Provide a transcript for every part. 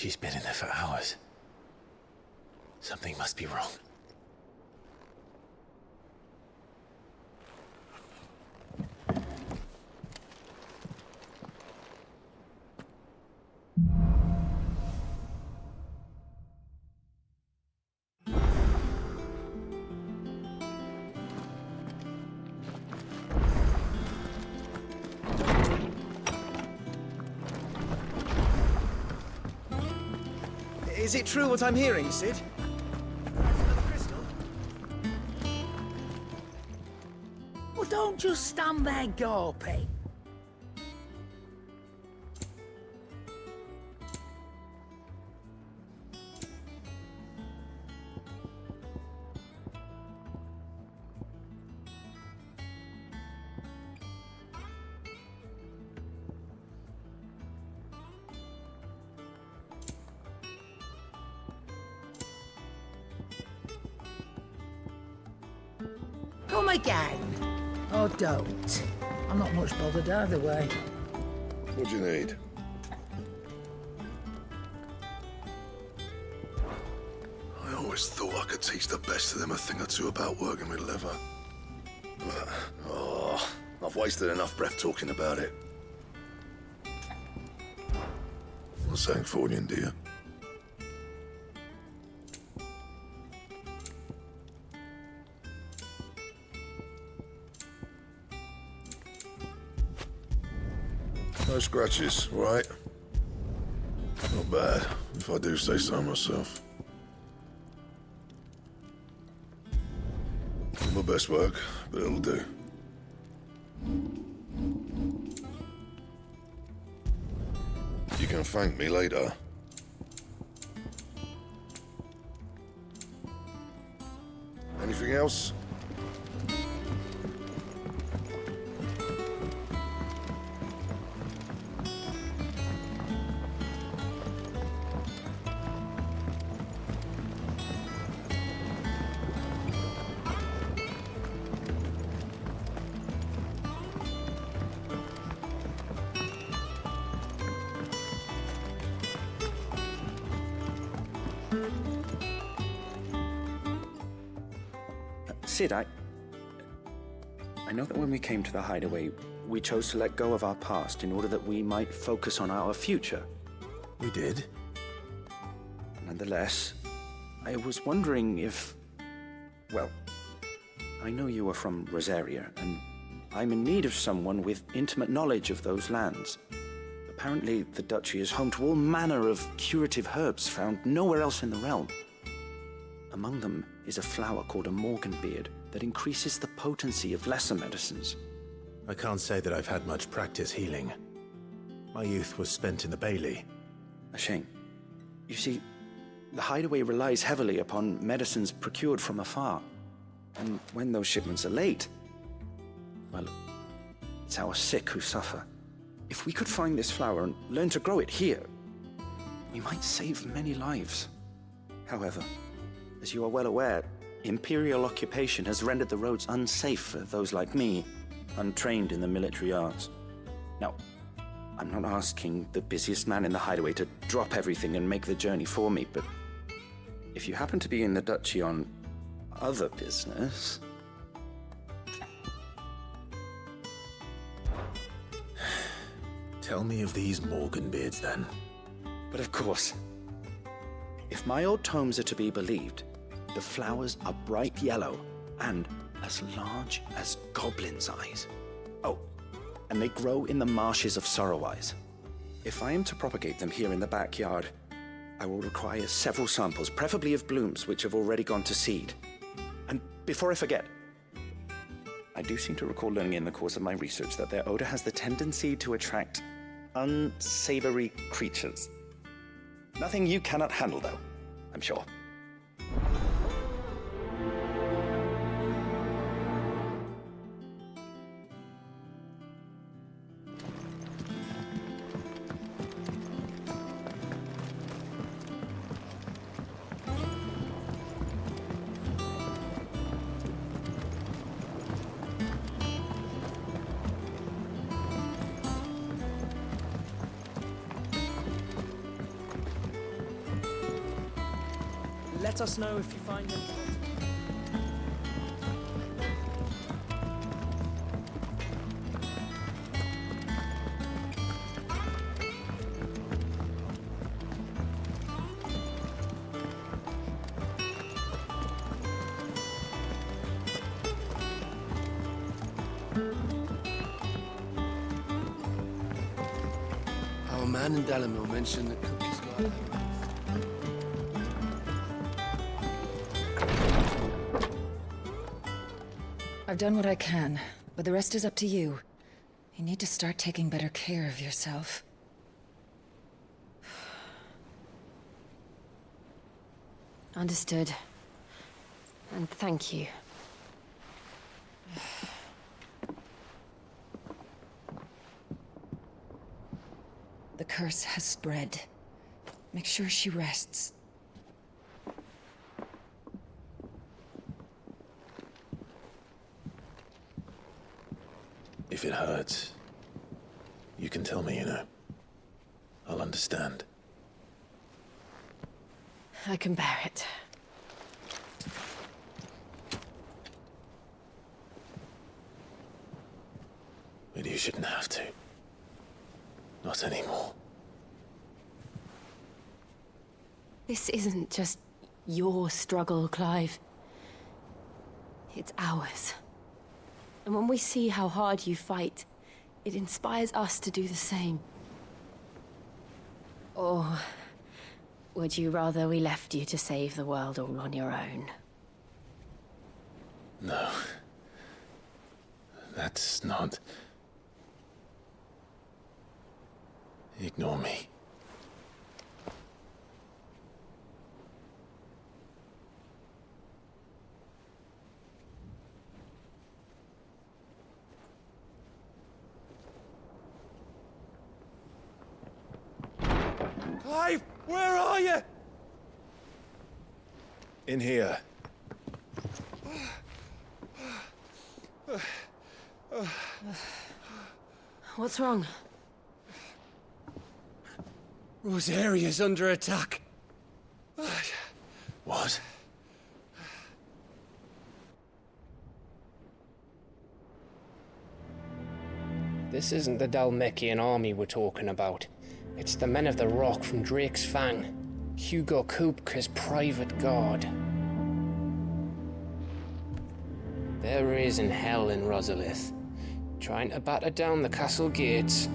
She's been in there for hours. Something must be wrong. Is it true what I'm hearing, Sid? That's another crystal? Well, don't just stand there gawping. Come again. Or don't. I'm not much bothered either way. What do you need? I always thought I could teach the best of them a thing or two about working with leather. But, I've wasted enough breath talking about it. What's saying for you, dear? No scratches, right? Not bad, if I do say so myself. Not my best work, but it'll do. You can thank me later. Anything else? Sid, I know that when we came to the hideaway, we chose to let go of our past in order that we might focus on our future. We did? Nonetheless, I was wondering if... Well, I know you are from Rosaria, and I'm in need of someone with intimate knowledge of those lands. Apparently, the Duchy is home to all manner of curative herbs found nowhere else in the realm. Among them is a flower called a morganbeard that increases the potency of lesser medicines. I can't say that I've had much practice healing. My youth was spent in the Bailey. A shame. You see, the hideaway relies heavily upon medicines procured from afar. And when those shipments are late, well, it's our sick who suffer. If we could find this flower and learn to grow it here, we might save many lives. However, as you are well aware, Imperial occupation has rendered the roads unsafe for those like me, untrained in the military arts. Now, I'm not asking the busiest man in the hideaway to drop everything and make the journey for me, but if you happen to be in the Duchy on other business... Tell me of these morganbeards, then. But of course, if my old tomes are to be believed, the flowers are bright yellow and as large as goblins' eyes. Oh, and they grow in the marshes of Sorrowise. If I am to propagate them here in the backyard, I will require several samples, preferably of blooms which have already gone to seed. And before I forget, I do seem to recall learning in the course of my research that their odor has the tendency to attract unsavory creatures. Nothing you cannot handle, though, I'm sure. let us know if you find any. Our man in Delamere mentioned that Kupka's got... I've done what I can, but the rest is up to you. You need to start taking better care of yourself. Understood. And thank you. The curse has spread. Make sure she rests. If it hurts, you can tell me, you know. I'll understand. I can bear it. But you shouldn't have to. Not anymore. This isn't just your struggle, Clive. It's ours. And when we see how hard you fight, it inspires us to do the same. Or would you rather we left you to save the world all on your own? No. That's not... Ignore me. Clive, where are you? In here. What's wrong? Rosaria's under attack. What? This isn't the Dalmekian army we're talking about. It's the men of the Rock from Drake's Fang. Hugo Kupka's private guard. They're raising hell in Rosalith, trying to batter down the castle gates.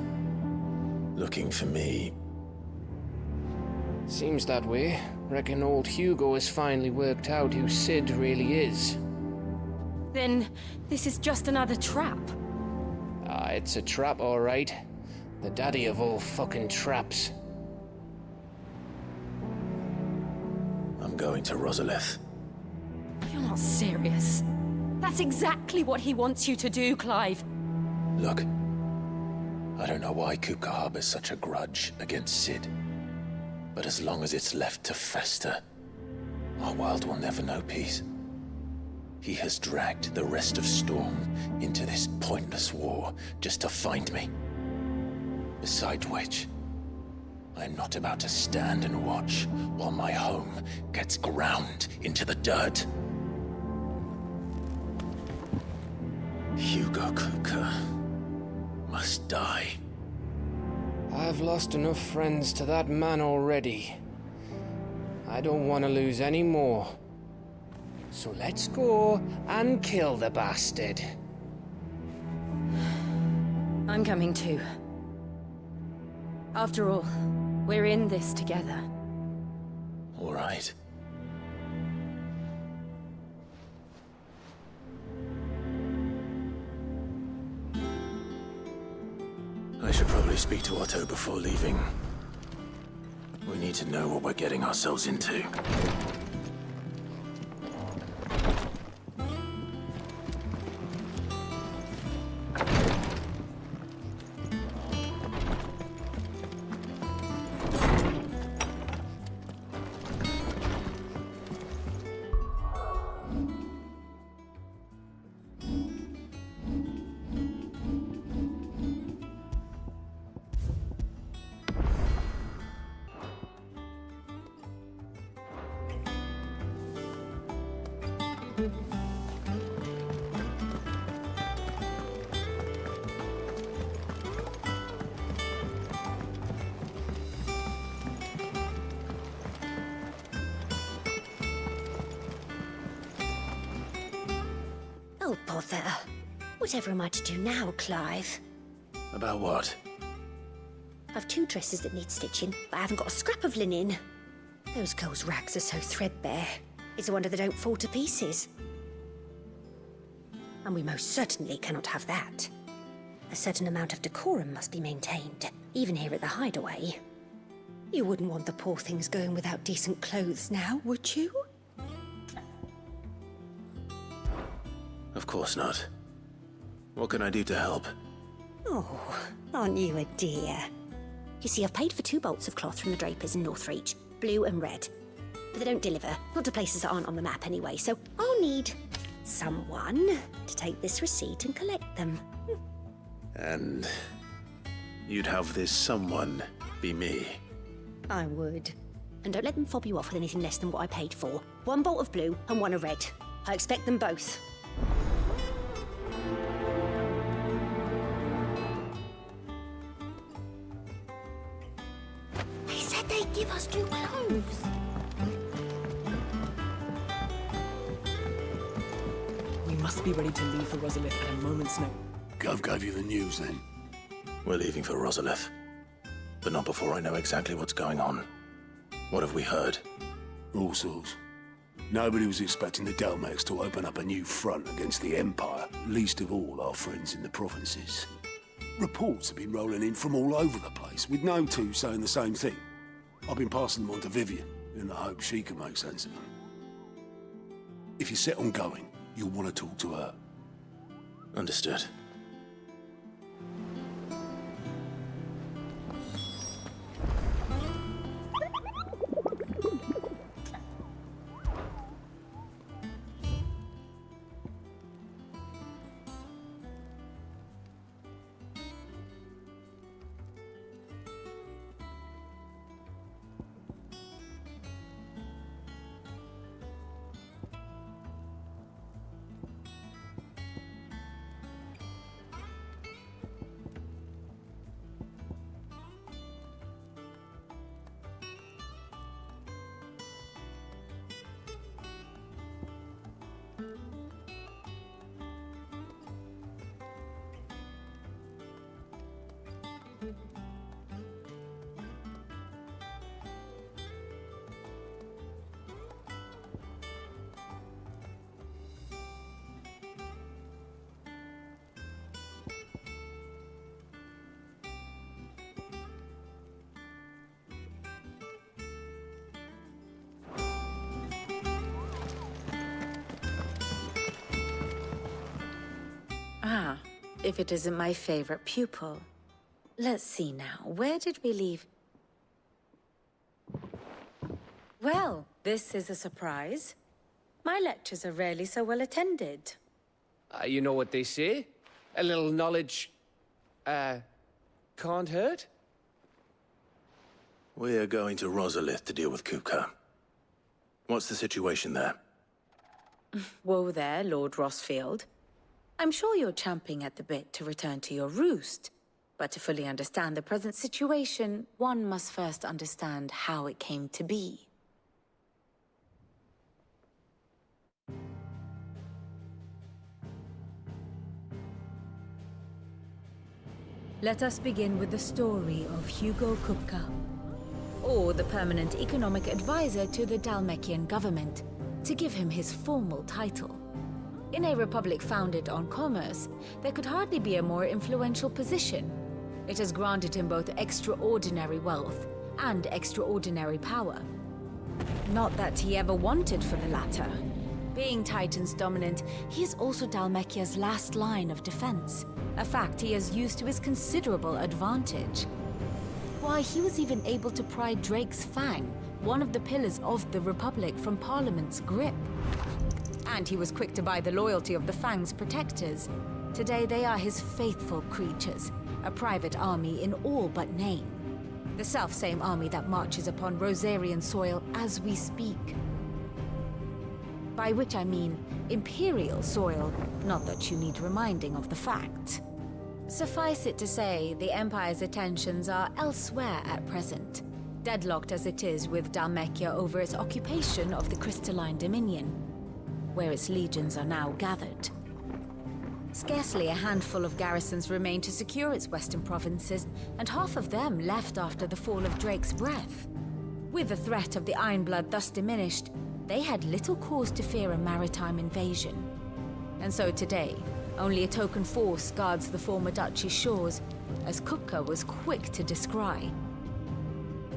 Looking for me. Seems that way. Reckon old Hugo has finally worked out who Sid really is. Then this is just another trap. Ah, it's a trap, all right. The daddy of all fucking traps. I'm going to Rosalith. You're not serious. That's exactly what he wants you to do, Clive. Look, I don't know why Kupka harbors such a grudge against Sid. But as long as it's left to fester, our world will never know peace. He has dragged the rest of Storm into this pointless war just to find me. Besides which, I'm not about to stand and watch while my home gets ground into the dirt. Hugo Kupka must die. I've lost enough friends to that man already. I don't want to lose any more. So let's go and kill the bastard. I'm coming too. After all, we're in this together. All right. I should probably speak to Otto before leaving. We need to know what we're getting ourselves into. bother. Whatever am I to do now, Clive? About what? I've 2 dresses that need stitching, but I haven't got a scrap of linen. Those girls' rags are so threadbare. It's a wonder they don't fall to pieces. And we most certainly cannot have that. A certain amount of decorum must be maintained, even here at the Hideaway. You wouldn't want the poor things going without decent clothes now, would you? Of course not. What can I do to help? Oh, aren't you a dear? You see, I've paid for 2 bolts of cloth from the drapers in Northreach, blue and red. But they don't deliver, not to places that aren't on the map anyway, so I'll need someone to take this receipt and collect them. And you'd have this someone be me? I would. And don't let them fob you off with anything less than what I paid for. 1 bolt of blue and 1 of red. I expect them both. They said they'd give us new clothes. We must be ready to leave for Rosalith at a moment's notice. Gov gave you the news then? We're leaving for Rosalith. But not before I know exactly what's going on. What have we heard? All sorts. Nobody was expecting the Dalmex to open up a new front against the Empire, least of all our friends in the provinces. Reports have been rolling in from all over the place, with no 2 saying the same thing. I've been passing them on to Vivian, in the hope she can make sense of them. If you're set on going, you'll want to talk to her. Understood. Ah, if it isn't my favorite pupil. Let's see now, where did we leave? Well, this is a surprise. My lectures are rarely so well attended. You know what they say? A little knowledge, can't hurt? We're going to Rosalith to deal with Kupka. What's the situation there? Whoa there, Lord Rossfield. I'm sure you're champing at the bit to return to your roost. But to fully understand the present situation, one must first understand how it came to be. Let us begin with the story of Hugo Kupka, or the permanent economic advisor to the Dalmekian government, to give him his formal title. In a republic founded on commerce, there could hardly be a more influential position. It has granted him both extraordinary wealth and extraordinary power. Not that he ever wanted for the latter. Being Titan's dominant, he is also Dalmekia's last line of defense, a fact he has used to his considerable advantage. Why, he was even able to pry Drake's Fang, one of the pillars of the Republic, from Parliament's grip. And he was quick to buy the loyalty of the Fang's protectors. Today they are his faithful creatures, a private army in all but name. The self-same army that marches upon Rosarian soil as we speak. By which I mean Imperial soil, not that you need reminding of the fact. Suffice it to say, the Empire's attentions are elsewhere at present, deadlocked as it is with Dalmekia over its occupation of the Crystalline Dominion, where its legions are now gathered. Scarcely a handful of garrisons remained to secure its western provinces, and half of them left after the fall of Drake's breath. With the threat of the Ironblood thus diminished, they had little cause to fear a maritime invasion. And so today, only a token force guards the former duchy's shores, as Kupka was quick to descry.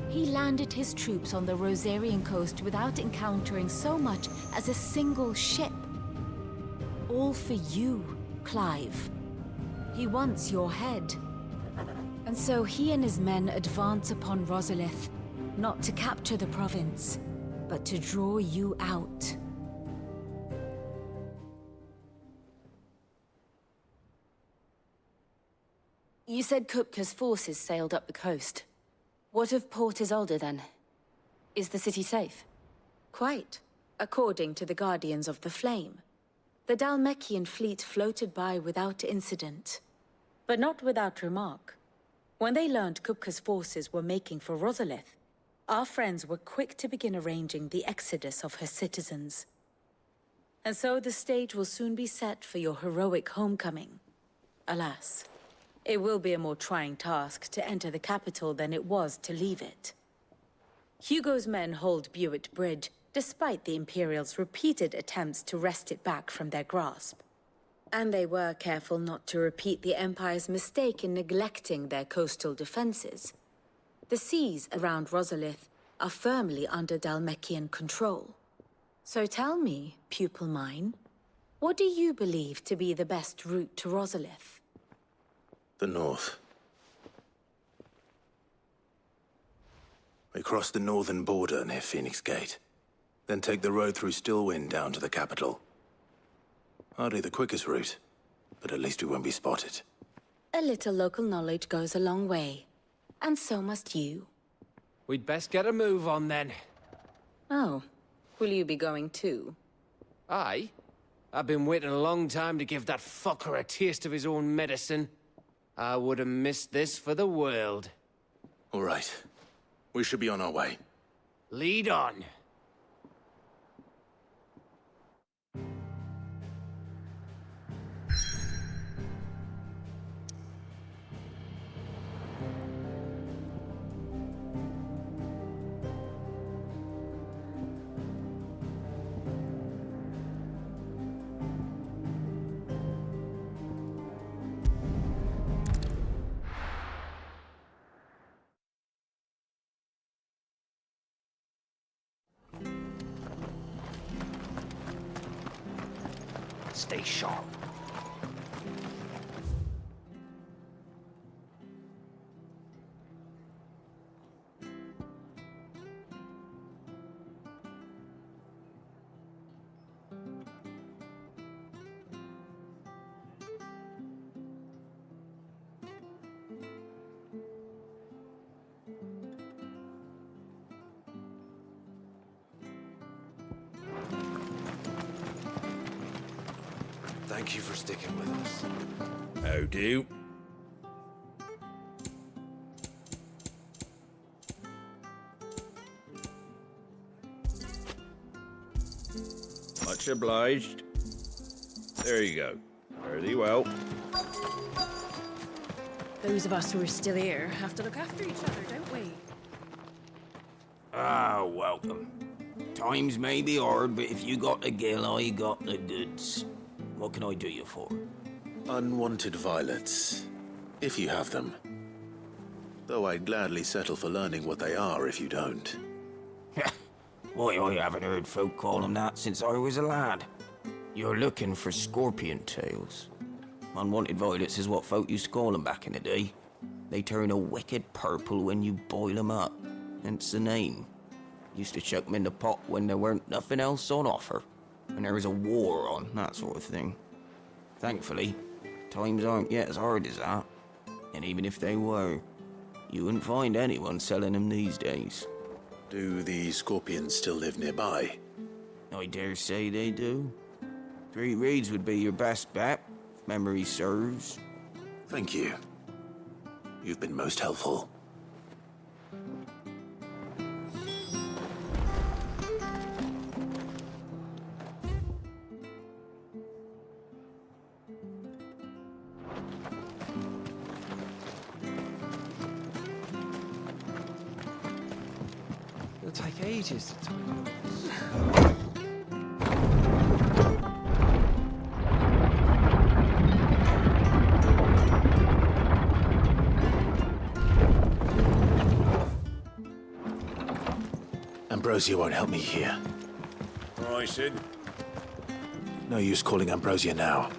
He landed his troops on the Rosarian coast without encountering so much as a single ship. All for you, Clive. He wants your head. And so he and his men advance upon Rosalith, not to capture the province, but to draw you out. You said Kupka's forces sailed up the coast. What of Port Isolde, then? Is the city safe? Quite, according to the Guardians of the Flame. The Dhalmekian fleet floated by without incident, but not without remark. When they learned Kupka's forces were making for Rosalith, our friends were quick to begin arranging the exodus of her citizens. And so the stage will soon be set for your heroic homecoming. Alas, it will be a more trying task to enter the capital than it was to leave it. Hugo's men hold Buet Bridge, despite the Imperials' repeated attempts to wrest it back from their grasp. And they were careful not to repeat the Empire's mistake in neglecting their coastal defenses. The seas around Rosalith are firmly under Dhalmekian control. So tell me, pupil mine, what do you believe to be the best route to Rosalith? The north. We cross the northern border near Phoenix Gate, then take the road through Stillwind down to the capital. Hardly the quickest route, but at least we won't be spotted. A little local knowledge goes a long way, and so must you. We'd best get a move on then. Oh, will you be going too? Aye. I've been waiting a long time to give that fucker a taste of his own medicine. I would have missed this for the world. All right. We should be on our way. Lead on. Stay sharp. Thank you for sticking with us. How do? Much obliged. There you go. Fare thee well. Those of us who are still here have to look after each other, don't we? Ah, welcome. Times may be hard, but if you got the gill, I got the goods. What can I do you for? Unwanted violets, if you have them. Though I'd gladly settle for learning what they are if you don't. Why, I haven't heard folk call them that since I was a lad. You're looking for scorpion tails. Unwanted violets is what folk used to call them back in the day. They turn a wicked purple when you boil them up, hence the name. Used to chuck them in the pot when there weren't nothing else on offer. And there was a war on, that sort of thing. Thankfully, times aren't yet as hard as that. And even if they were, you wouldn't find anyone selling them these days. Do the scorpions still live nearby? I dare say they do. 3 Reeds would be your best bet, if memory serves. Thank you. You've been most helpful. take ages to time. Ambrosia won't help me here. All right, Sid. No use calling Ambrosia now.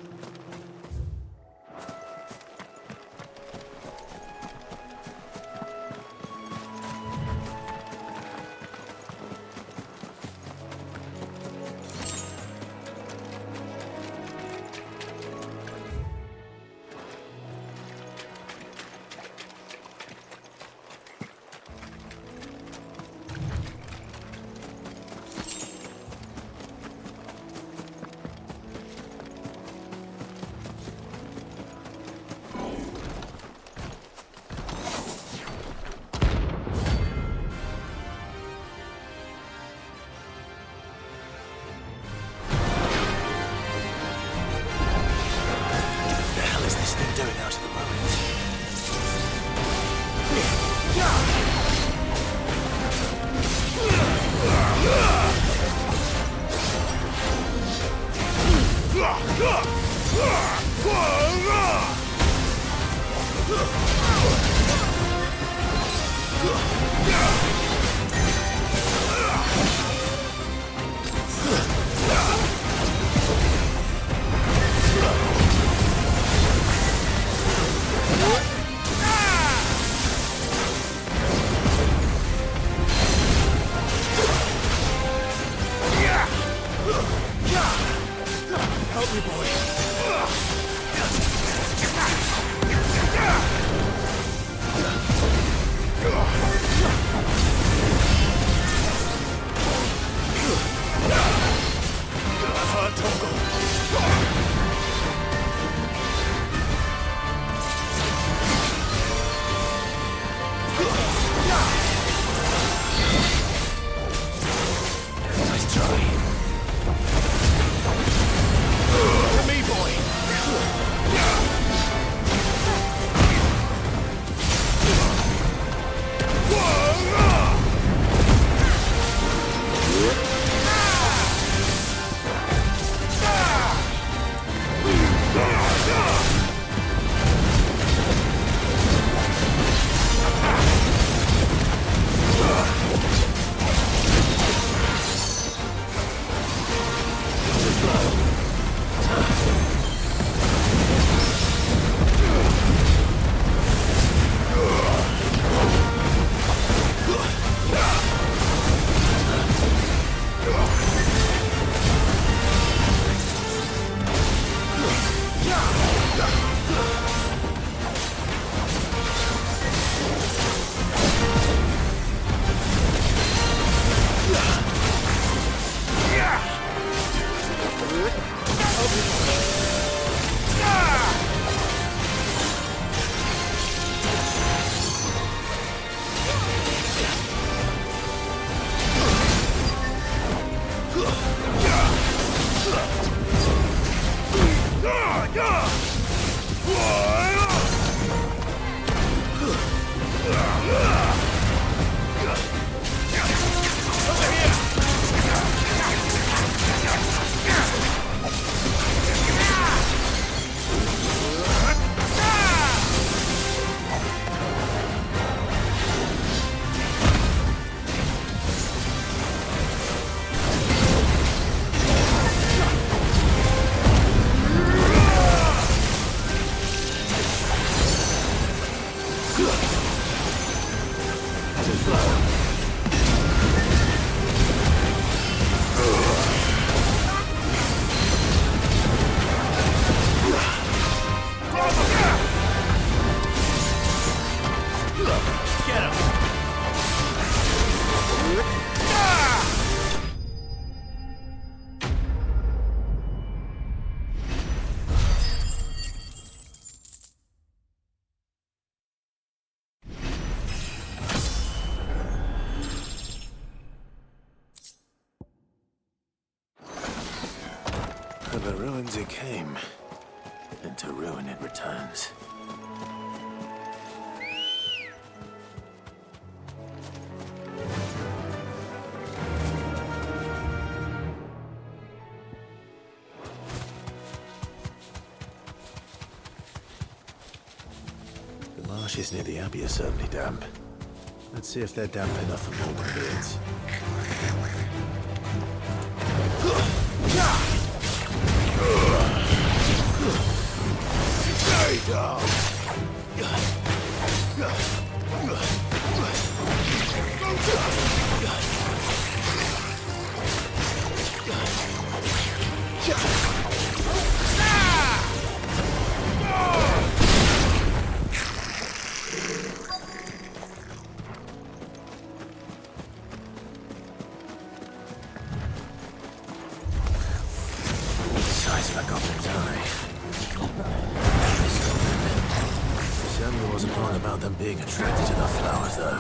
To the ruins it came, and to ruin it returns. Marshes near the Abbey are certainly damp. Let's see if they're damp enough for Morgan beards. Stay down! Size of a goblin's eye. Certainly wasn't wrong about them being attracted to the flowers, though.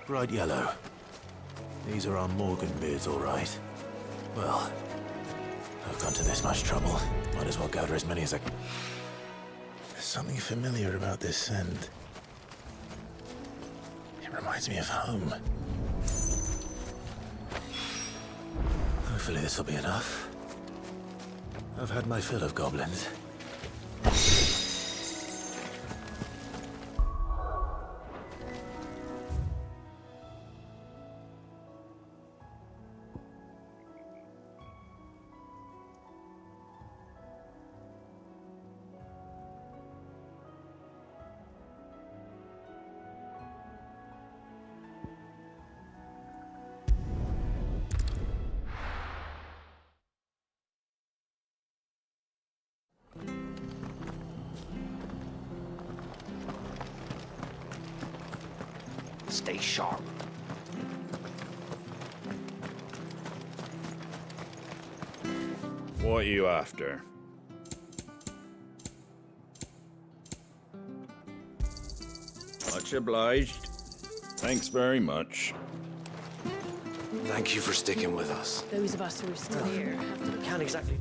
Bright yellow. These are our Morgan beards, all right. Well, I've gone to this much trouble. Might as well gather as many as I... There's something familiar about this scent. It reminds me of home. Hopefully this will be enough. I've had my fill of goblins. Stay sharp. What are you after? Much obliged. Thanks very much. Thank you for sticking with us. Those of us who are still here have to... Can't exactly.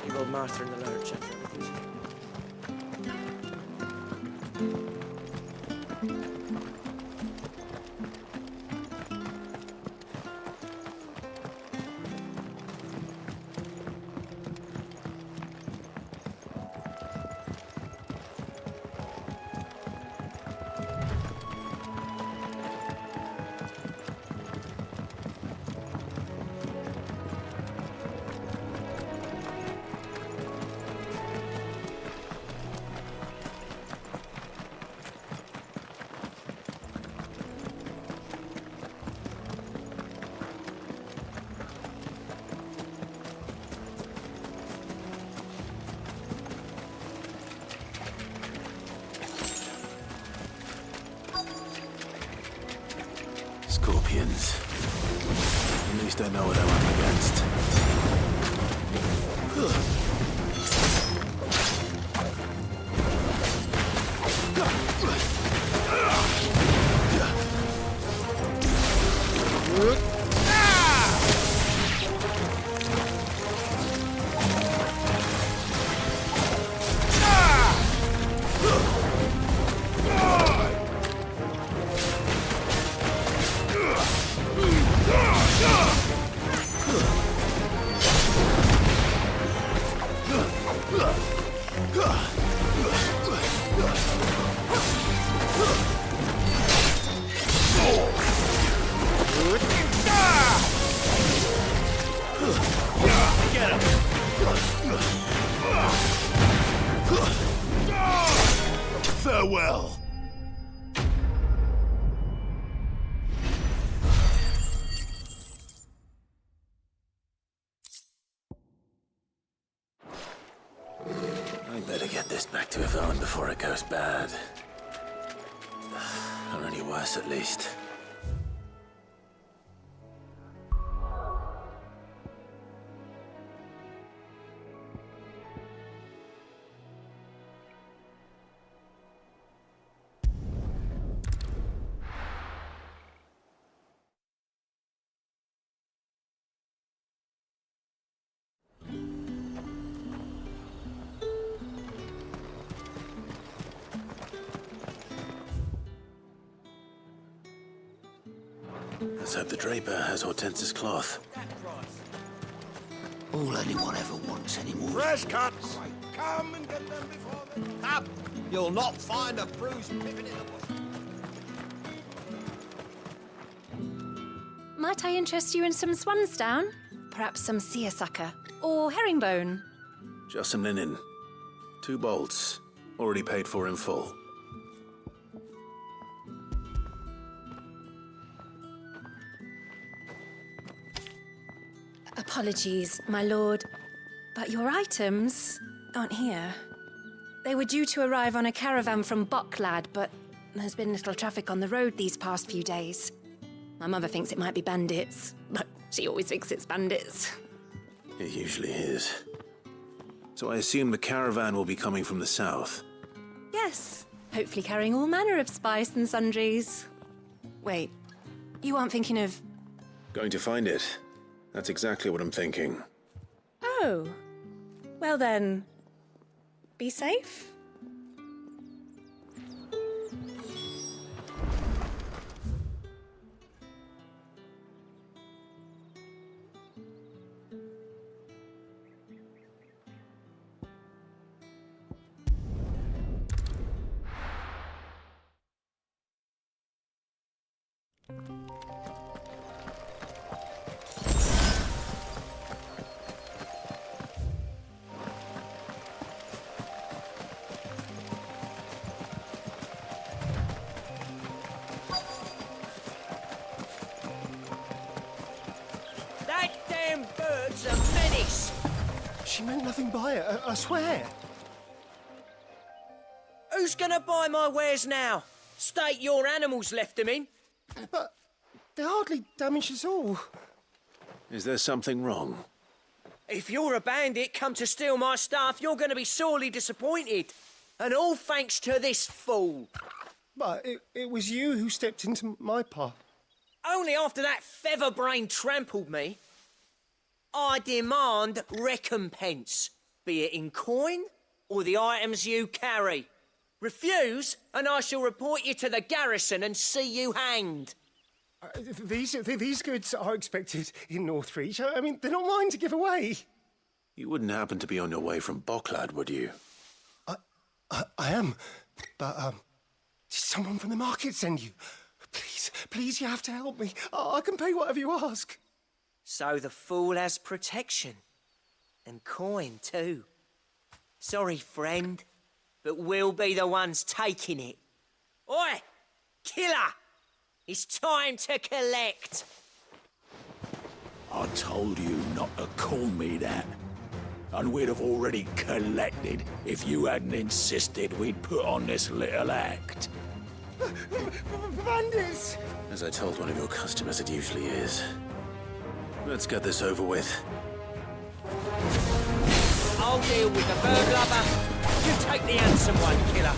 You old Martha in the lurch after everything. Dalmekians. At least I know what I'm up against. Farewell. I'd better get this back to Yvonne before it goes bad. Or any worse, at least. Let's hope the Draper has Hortense's cloth. All anyone ever wants anymore. Fresh cuts! Come and get them before they... Up! You'll not find a bruised pippin in the bush. Might I interest you in some swansdown? Perhaps some seersucker or herringbone? Just some linen. 2 bolts. Already paid for in full. Apologies, my lord, but your items aren't here. They were due to arrive on a caravan from Bocklad, but there's been little traffic on the road these past few days. My mother thinks it might be bandits, but she always thinks it's bandits. It usually is. So I assume the caravan will be coming from the south. Yes, hopefully carrying all manner of spice and sundries. Wait, you aren't thinking of... Going to find it. That's exactly what I'm thinking. Oh, well then, be safe. Bird's a menace! She meant nothing by it, I swear. Who's gonna buy my wares now? State your animals left them in. But they hardly damaged us all. Is there something wrong? If you're a bandit come to steal my stuff, you're gonna be sorely disappointed. And all thanks to this fool. But it was you who stepped into my path. Only after that feather-brain trampled me. I demand recompense, be it in coin or the items you carry. Refuse, and I shall report you to the garrison and see you hanged. These goods are expected in Northreach. I mean, they're not mine to give away. You wouldn't happen to be on your way from Bocklad, would you? I am, but did someone from the market send you? Please, you have to help me. I can pay whatever you ask. So the fool has protection. And coin, too. Sorry, friend, but we'll be the ones taking it. Oi! Killer! It's time to collect! I told you not to call me that. And we'd have already collected if you hadn't insisted we'd put on this little act. Bandits! As I told one of your customers, it usually is. Let's get this over with. I'll deal with the burglar. You take the handsome one, killer.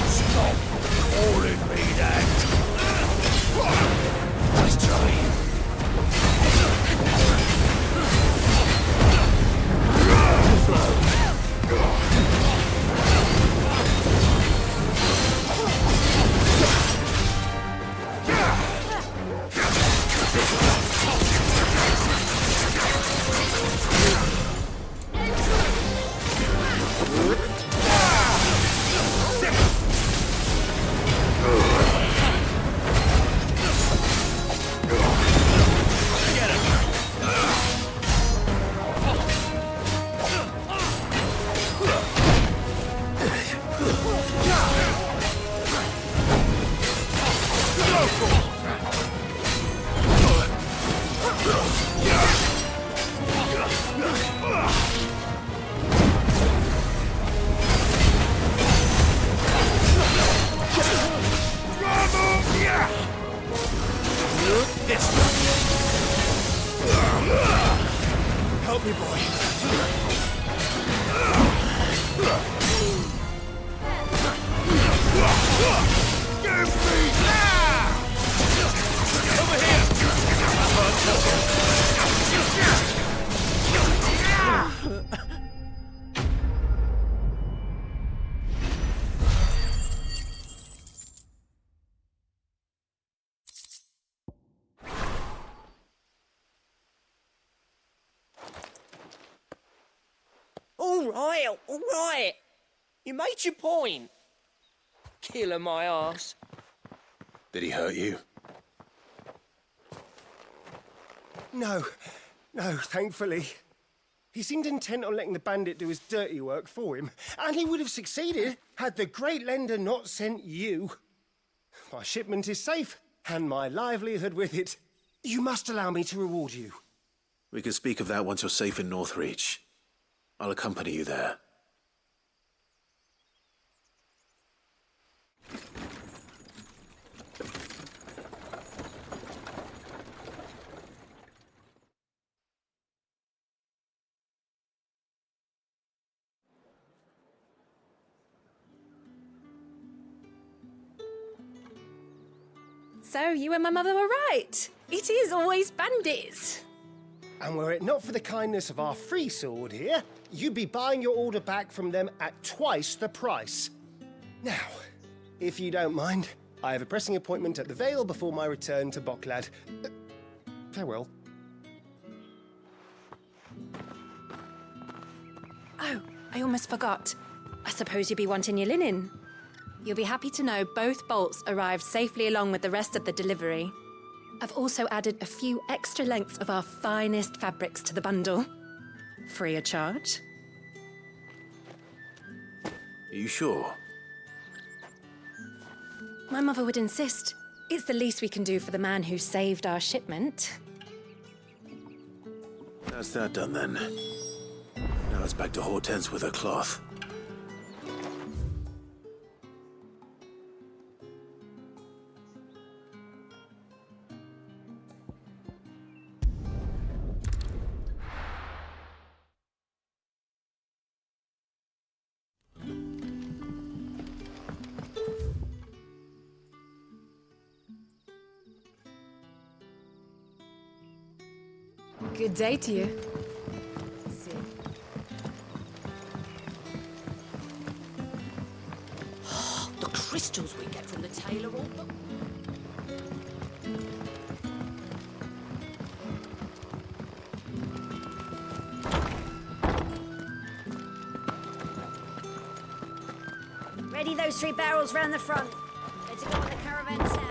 Stop calling me that. Nice try. Help me, boy. Give me! Over here! All right. You made your point. Killer my ass. Did he hurt you? No, thankfully. He seemed intent on letting the bandit do his dirty work for him, and he would have succeeded had the great lender not sent you. My shipment is safe, and my livelihood with it. You must allow me to reward you. We can speak of that once you're safe in Northreach. I'll accompany you there. So, you and my mother were right. It is always bandits. And were it not for the kindness of our free sword here, you'd be buying your order back from them at twice the price. Now, if you don't mind, I have a pressing appointment at the Vale before my return to Boklad. Farewell. Oh, I almost forgot. I suppose you'll be wanting your linen. You'll be happy to know both bolts arrived safely along with the rest of the delivery. I've also added a few extra lengths of our finest fabrics to the bundle. Free of charge. Are you sure? My mother would insist. It's the least we can do for the man who saved our shipment. That's that done then. Now it's back to Hortense with her cloth. Good day to you. The crystals we get from the tailor all look... Ready those 3 barrels round the front. Let's go on the caravan south.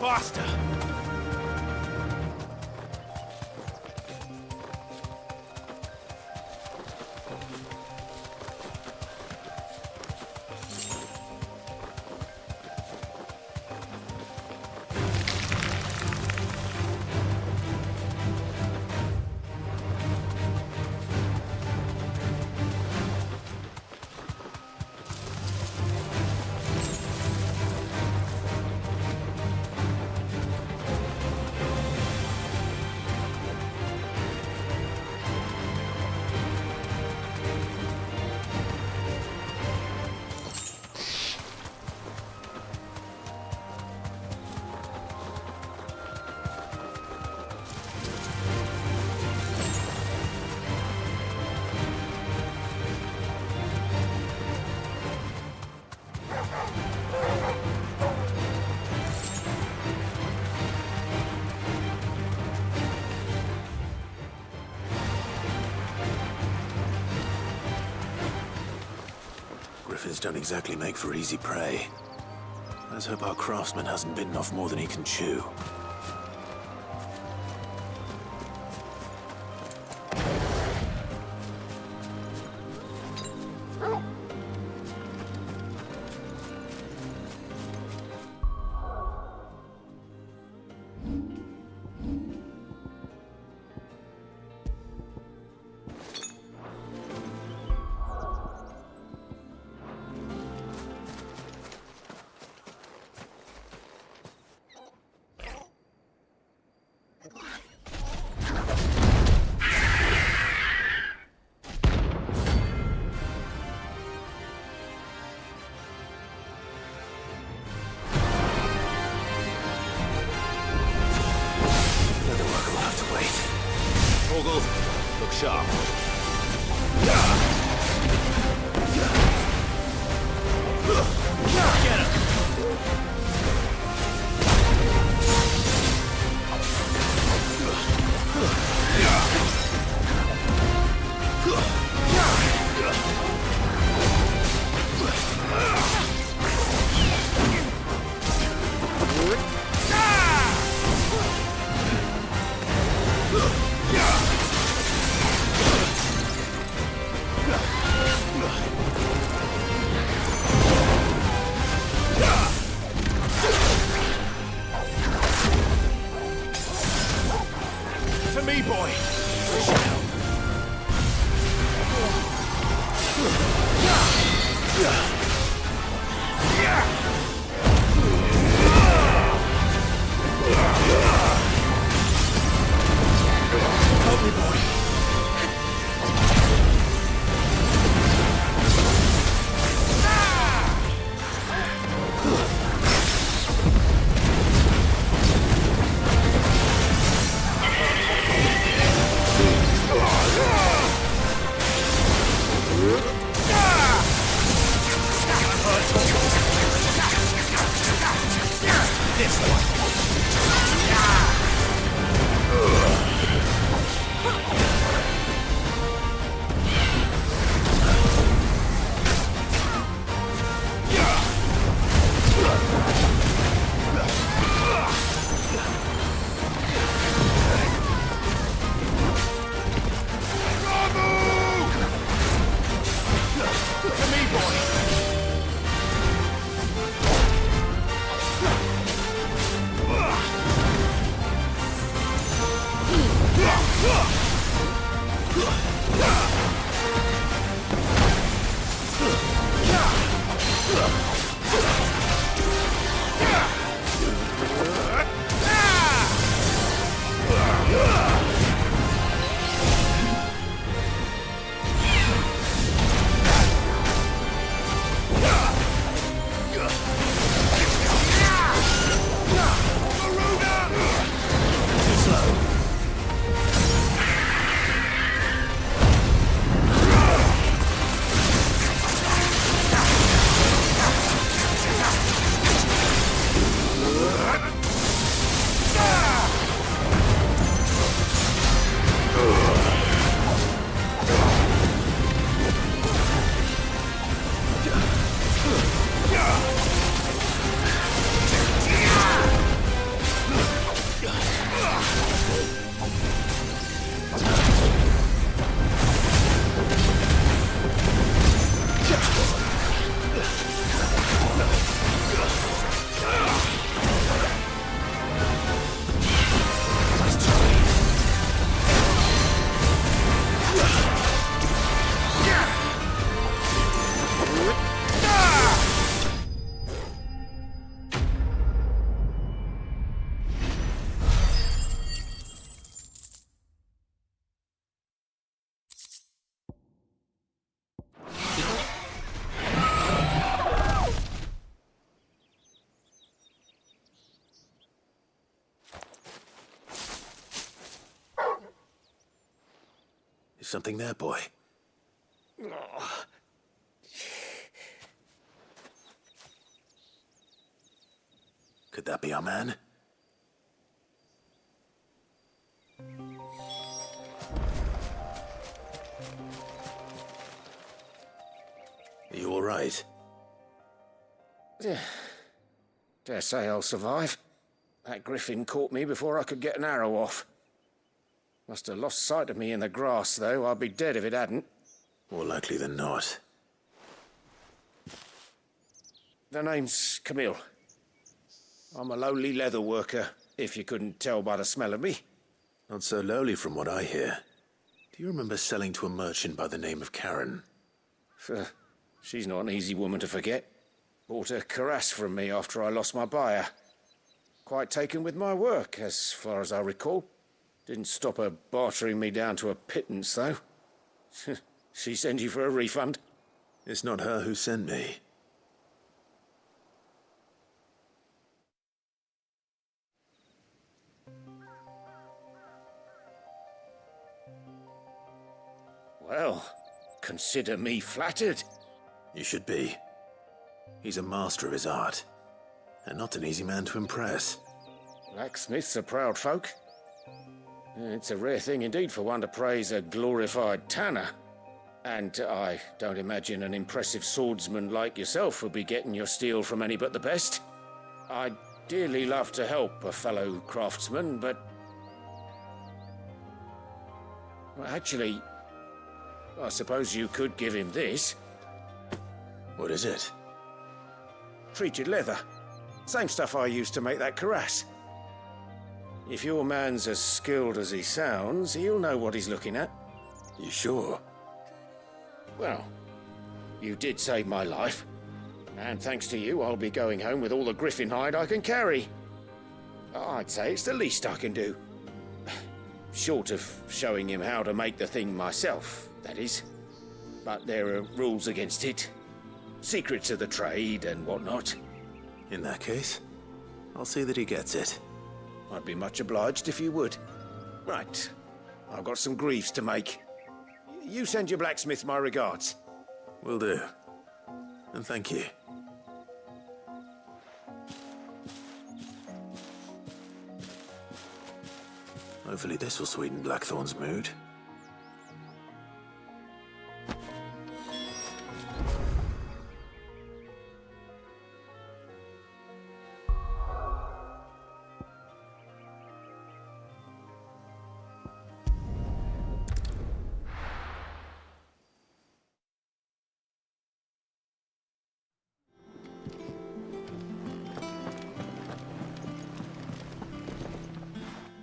faster! Griffins don't exactly make for easy prey. Let's hope our craftsman hasn't bitten off more than he can chew. Hugo, look sharp. Get him! Something there, boy? Could that be our man? Are you all right? Dare say I'll survive. That griffin caught me before I could get an arrow off. Must have lost sight of me in the grass, though. I'd be dead if it hadn't. More likely than not. The name's Camille. I'm a lowly leather worker, if you couldn't tell by the smell of me. Not so lowly from what I hear. Do you remember selling to a merchant by the name of Karen? She's not an easy woman to forget. Bought a cuirass from me after I lost my buyer. Quite taken with my work, as far as I recall. Didn't stop her bartering me down to a pittance, though. She sent you for a refund? It's not her who sent me. Well, consider me flattered. You should be. He's a master of his art, and not an easy man to impress. Blacksmiths are proud folk. It's a rare thing indeed for one to praise a glorified tanner. And I don't imagine an impressive swordsman like yourself would be getting your steel from any but the best. I'd dearly love to help a fellow craftsman, but... Well, actually, I suppose you could give him this. What is it? Treated leather. Same stuff I used to make that cuirass. If your man's as skilled as he sounds, he'll know what he's looking at. You sure? Well, you did save my life. And thanks to you, I'll be going home with all the griffin hide I can carry. I'd say it's the least I can do. Short of showing him how to make the thing myself, that is. But there are rules against it. Secrets of the trade and whatnot. In that case, I'll see that he gets it. I'd be much obliged if you would. Right. I've got some greaves to make. You send your blacksmith my regards. Will do. And thank you. Hopefully this will sweeten Blackthorn's mood.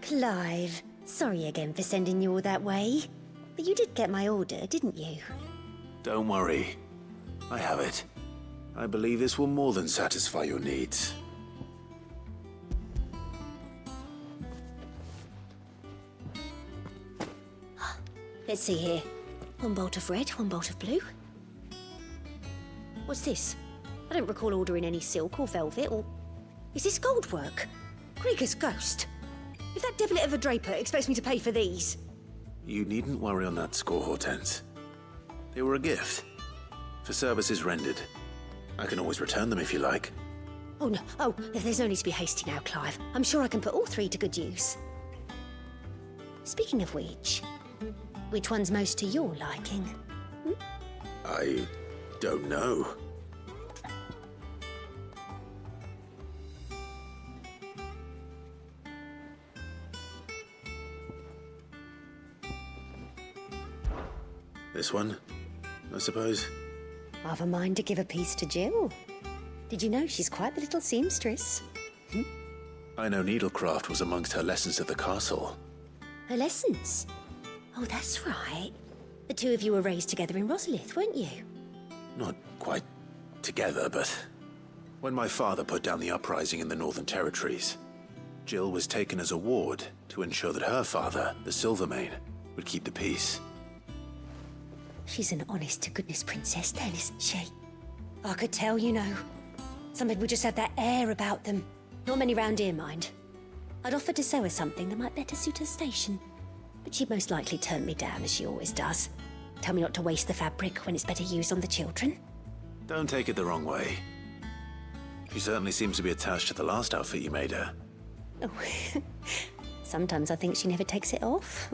Clive, sorry again for sending you all that way. But you did get my order, didn't you? Don't worry. I have it. I believe this will more than satisfy your needs. Let's see here. One bolt of red, one bolt of blue. What's this? I don't recall ordering any silk or velvet or... Is this gold work? Krieger's ghost. If that devil of a draper expects me to pay for these... You needn't worry on that score, Hortense. They were a gift. For services rendered. I can always return them if you like. Oh, no. Oh, there's no need to be hasty now, Clive. I'm sure I can put all three to good use. Speaking of which one's most to your liking? I don't know. This one, I suppose. I've a mind to give a piece to Jill. Did you know she's quite the little seamstress? I know needlecraft was amongst her lessons at the castle. Her lessons? Oh, that's right. The two of you were raised together in Rosalith, weren't you? Not quite together, but when my father put down the uprising in the Northern Territories, Jill was taken as a ward to ensure that her father, the Silvermane, would keep the peace. She's an honest-to-goodness princess then, isn't she? I could tell, you know. Some people just have that air about them. Not many round here, mind. I'd offer to sew her something that might better suit her station. But she'd most likely turn me down, as she always does. Tell me not to waste the fabric when it's better used on the children. Don't take it the wrong way. She certainly seems to be attached to the last outfit you made her. Oh, sometimes I think she never takes it off.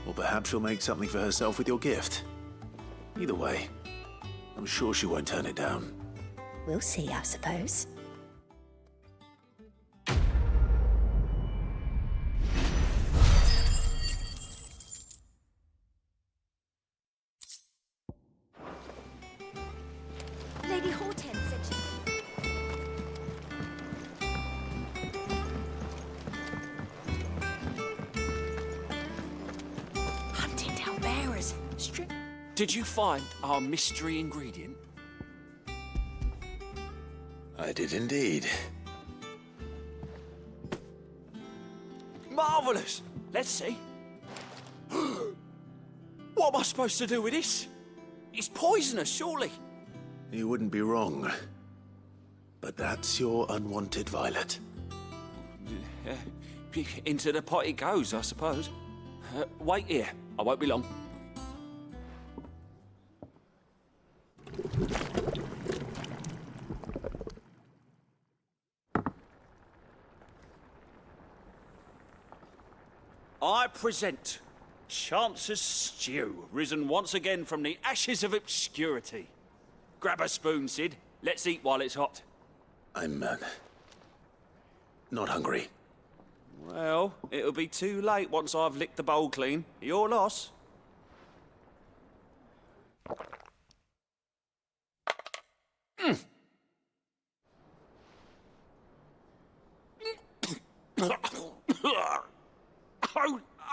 Or perhaps she'll make something for herself with your gift. Either way, I'm sure she won't turn it down. We'll see, I suppose. Lady Hortense said she... Hunting down bearers. Did you find our mystery ingredient? I did indeed. Marvellous! Let's see. What am I supposed to do with this? It's poisonous, surely. You wouldn't be wrong. But that's your unwanted violet. Into the pot it goes, I suppose. Wait here. I won't be long. I present Chance's Stew, risen once again from the ashes of obscurity. Grab a spoon, Sid. Let's eat while it's hot. I'm, not hungry. Well, it'll be too late once I've licked the bowl clean. Your loss.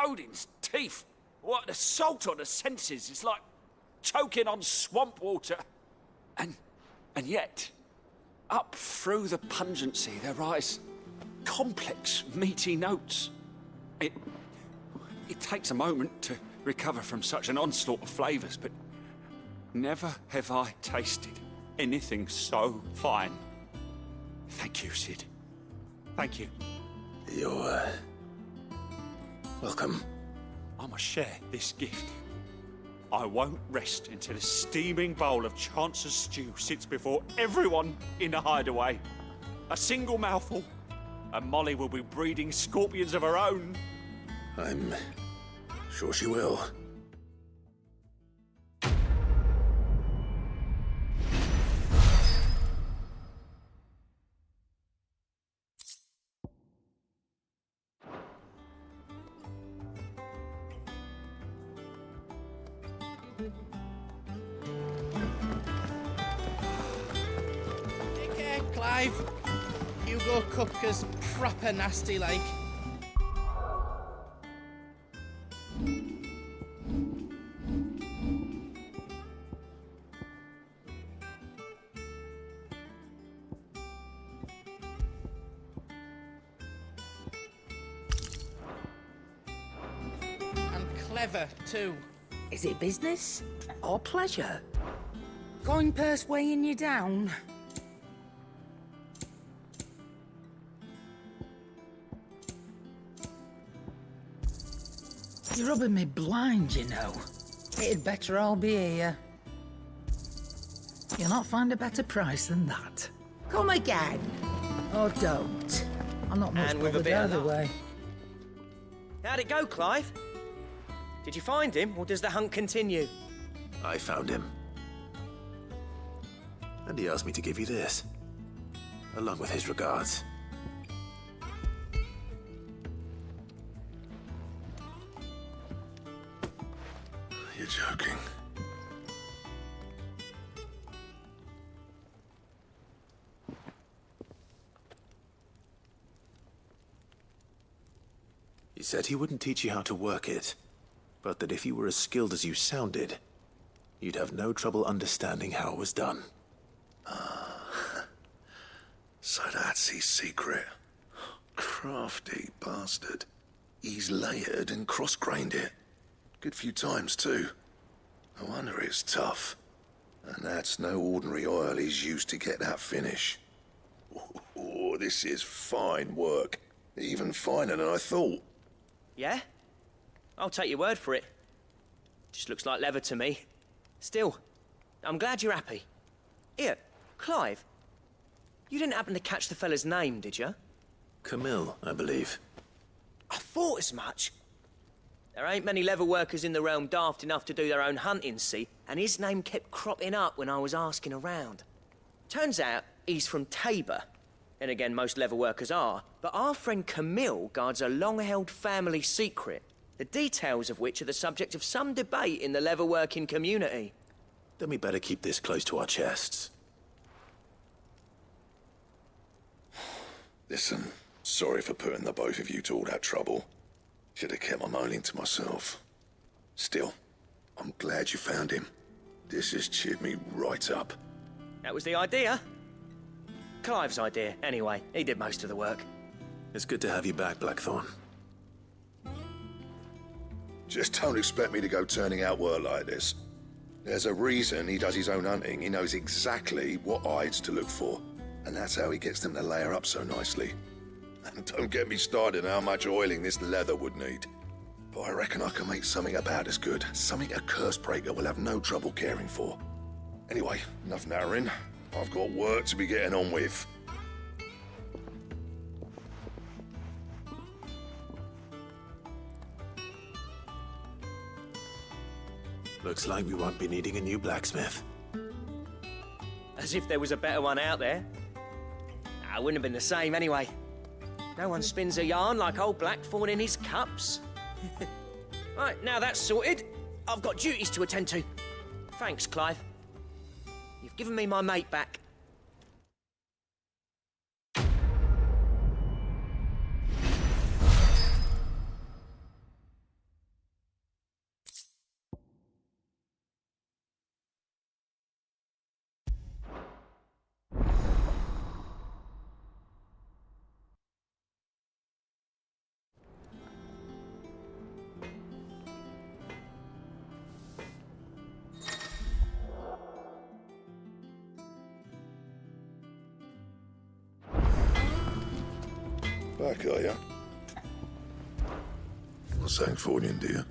Odin's teeth. What, the salt on the senses. It's like choking on swamp water. And yet, up through the pungency, there rise complex, meaty notes. It takes a moment to recover from such an onslaught of flavours, but never have I tasted anything so fine. Thank you, Sid. Thank you. You're, welcome. I must share this gift. I won't rest until a steaming bowl of Chance's stew sits before everyone in the hideaway. A single mouthful, and Molly will be breeding scorpions of her own. I'm sure she will. Take care, Clive. Hugo Kupka's proper nasty like. And clever, too. Is it business or pleasure? Coin purse weighing you down? You're rubbing me blind, you know. It'd better all be here. You'll not find a better price than that. Come again. Or don't. I'm not much And with a bothered bit of either luck. way. How'd it go, Clive? Did you find him, or does the hunt continue? I found him. And he asked me to give you this, along with his regards. You're joking. He said he wouldn't teach you how to work it, but that if you were as skilled as you sounded, you'd have no trouble understanding how it was done. So that's his secret. Crafty bastard. He's layered and cross-grained it. Good few times, too. No wonder it's tough. And that's no ordinary oil he's used to get that finish. Oh, this is fine work. Even finer than I thought. Yeah? I'll take your word for it. Just looks like leather to me. Still, I'm glad you're happy. Here, Clive. You didn't happen to catch the fella's name, did you? Camille, I believe. I thought as much. There ain't many leather workers in the realm daft enough to do their own hunting, see? And his name kept cropping up when I was asking around. Turns out he's from Tabor. And again, most leather workers are. But our friend Camille guards a long-held family secret, the details of which are the subject of some debate in the leather-working community. Then we better keep this close to our chests. Listen, sorry for putting the both of you to all that trouble. Should have kept my moaning to myself. Still, I'm glad you found him. This has cheered me right up. That was the idea. Clive's idea, anyway. He did most of the work. It's good to have you back, Blackthorn. Just don't expect me to go turning out work like this. There's a reason he does his own hunting. He knows exactly what hides to look for. And that's how he gets them to layer up so nicely. And don't get me started on how much oiling this leather would need. But I reckon I can make something about as good. Something a Cursebreaker will have no trouble caring for. Anyway, enough narrowing. I've got work to be getting on with. Looks like we won't be needing a new blacksmith. As if there was a better one out there. It wouldn't have been the same anyway. No one spins a yarn like old Blackthorn in his cups. Right, now that's sorted, I've got duties to attend to. Thanks, Clive. You've given me my mate back. Back, are ya? Not saying for you, dear.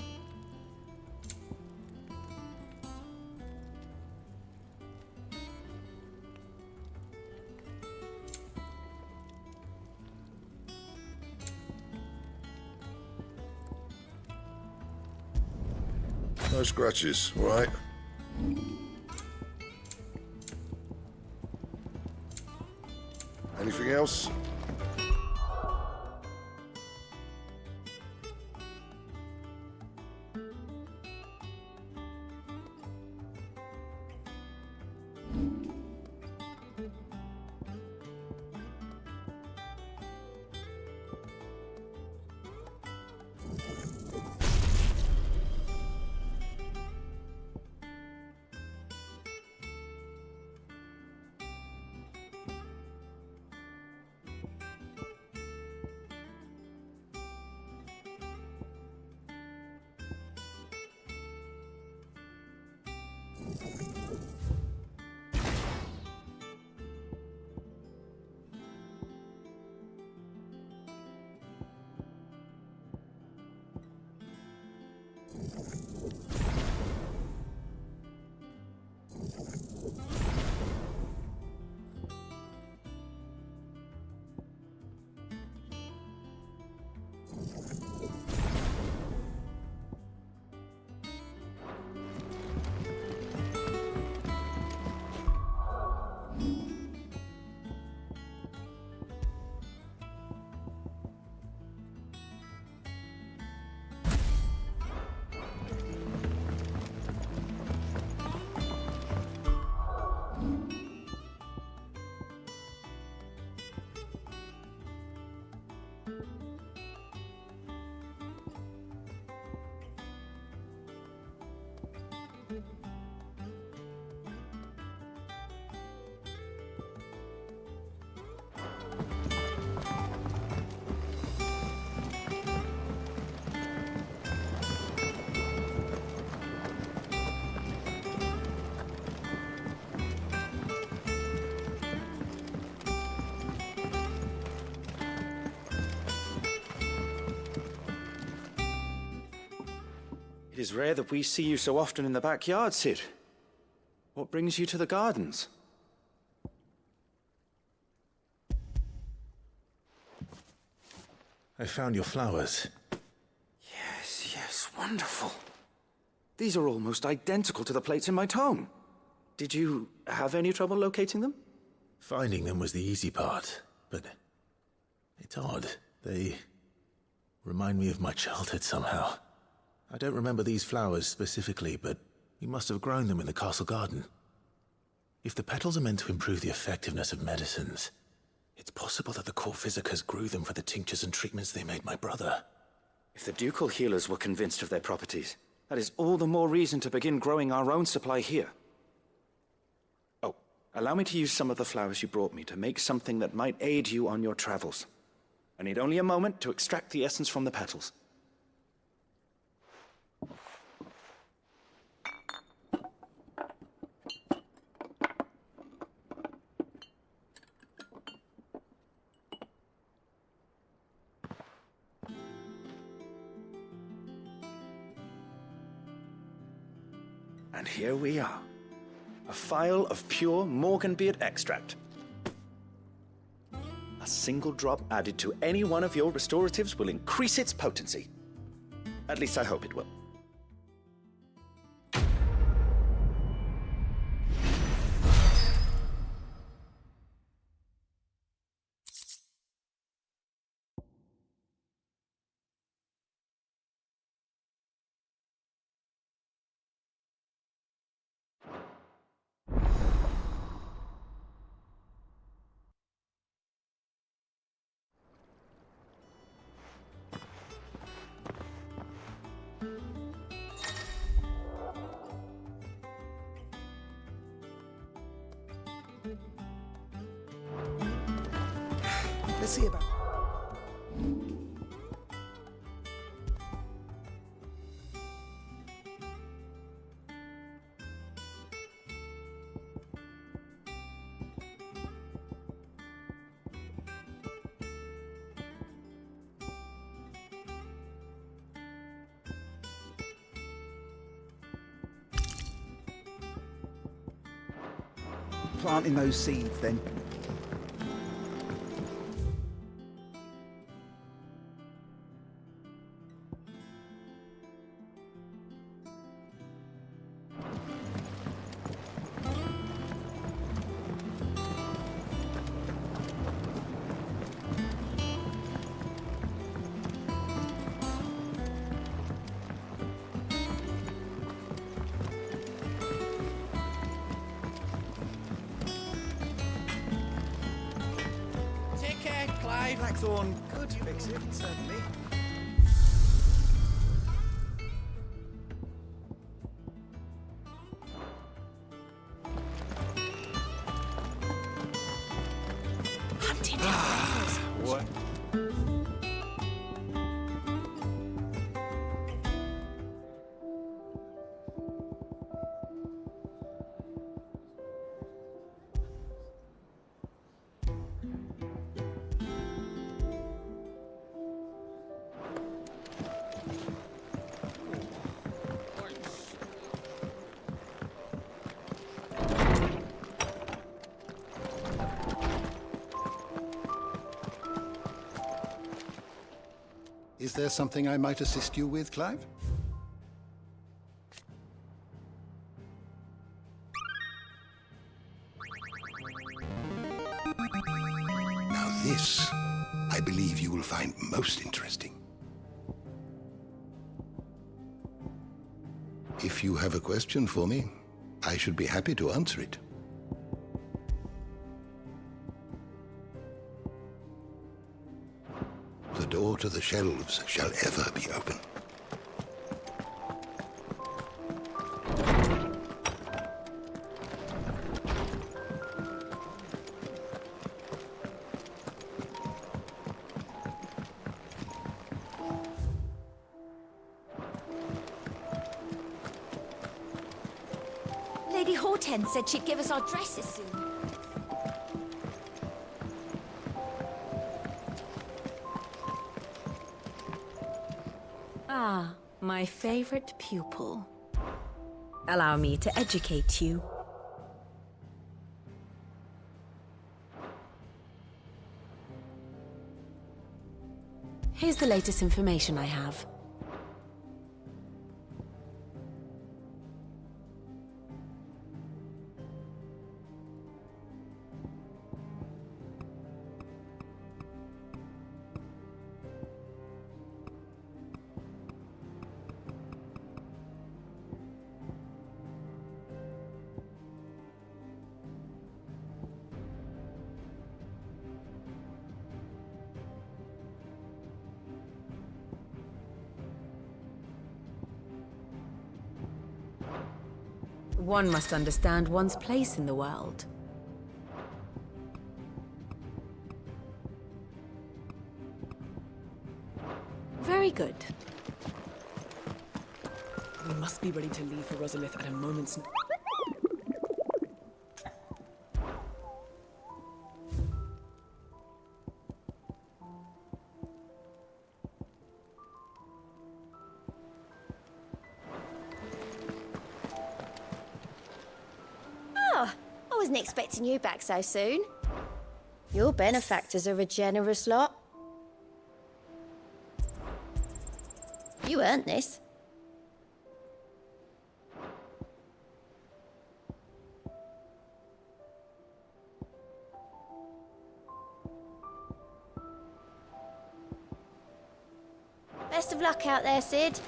No scratches, all right? Anything else? It is rare that we see you so often in the backyard, Sid. What brings you to the gardens? I found your flowers. Yes, wonderful. These are almost identical to the plates in my tome. Did you have any trouble locating them? Finding them was the easy part, but it's odd. They remind me of my childhood somehow. I don't remember these flowers specifically, but we must have grown them in the castle garden. If the petals are meant to improve the effectiveness of medicines, it's possible that the court physicers grew them for the tinctures and treatments they made my brother. If the ducal healers were convinced of their properties, that is all the more reason to begin growing our own supply here. Oh, allow me to use some of the flowers you brought me to make something that might aid you on your travels. I need only a moment to extract the essence from the petals. And here we are. A phial of pure Morganbeard extract. A single drop added to any one of your restoratives will increase its potency. At least I hope it will. Let's see about... Planting those seeds, then. Take care, Clive. Blackthorn could fix it, certainly. Hunting What? Is there something I might assist you with, Clive? Now this, I believe you will find most interesting. If you have a question for me, I should be happy to answer it. The door to the shelves shall ever be open. Lady Hortense said she'd give us our dresses soon. Ah, My favorite pupil. Allow me to educate you. Here's the latest information I have. One must understand one's place in the world. Very good. We must be ready to leave for Rosalith at a moment's notice. Oh, I wasn't expecting you back so soon. Your benefactors are a generous lot. You earned this. Best of luck out there, Sid.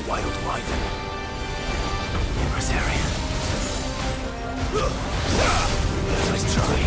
Wild Wyvern. In this area. Let's try.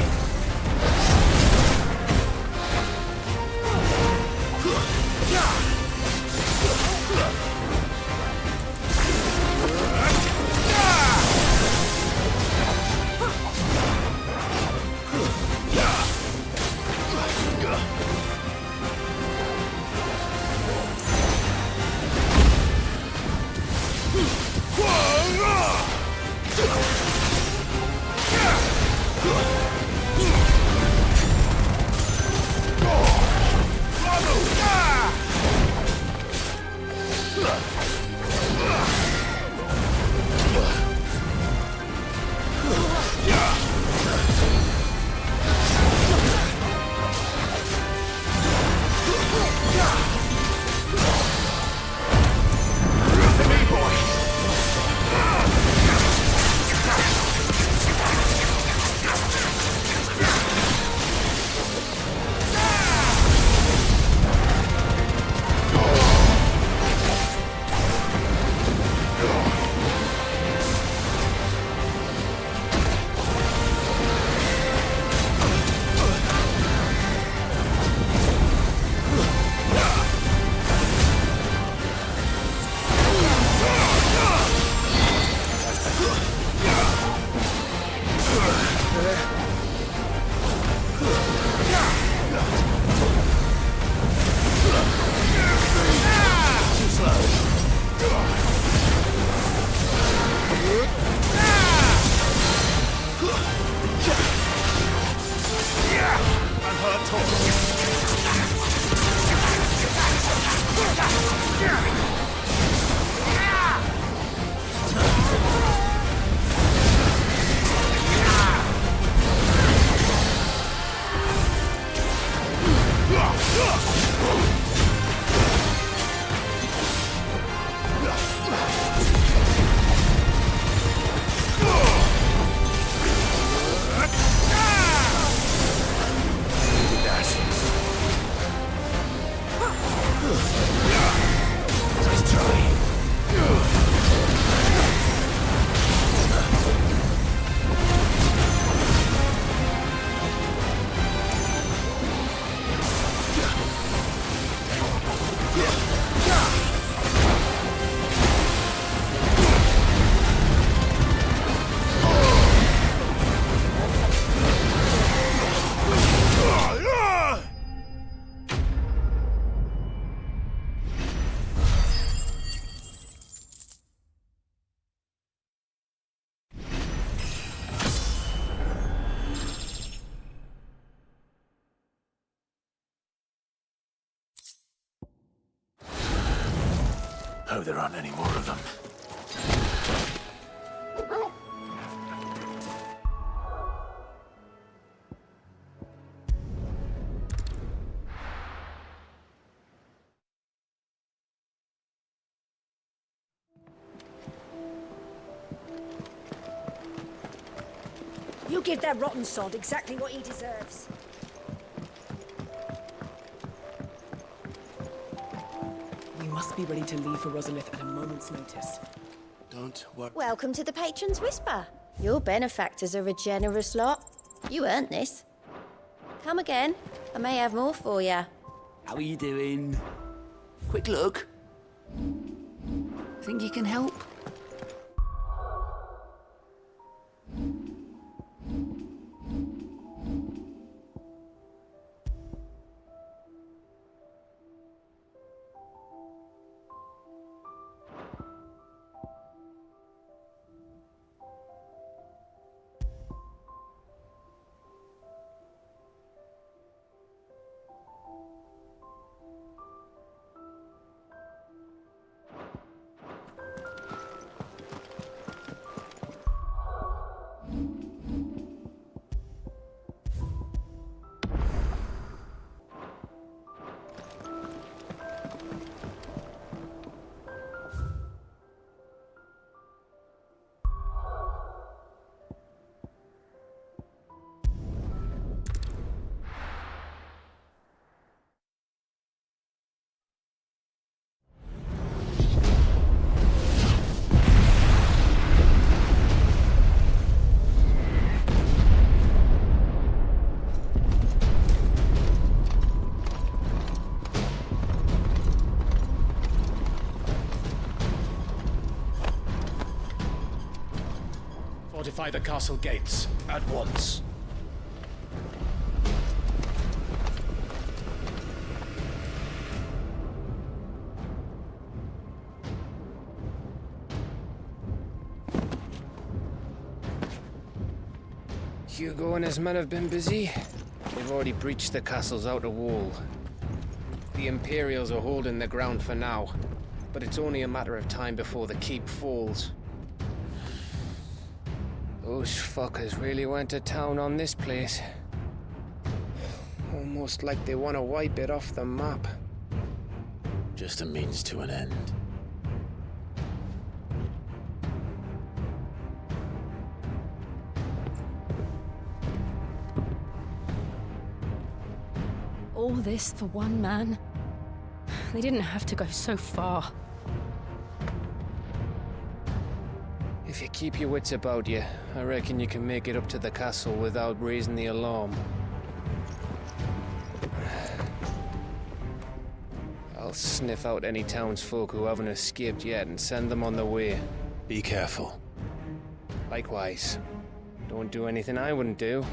Hope there aren't any more of them. You give that rotten sod exactly what he deserves. We must be ready to leave for Rosalith at a moment's notice. Don't worry. Welcome to the Patron's Whisper. Your benefactors are a generous lot. You earned this. Come again. I may have more for you. How are you doing? Quick look. Think you can help? Fortify the castle gates at once. Hugo and his men have been busy. They've already breached the castle's outer wall. The Imperials are holding the ground for now, but it's only a matter of time before the keep falls. Those fuckers really went to town on this place. Almost like they want to wipe it off the map. Just a means to an end. All this for one man? They didn't have to go so far. If you keep your wits about you, I reckon you can make it up to the castle without raising the alarm. I'll sniff out any townsfolk who haven't escaped yet and send them on their way. Be careful. Likewise. Don't do anything I wouldn't do.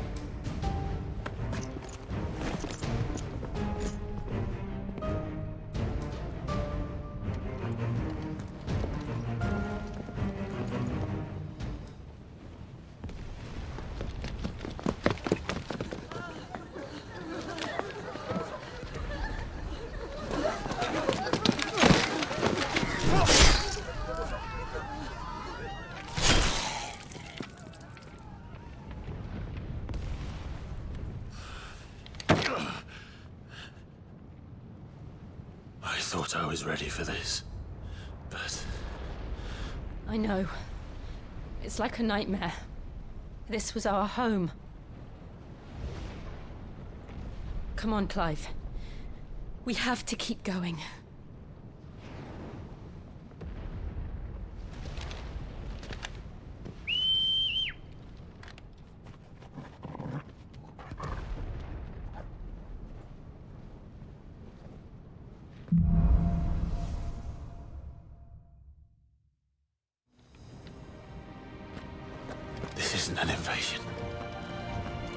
I thought I was ready for this, but... I know. It's like a nightmare. This was our home. Come on, Clive. We have to keep going. This isn't an invasion.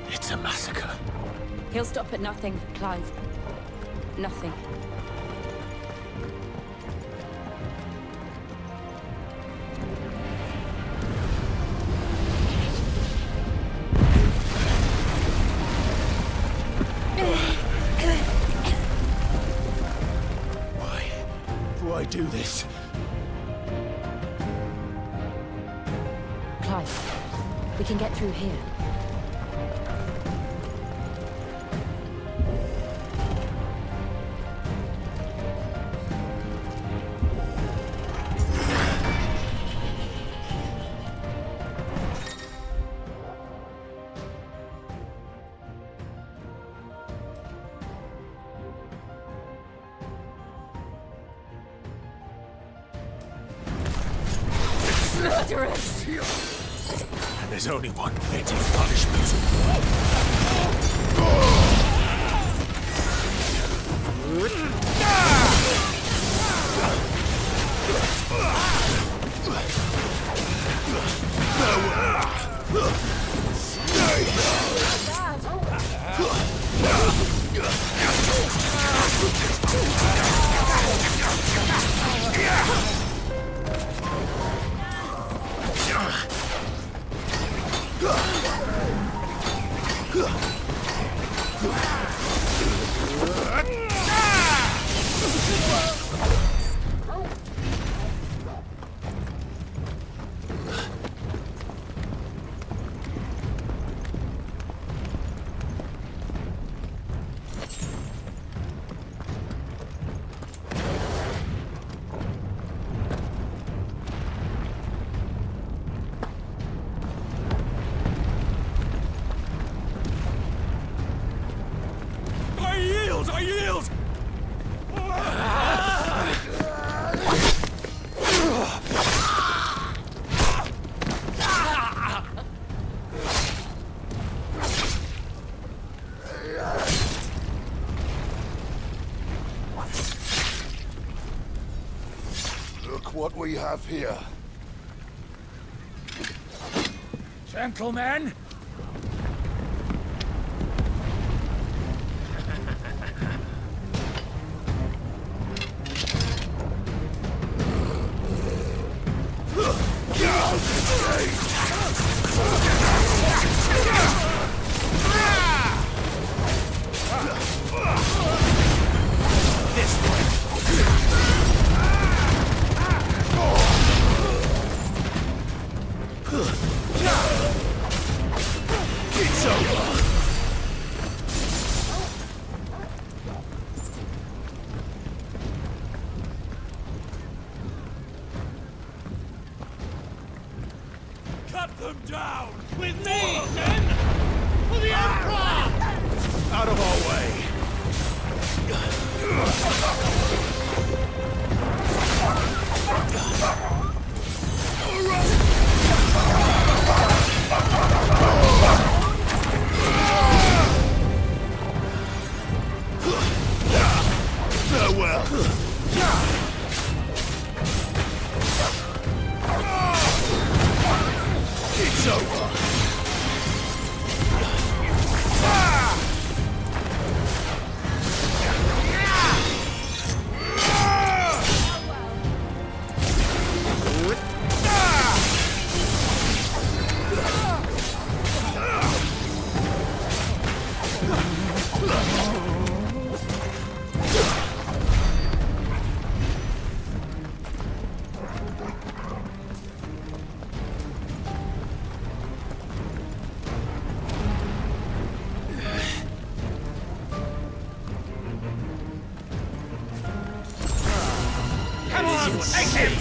It's a massacre. He'll stop at nothing, Clive. Nothing. Why do this? We can get through here. Murderers! And there's only one fitting punishment. I yield! Look what we have here. Gentlemen! It's over. Cut them down! With me, then! For the Emperor! Out of our way! Farewell. It's over. Come on, take him!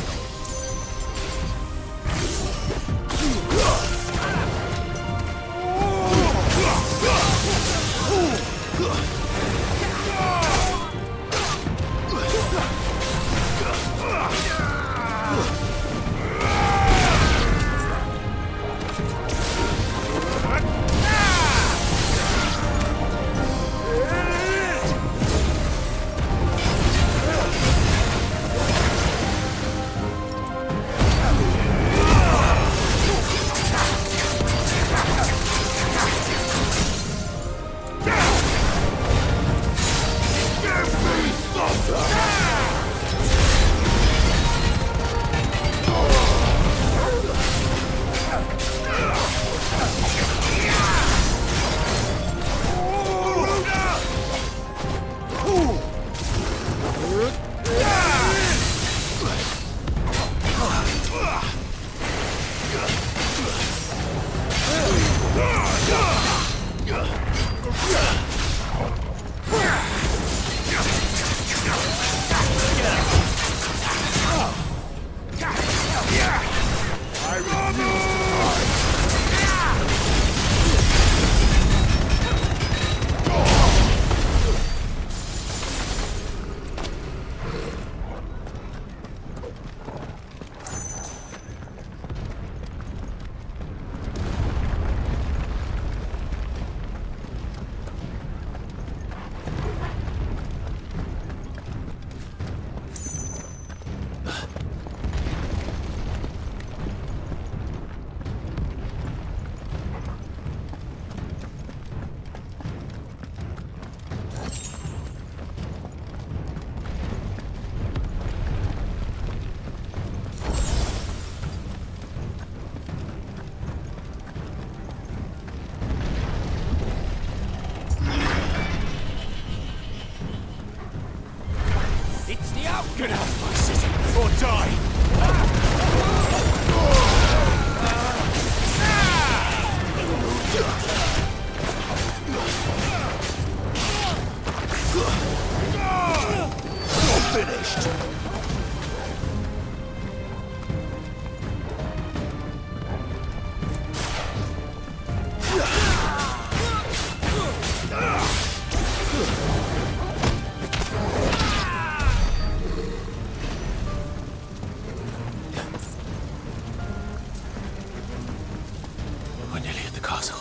castle.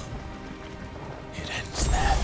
It ends there.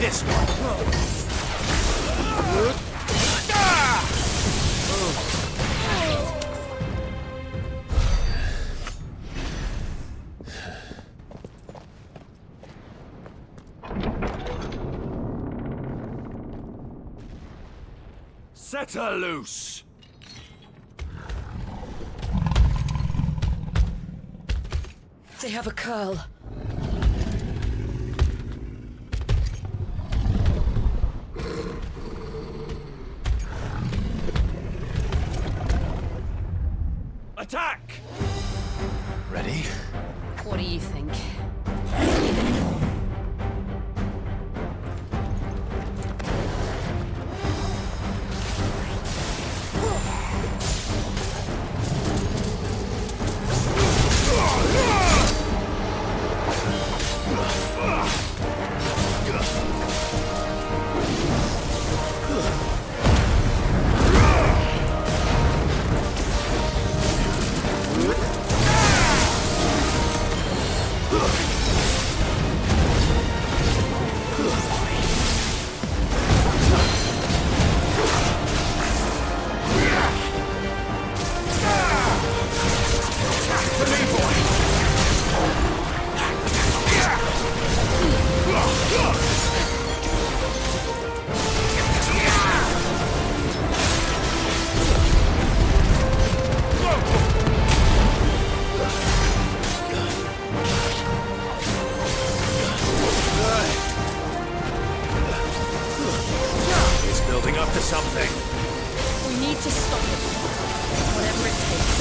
This one. Set her loose! They have a curl. Attack! Ready? What do you think? It's building up to something. We need to stop it. Whatever it takes.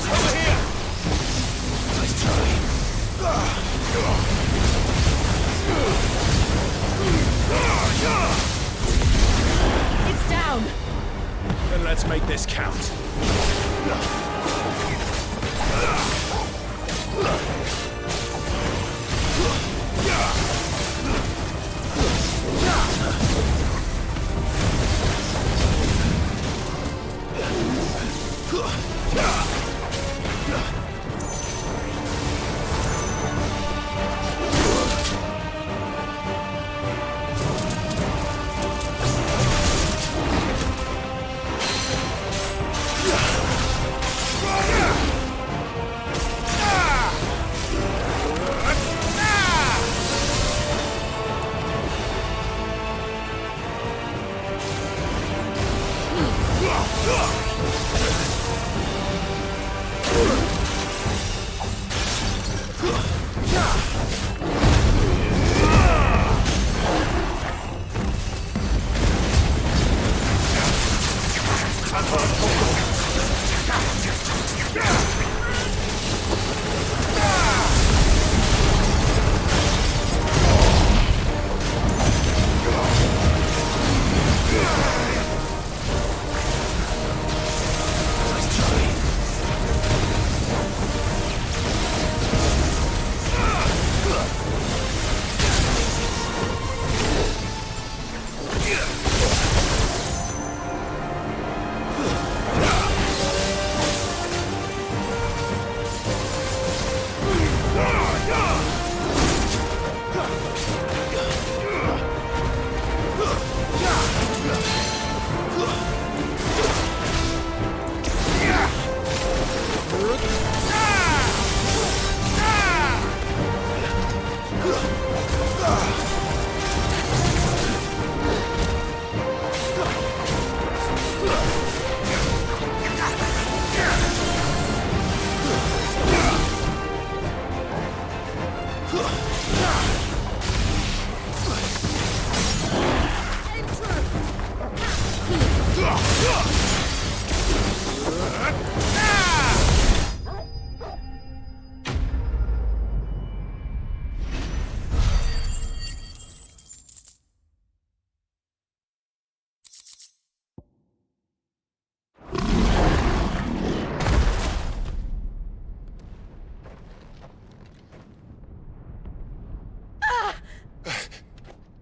Over here! Nice try. It's down. Then let's make this count.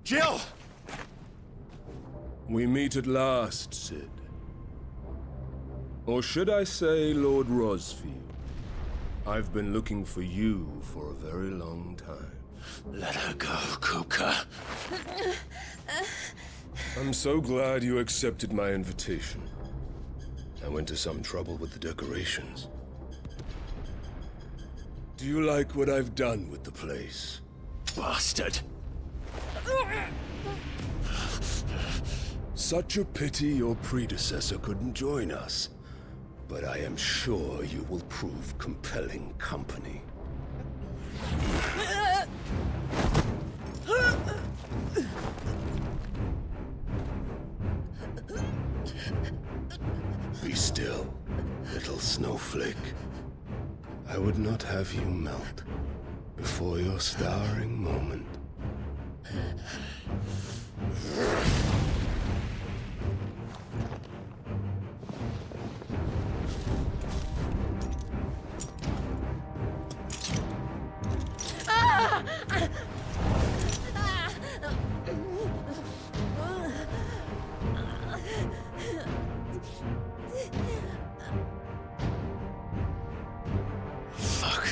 Jill! We meet at last, Sid. Or should I say, Lord Rosfield? I've been looking for you for a very long time. Let her go, Kupka. I'm so glad you accepted my invitation. I went to some trouble with the decorations. Do you like what I've done with the place? Bastard. Such a pity your predecessor couldn't join us. But I am sure you will prove compelling company. Be still, little snowflake. I would not have you melt before your starring moment. Fuck.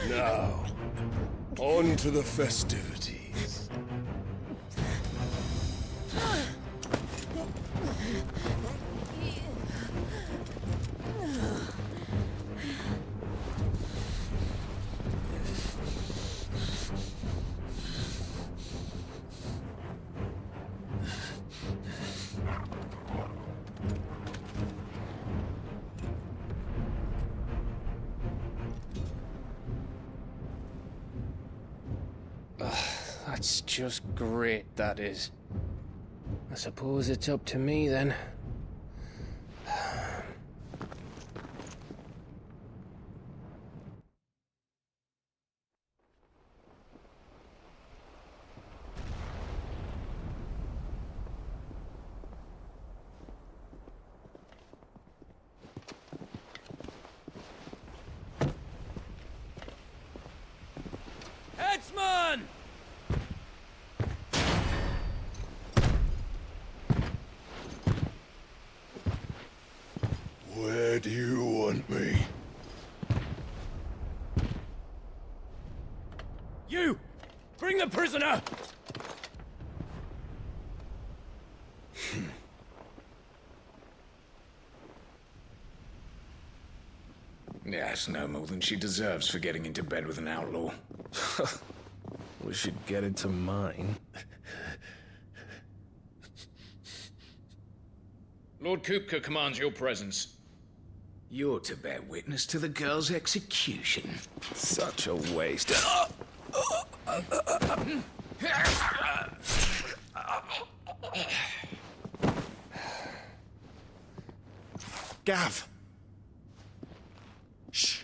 Now, on to the festivities. That's just great, that is. I suppose it's up to me, then. Headsman! Where do you want me? You! Bring the prisoner! Yes, no more than she deserves for getting into bed with an outlaw. We should get into mine. Lord Kupka commands your presence. You're to bear witness to the girl's execution. Such a waste. Gav! Shh.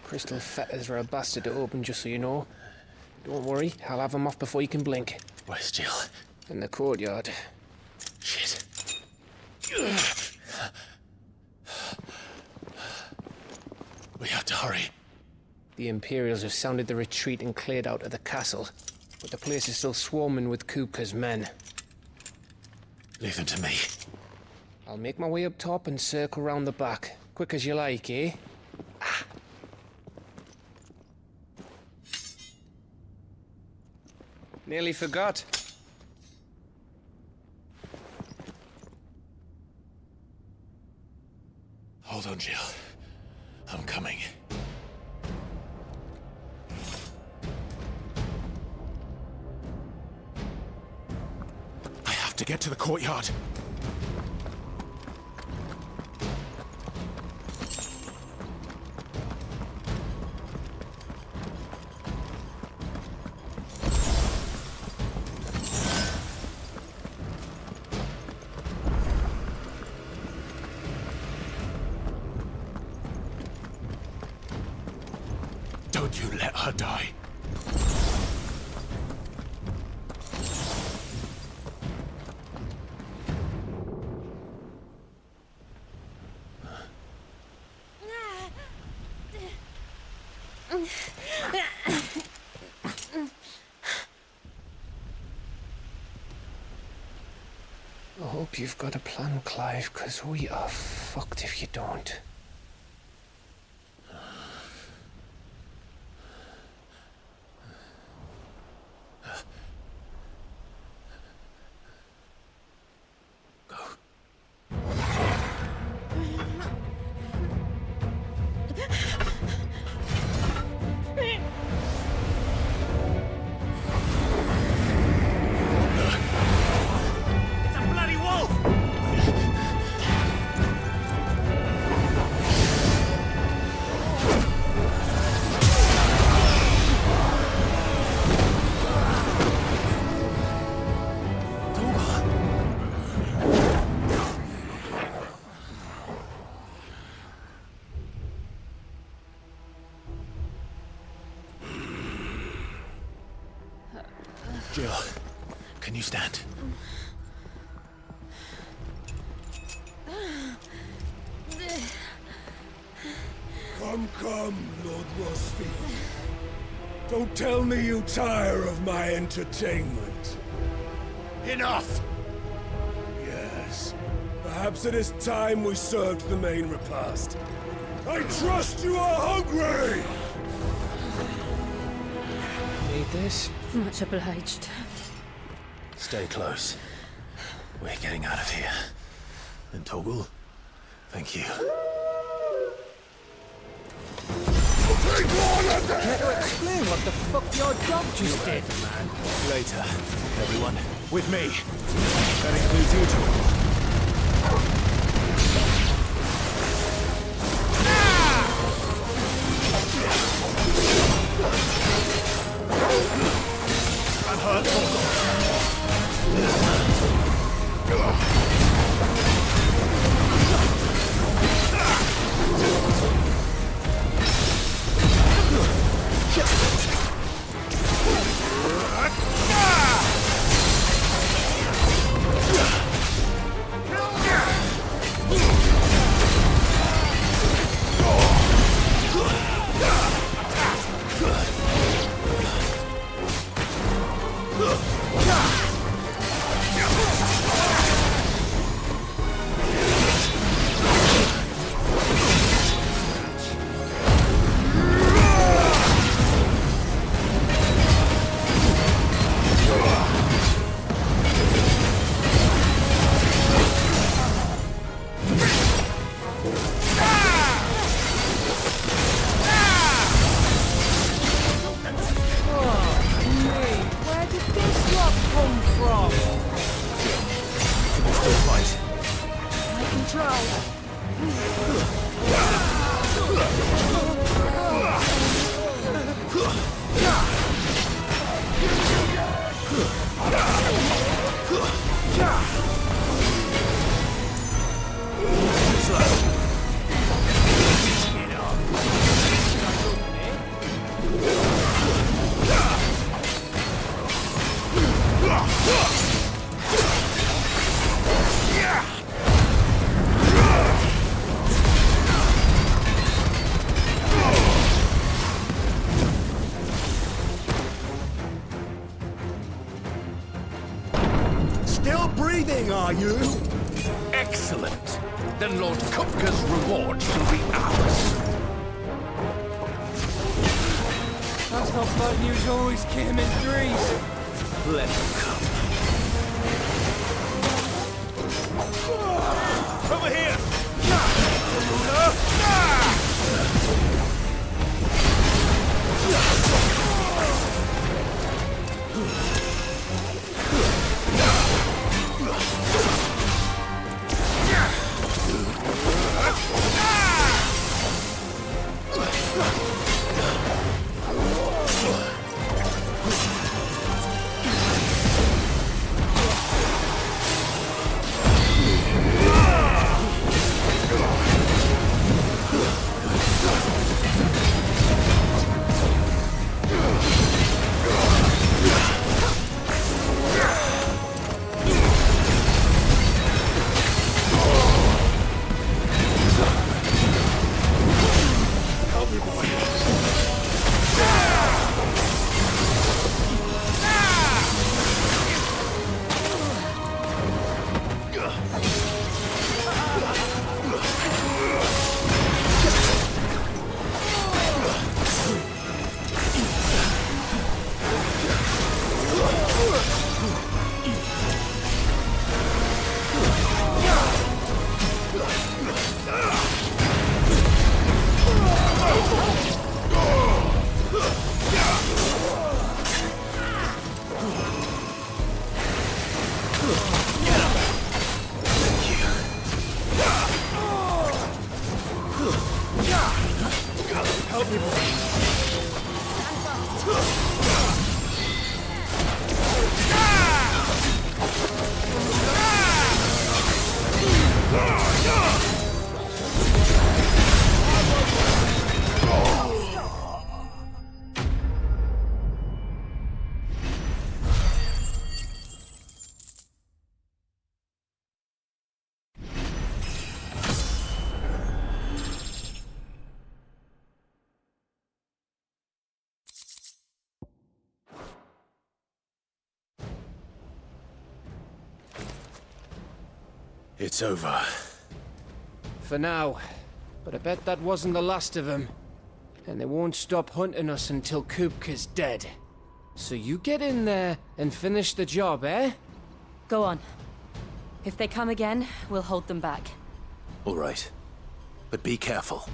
Crystal fetters are a bastard to open, just so you know. Don't worry, I'll have them off before you can blink. Where's Jill? In the courtyard. Shit. We have to hurry. The Imperials have sounded the retreat and cleared out of the castle. but the place is still swarming with Kupka's men. Leave them to me. I'll make my way up top and circle round the back. Quick as you like, eh? Nearly forgot. Hold on, Jill. I'm coming. I have to get to the courtyard. Don't you let her die. I hope you've got a plan, Clive, because we are fucked if you don't. Jill, can you stand? Come, Lord Rosfield. Don't tell me you tire of my entertainment. Enough! Yes. Perhaps it is time we served the main repast. I trust you are hungry! Need this? Much obliged. Stay close. We're getting out of here. And Toggle, thank you. Care to explain what the fuck your dog just did, man? Later, everyone. With me. That includes you two. I'm hurt, Still breathing, are you? Excellent. Then Lord Kupka's reward shall be ours. I thought bad news always came in threes. Let them come. Over here! Help me, boy. It's over. For now. But I bet that wasn't the last of them. And they won't stop hunting us until Kupka's dead. So you get in there and finish the job, eh? Go on. If they come again, we'll hold them back. All right. But be careful.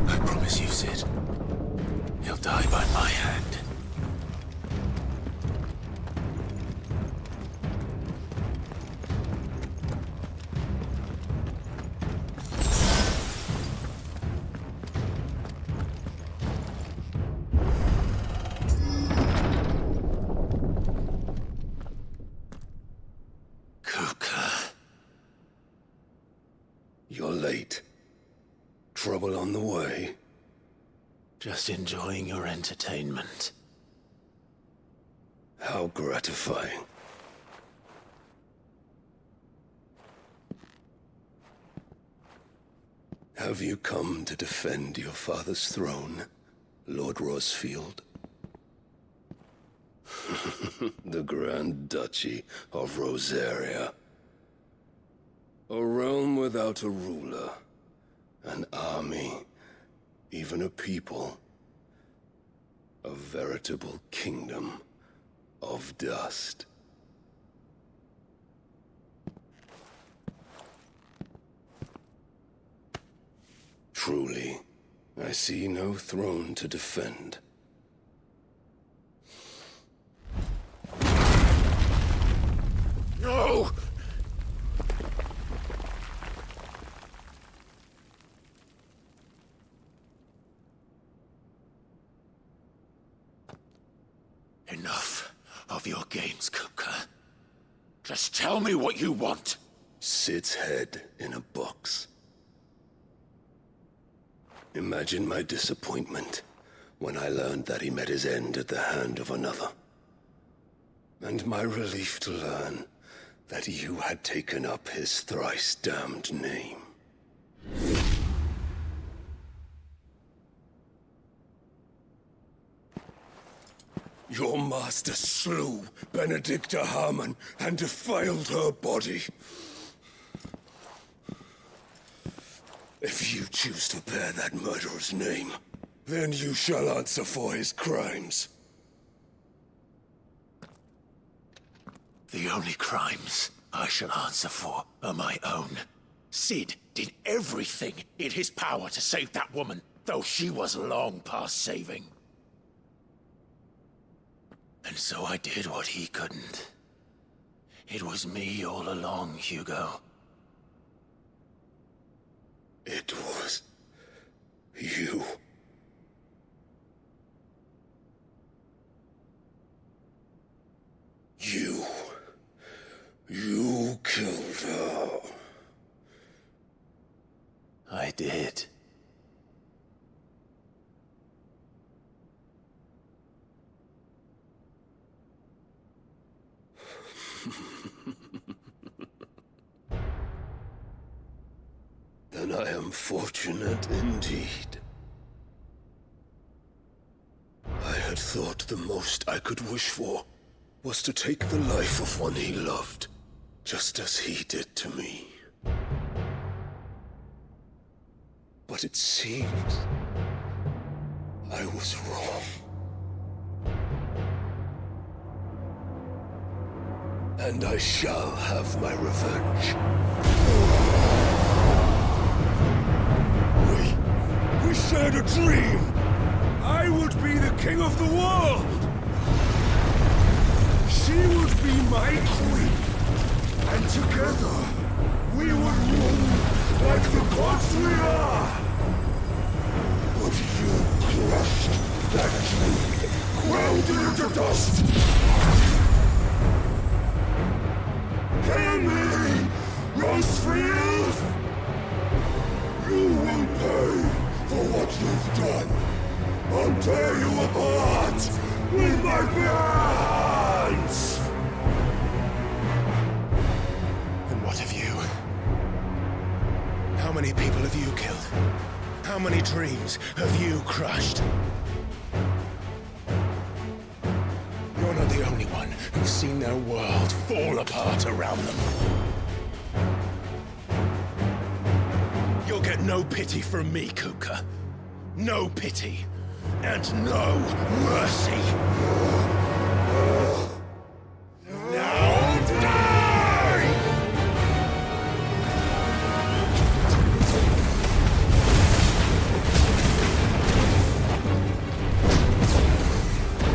I promise you, Sid. He'll die by my hand. You're late. Trouble on the way? Just enjoying your entertainment. How gratifying. Have you come to defend your father's throne, Lord Rosfield? The Grand Duchy of Rosaria. A realm without a ruler, an army, even a people. A veritable kingdom of dust. Truly, I see no throne to defend. No! Enough of your games, Kupka. Just tell me what you want. Sid's head in a box. Imagine my disappointment when I learned that he met his end at the hand of another. And my relief to learn that you had taken up his thrice damned name. Your master slew Benedicta Harmon and defiled her body. If you choose to bear that murderer's name, then you shall answer for his crimes. The only crimes I shall answer for are my own. Sid did everything in his power to save that woman, though she was long past saving. And so I did what he couldn't. It was me all along, Hugo. It was you. You killed her. I did. Then I am fortunate indeed. I had thought the most I could wish for was to take the life of one he loved, just as he did to me. But it seems I was wrong. And I shall have my revenge. We shared a dream! I would be the king of the world! She would be my queen! And together, we would rule like the gods we are! But you crushed that dream, ground it into dust! Hear me, Rosefield! You will pay for what you've done. I'll tear you apart with my hands! And what of you? How many people have you killed? How many dreams have you crushed? You're not the only one who's seen their world fall apart around them. You'll get no pity from me, Kupka. No pity. And no mercy. Now die!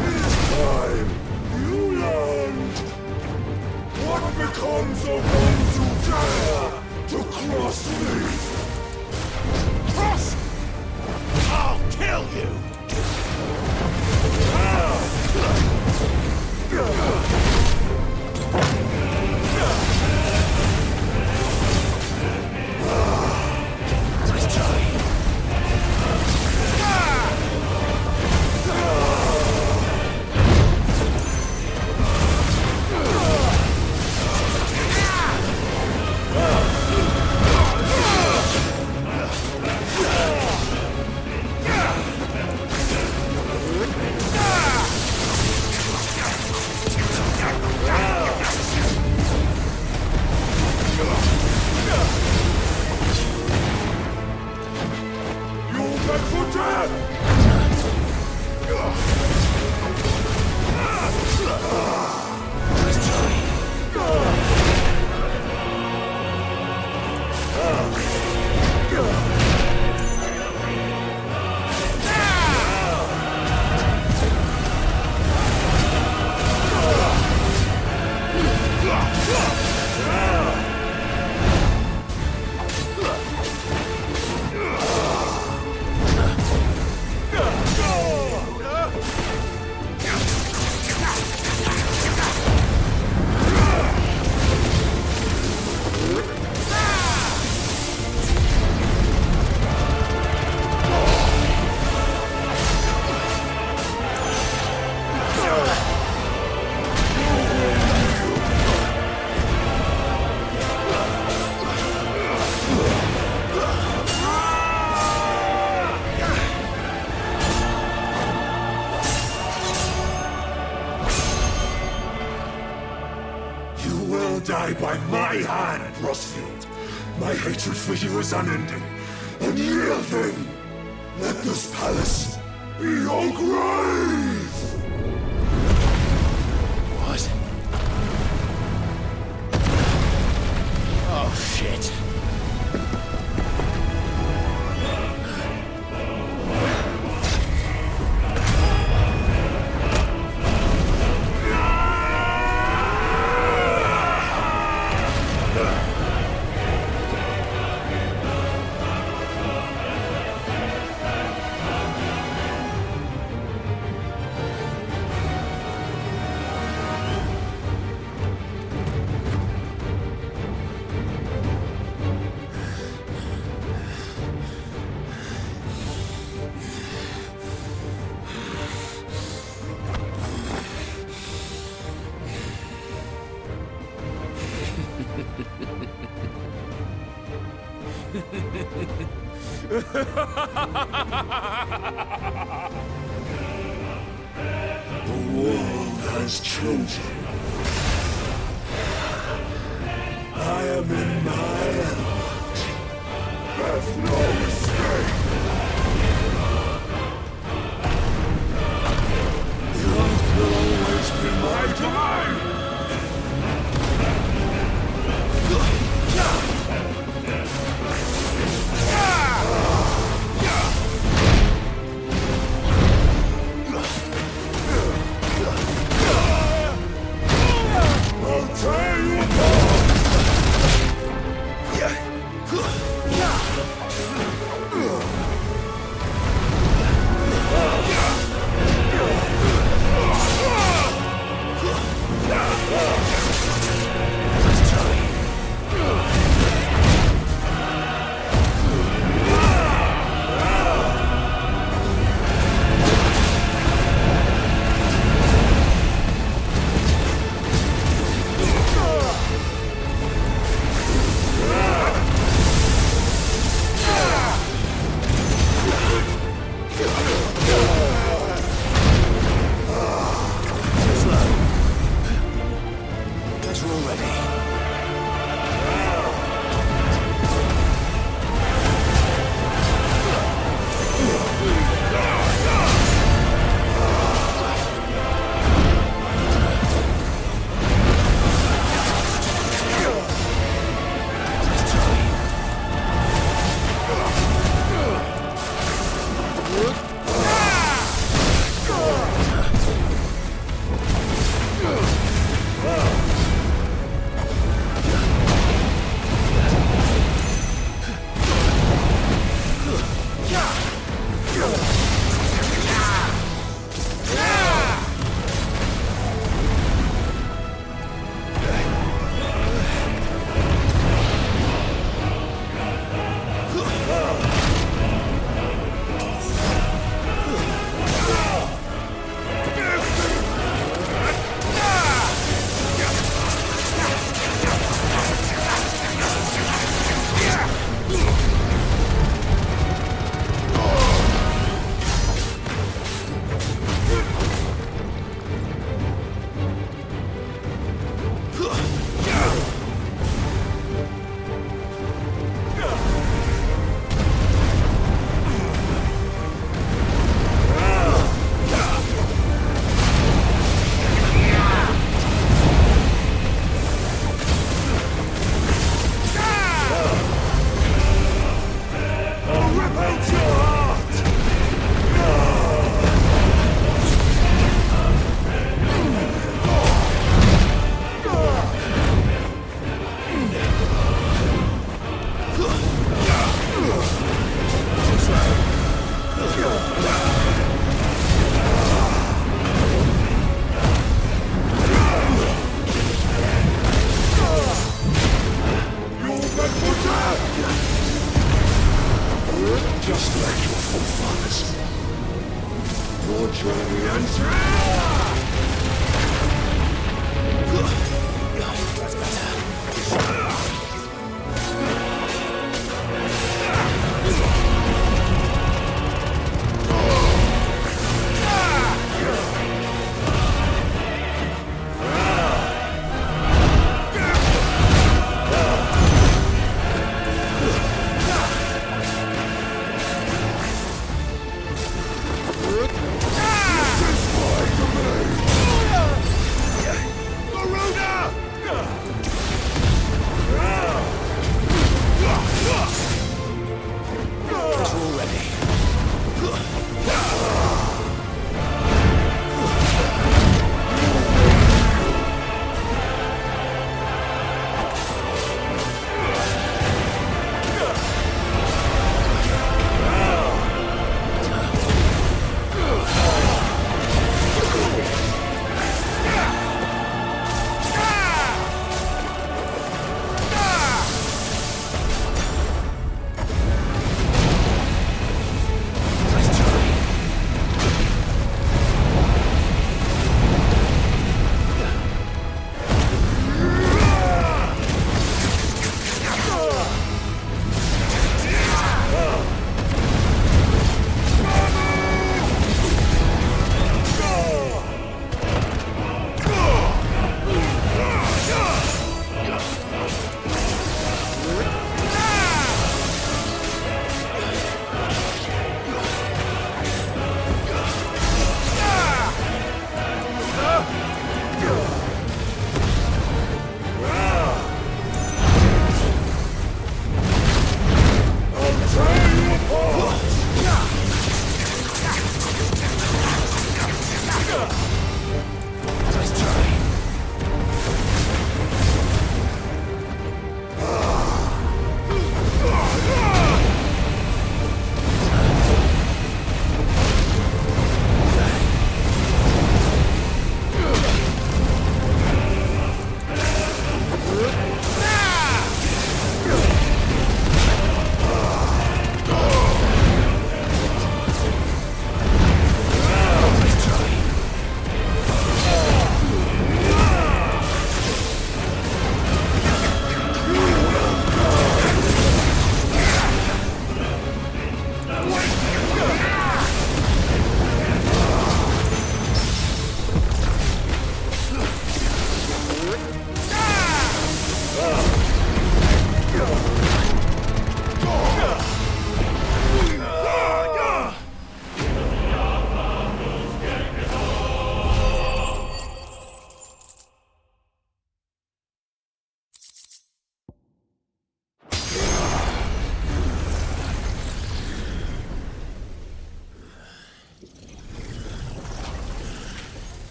This time, you learned what becomes of those who dare to cross me! Cross! I'll kill you! Nice try. will die by my hand, Rosfield. My hatred for you is unending, unyielding. Let this palace be your grave! What? Oh, shit. The world has chosen. I am in my element. There's no escape. The earth will always be my domain. I'll tear you apart!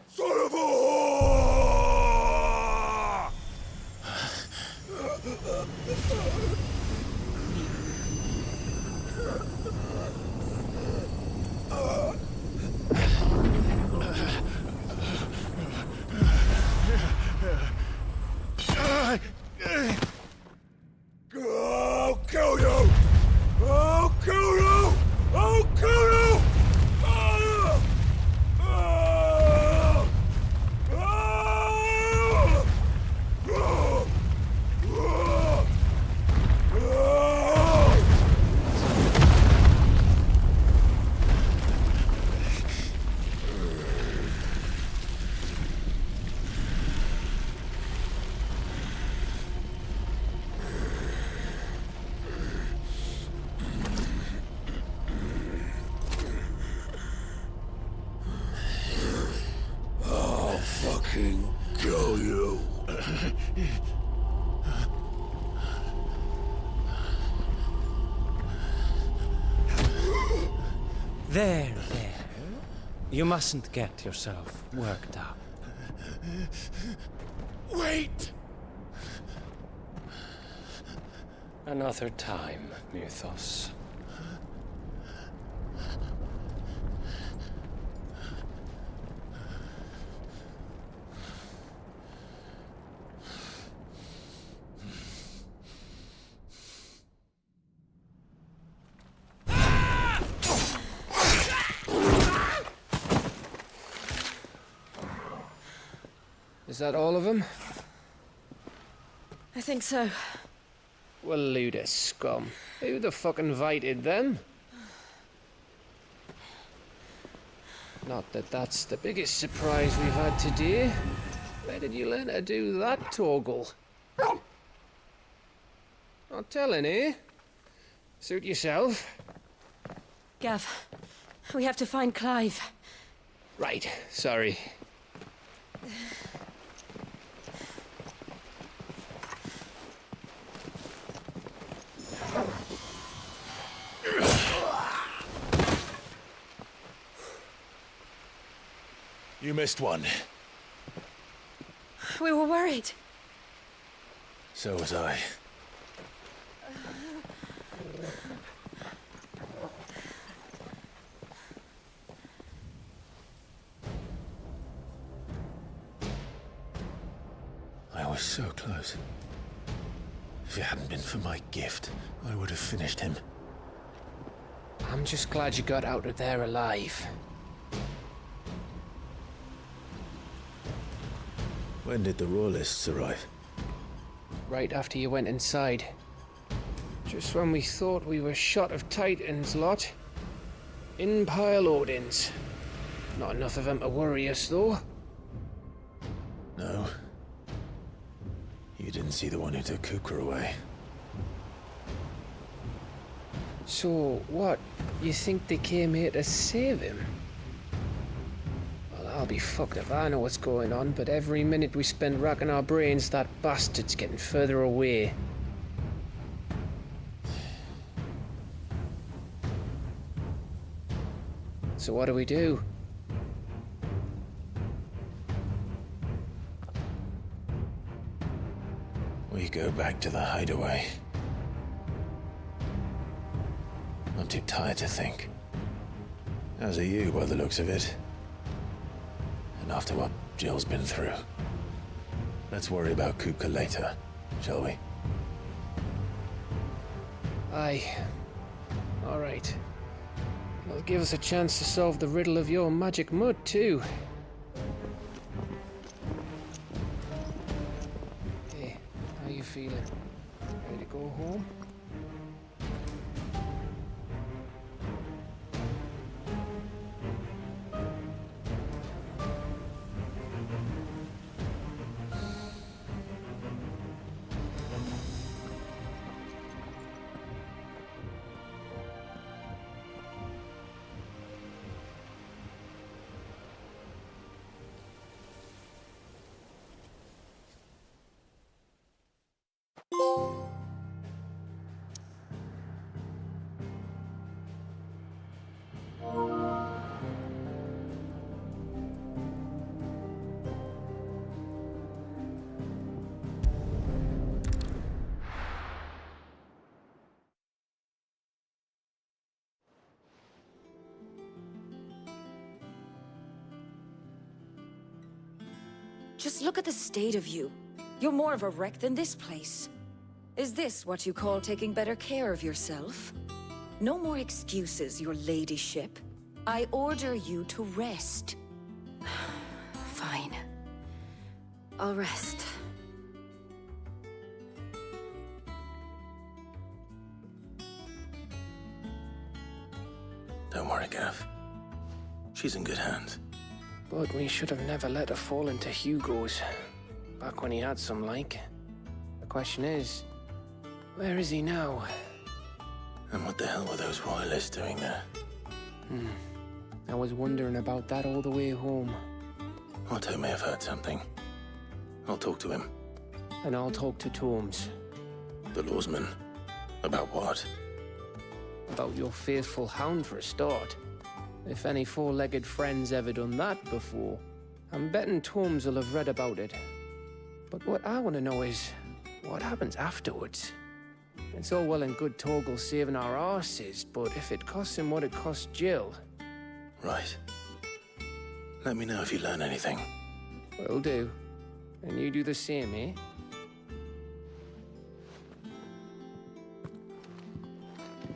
Son of a whore! I'll kill you! I'll kill you! I'll kill you! Ah! Ah! Ah! Ah! Ah! Ah! I'll fucking kill you. There. You mustn't get yourself worked up. Wait! Another time, Mythos. Is that all of them? I think so. Well, load of scum. Who the fuck invited them? Not that that's the biggest surprise we've had today. Where did you learn to do that, Toggle? Not telling, eh? Suit yourself. Gav, we have to find Clive. Right, sorry. You missed one. We were worried. So was I. I was so close. If it hadn't been for my gift, I would have finished him. I'm just glad you got out of there alive. When did the Royalists arrive? Right after you went inside. Just when we thought we were shot of Titans lot. In pile Odins. Not enough of them to worry us, though. No. You didn't see the one who took Kupka away. So, what? You think they came here to save him? Well, I'll be fucked if I know what's going on, but every minute we spend racking our brains, that bastard's getting further away. So what do we do? We go back to the hideaway. I'm too tired to think. As are you, by the looks of it. And after what Jill's been through. Let's worry about Kupka later, shall we? Aye. All right. It'll give us a chance to solve the riddle of your magic mud, too. Hey, how you feeling? Ready to go home? Just look at the state of you. You're more of a wreck than this place. Is this what you call taking better care of yourself? No more excuses, your ladyship. I order you to rest. Fine. I'll rest. Don't worry, Gav. She's in good hands. But we should have never let her fall into Hugo's. Back when he had some like. The question is, where is he now? And what the hell were those royalists doing there? I was wondering about that all the way home. Otto may have heard something. I'll talk to him. And I'll talk to Tomes. The lawsman. About what? About your faithful hound for a start. If any four-legged friend's ever done that before, I'm betting Tomes will have read about it. But what I want to know is, what happens afterwards? It's all well and good Torgal saving our arses, but if it costs him what it cost Jill... Right. Let me know if you learn anything. Will do. And you do the same, eh?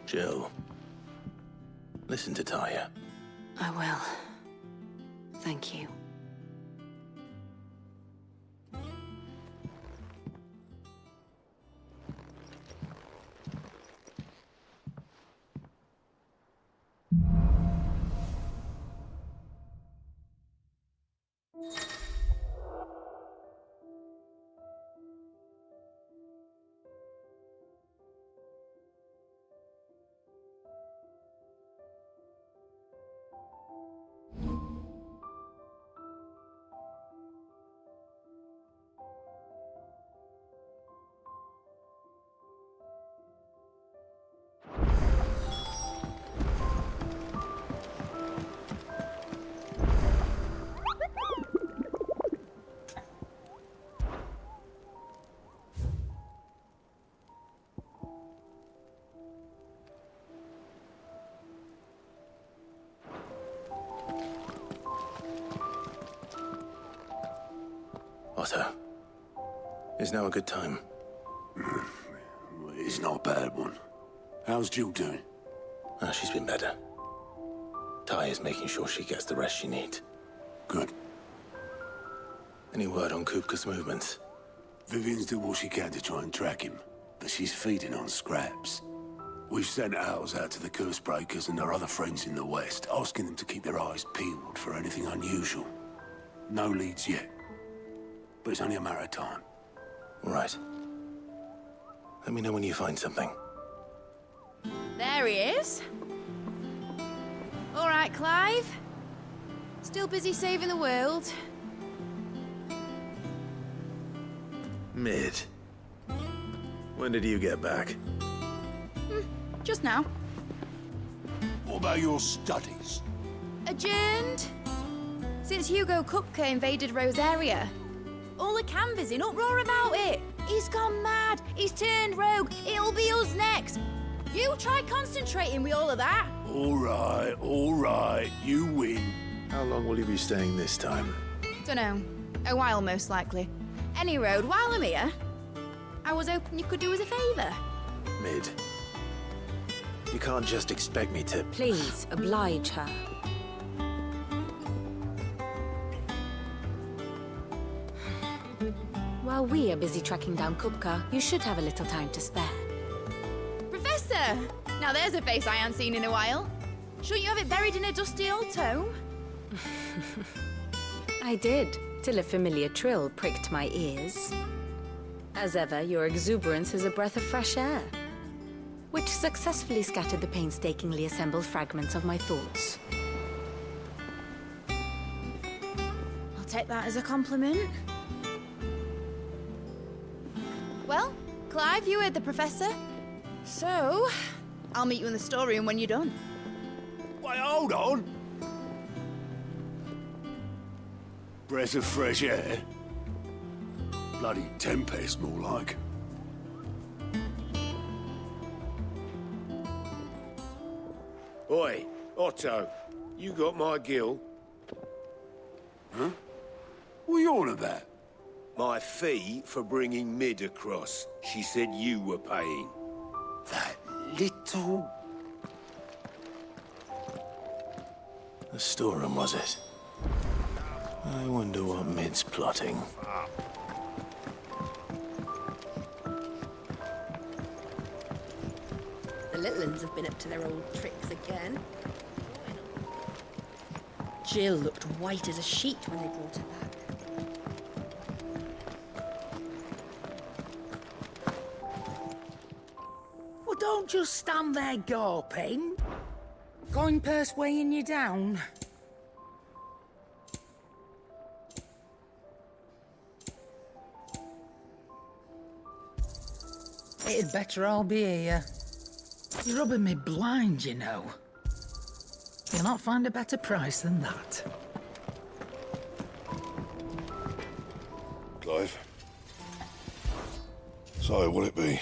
Jill. Listen to Taya. I will. Thank you. Otto. Is now a good time? It's not a bad one. How's Jill doing? She's been better. Taya's making sure she gets the rest she needs. Good. Any word on Kupka's movements? Vivian's doing what she can to try and track him, but she's feeding on scraps. We've sent ours out to the Cursebreakers and our other friends in the West, asking them to keep their eyes peeled for anything unusual. No leads yet. But it's only a matter of time. Right. Let me know when you find something. There he is. All right, Clive. Still busy saving the world. Mid. When did you get back? Just now. What about your studies? Adjourned. Since Hugo Kupka invaded Rosaria. All the canvassers in uproar about it. He's gone mad. He's turned rogue. It'll be us next. You try concentrating with all of that. All right. You win. How long will you be staying this time? Dunno. A while, most likely. Any road, while I'm here, I was hoping you could do us a favour. Mid. You can't just expect me to... Please, oblige her. While we are busy tracking down Kupka, you should have a little time to spare. Professor! Now there's a face I haven't seen in a while. Shouldn't you have it buried in a dusty old tome? I did, till a familiar trill pricked my ears. As ever, your exuberance is a breath of fresh air, which successfully scattered the painstakingly assembled fragments of my thoughts. I'll take that as a compliment. Well, Clive, you heard the Professor. So, I'll meet you in the storeroom when you're done. Wait, hold on. Breath of fresh air. Bloody tempest, more like. Oi, Otto, you got my gill? Huh? What are you on about? My fee for bringing Mid across. She said you were paying. That little... The storeroom, was it? I wonder what Mid's plotting. The little uns have been up to their old tricks again. Jill looked white as a sheet when they brought her back. Well, don't just stand there gawping. Coin purse weighing you down. It'd better all be here. You're rubbing me blind, you know. You'll not find a better price than that. Clive. So, what'll it be?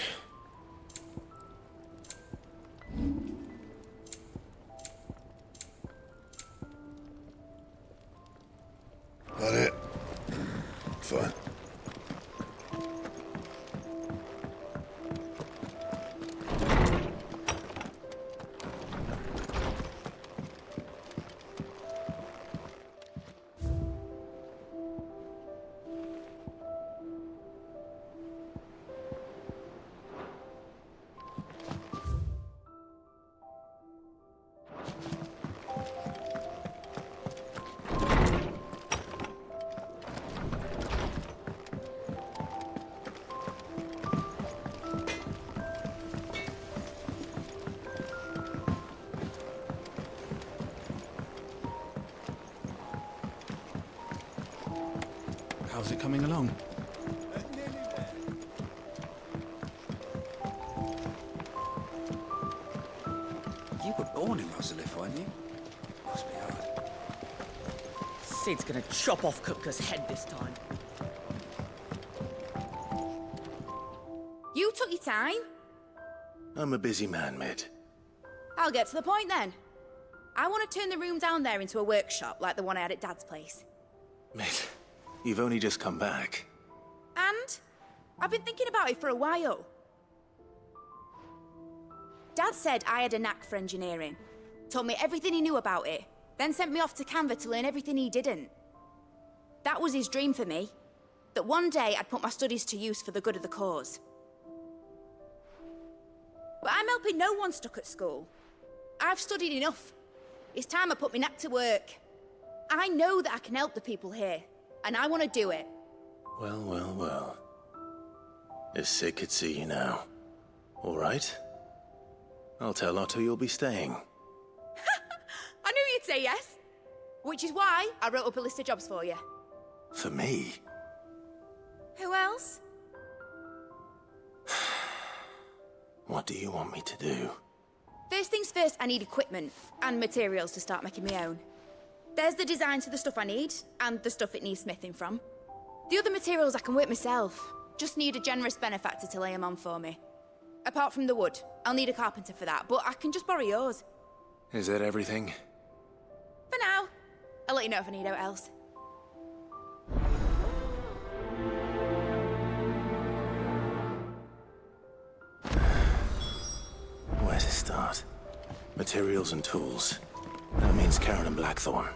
That it? Fine. How's it coming along? You were born in Rosalith, weren't you? Must be hard. Sid's gonna chop off Kupka's head this time. You took your time. I'm a busy man, Mid. I'll get to the point then. I want to turn the room down there into a workshop like the one I had at Dad's place. Mid, you've only just come back. And I've been thinking about it for a while. Dad said I had a knack for engineering. Told me everything he knew about it. Then sent me off to Canva to learn everything he didn't. That was his dream for me. That one day I'd put my studies to use for the good of the cause. But I'm helping no one stuck at school. I've studied enough. It's time I put my knack to work. I know that I can help the people here, and I want to do it. Well, well, well. If Sid could see you now. All right? I'll tell Otto you'll be staying. I knew you'd say yes. Which is why I wrote up a list of jobs for you. For me? Who else? What do you want me to do? First things first, I need equipment and materials to start making my own. There's the designs for the stuff I need, and the stuff it needs smithing from. The other materials I can work myself. Just need a generous benefactor to lay them on for me. Apart from the wood, I'll need a carpenter for that, but I can just borrow yours. Is that everything? For now. I'll let you know if I need out else. Where to start? Materials and tools. That means Karen and Blackthorn.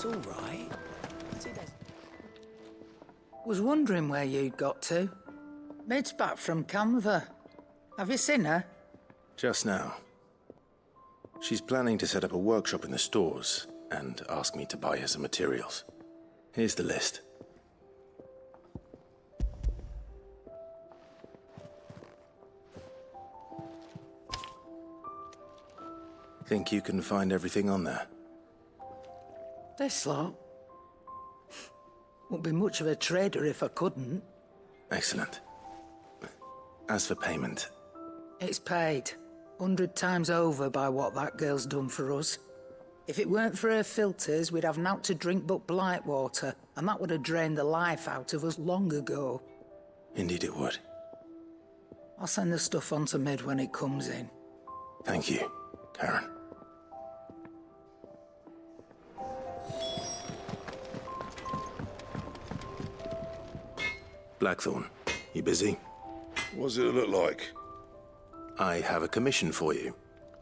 it's all right. Was wondering where you'd got to. Mid's back from Canva. Have you seen her? Just now. She's planning to set up a workshop in the stores and ask me to buy her some materials. Here's the list. Think you can find everything on there? This lot. Wouldn't be much of a trader if I couldn't. Excellent. As for payment... It's paid. 100 times over by what that girl's done for us. If it weren't for her filters, we'd have naught to drink but blight water, and that would have drained the life out of us long ago. Indeed it would. I'll send the stuff on to Mid when it comes in. Thank you, Karen. Blackthorn, you busy? What does it look like? I have a commission for you.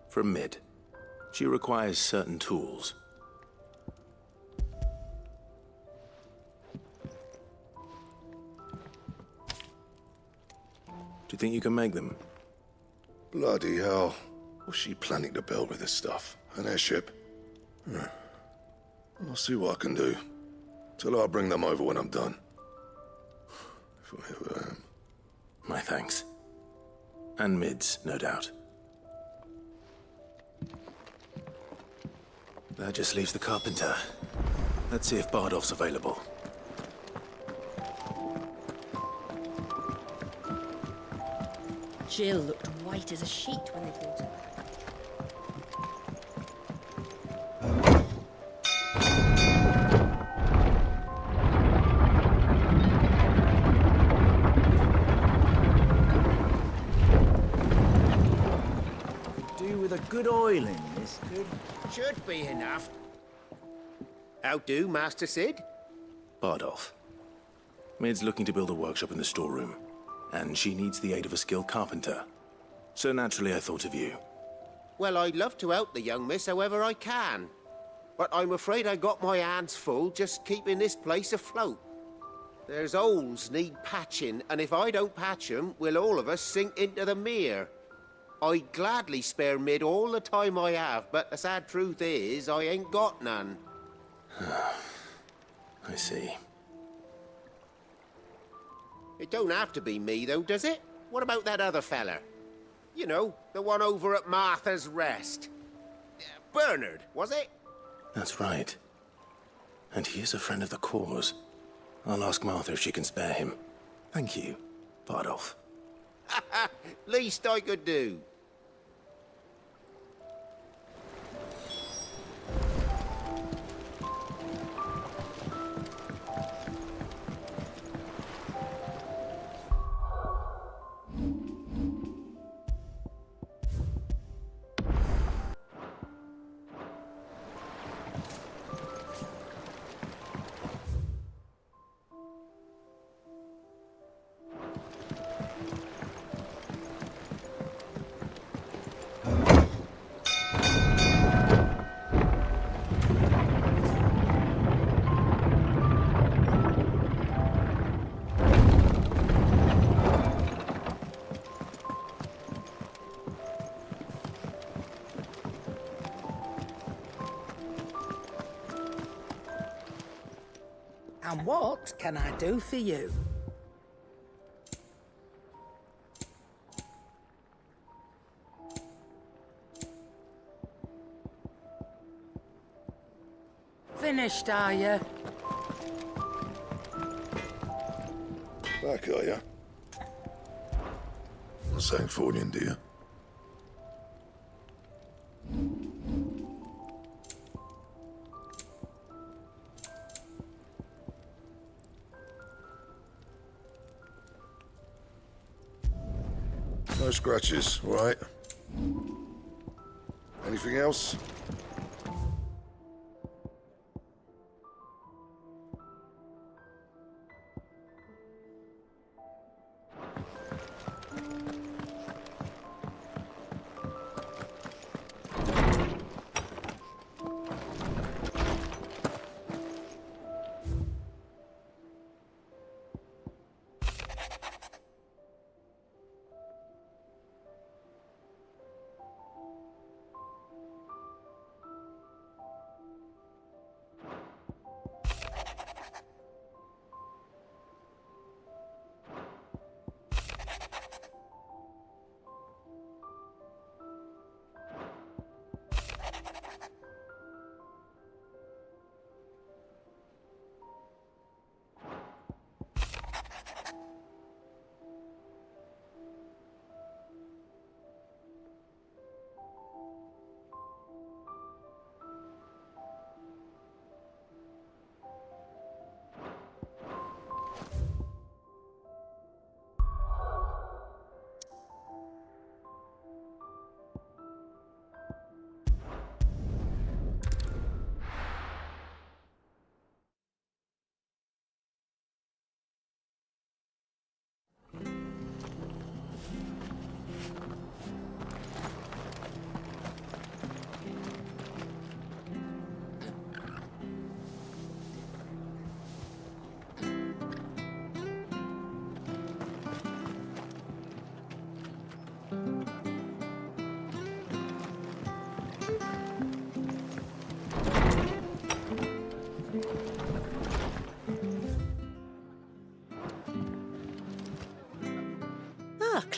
From Mid. She requires certain tools. Do you think you can make them? Bloody hell. What's she planning to build with this stuff? An airship? I'll see what I can do. Tell her I'll bring them over when I'm done. If I ever am. My thanks. And Mid's, no doubt. That just leaves the carpenter. Let's see if Bardolph's available. Jill looked white as a sheet when they brought her. With a good oil in this. Should be enough. How do, Master Sid? Bardolph. Mid's looking to build a workshop in the storeroom, and she needs the aid of a skilled carpenter. So naturally I thought of you. Well, I'd love to help the young miss however I can. But I'm afraid I got my hands full just keeping this place afloat. There's holes need patching, and if I don't patch them, we'll all of us sink into the mere. I'd gladly spare Mid all the time I have, but the sad truth is, I ain't got none. I see. It don't have to be me, though, does it? What about that other fella? You know, the one over at Martha's Rest. Bernard, was it? That's right. And he is a friend of the cause. I'll ask Martha if she can spare him. Thank you, Bardolph. Least I could do. And what can I do for you? Finished, are you? Back, are you? St. Fornian, dear. No scratches, all right? Anything else?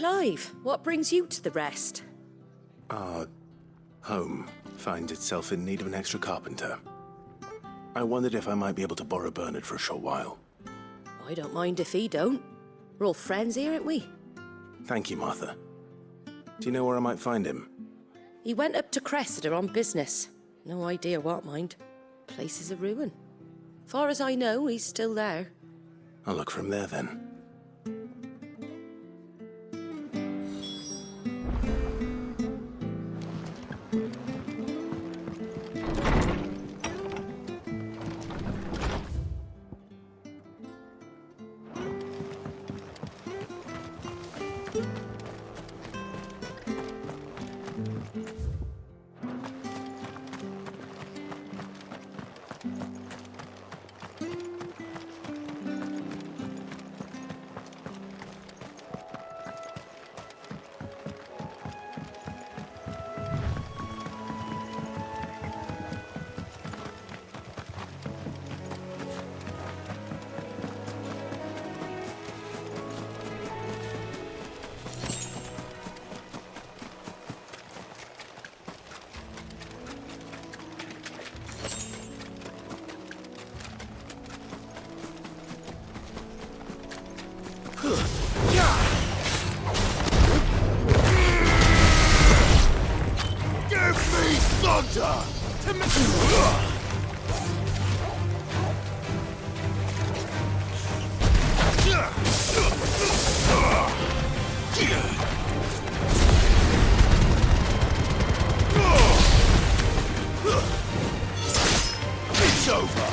Clive, what brings you to the rest? Our home finds itself in need of an extra carpenter. I wondered if I might be able to borrow Bernard for a short while. I don't mind if he don't. We're all friends here, aren't we? Thank you, Martha. Do you know where I might find him? He went up to Cressida on business. No idea what, mind. Place is a ruin. Far as I know, he's still there. I'll look for him there then. It's over.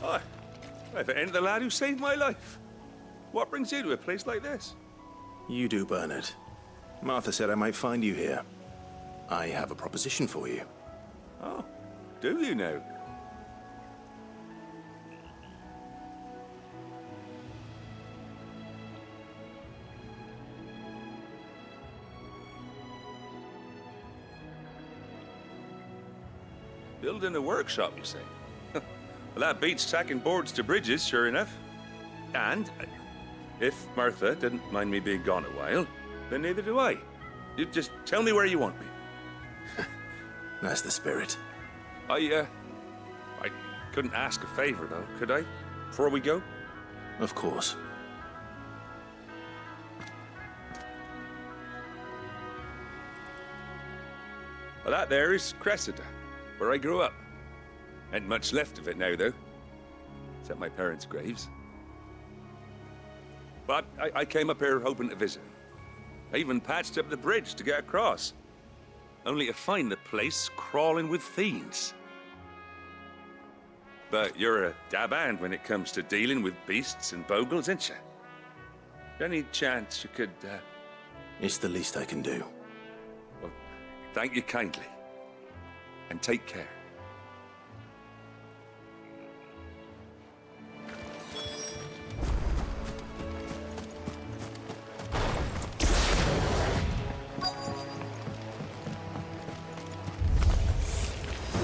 Hi. I've ended the lad who saved my life. What brings you to a place like this? You do, Bernard. Martha said I might find you here. I have a proposition for you. Oh, do you now? Building a workshop, you say? Well, that beats sacking boards to bridges, sure enough. And if Martha didn't mind me being gone a while, then neither do I. You just tell me where you want me. That's the spirit. I couldn't ask a favor, though, could I? Before we go? Of course. Well, that there is Cressida, where I grew up. Ain't much left of it now, though. Except my parents' graves. But I came up here hoping to visit. I even patched up the bridge to get across. Only to find the place crawling with fiends. But you're a dab hand when it comes to dealing with beasts and bogles, ain't you? Any chance you could, It's the least I can do. Well, thank you kindly. And take care.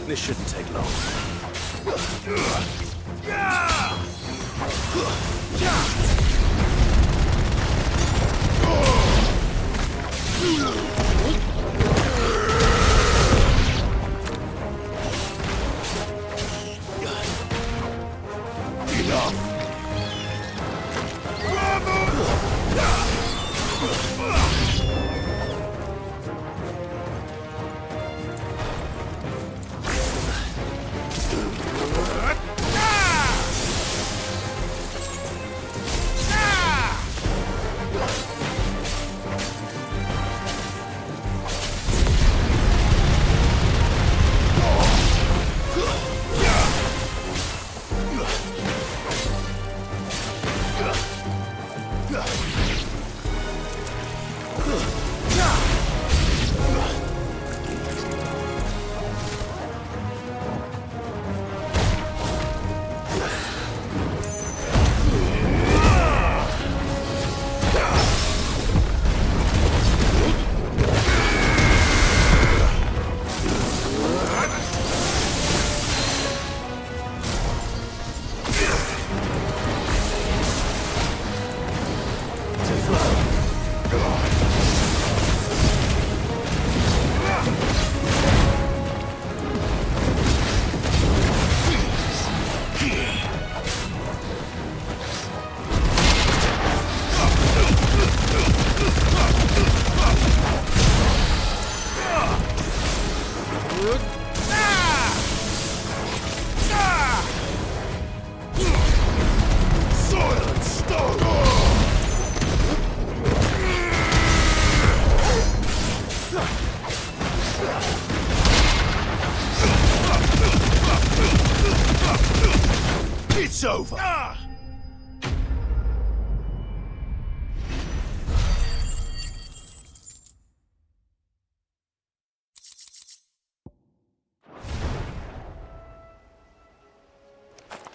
This shouldn't take long. over!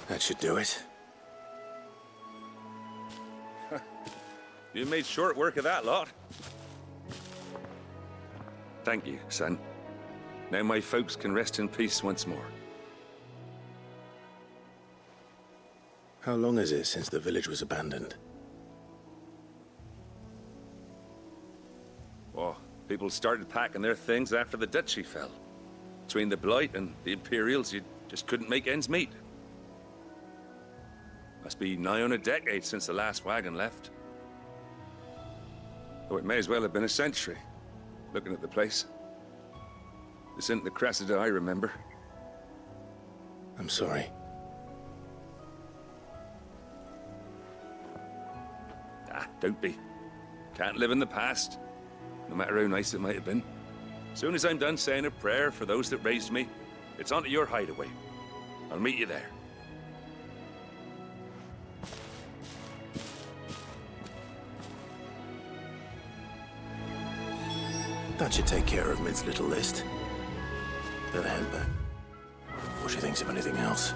That should do it. You made short work of that lot. Thank you, son. Now my folks can rest in peace once more. How long is it since the village was abandoned? Oh, people started packing their things after the duchy fell. Between the Blight and the Imperials, you just couldn't make ends meet. Must be nigh on a decade since the last wagon left. Oh, it may as well have been a century, looking at the place. This isn't the Cressida I remember. I'm sorry. Ah, don't be. Can't live in the past, no matter how nice it might have been. Soon as I'm done saying a prayer for those that raised me, it's on to your hideaway. I'll meet you there. That should take care of Mid's little list. Better head back before she thinks of anything else.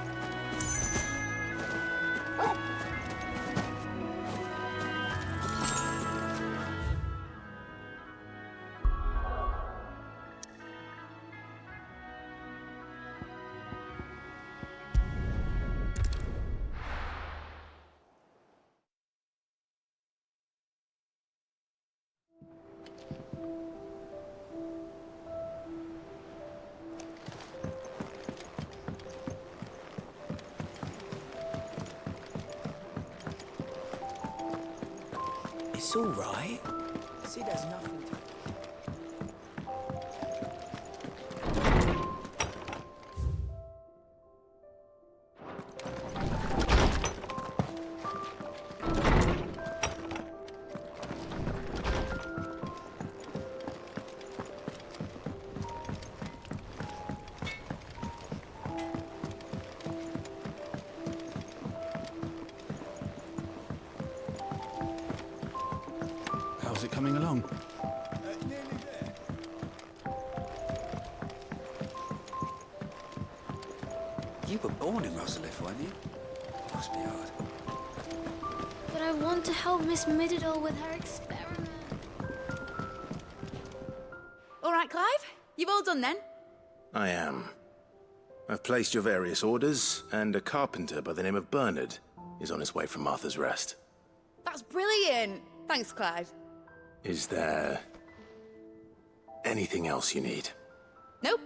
It's all right. Sid has nothing to... How's it coming along? Nearly there. You were born in Rosalith, weren't you? Must be hard. But I want to help Miss Mididol with her experiment. All right, Clive. You've all done then? I am. I've placed your various orders, and a carpenter by the name of Bernard is on his way from Martha's Rest. That's brilliant. Thanks, Clive. Is there anything else you need? Nope.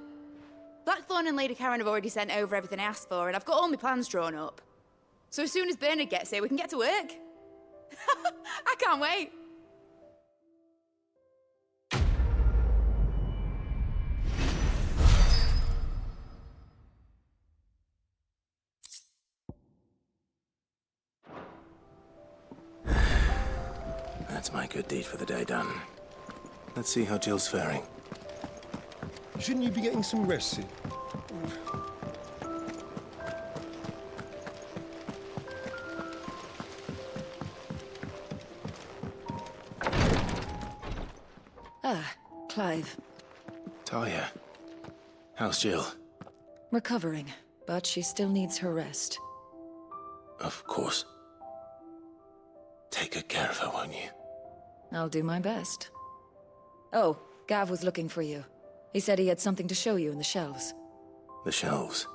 Blackthorn and Lady Karen have already sent over everything I asked for, and I've got all my plans drawn up. So as soon as Bernard gets here, we can get to work. I can't wait. That's my good deed for the day done. Let's see how Jill's faring. Shouldn't you be getting some rest, Sid? Ah, Clive. Talia, how's Jill? Recovering, but she still needs her rest. Of course. Take good care of her, won't you? I'll do my best. Oh, Gav was looking for you. He said he had something to show you in the shelves. The shelves.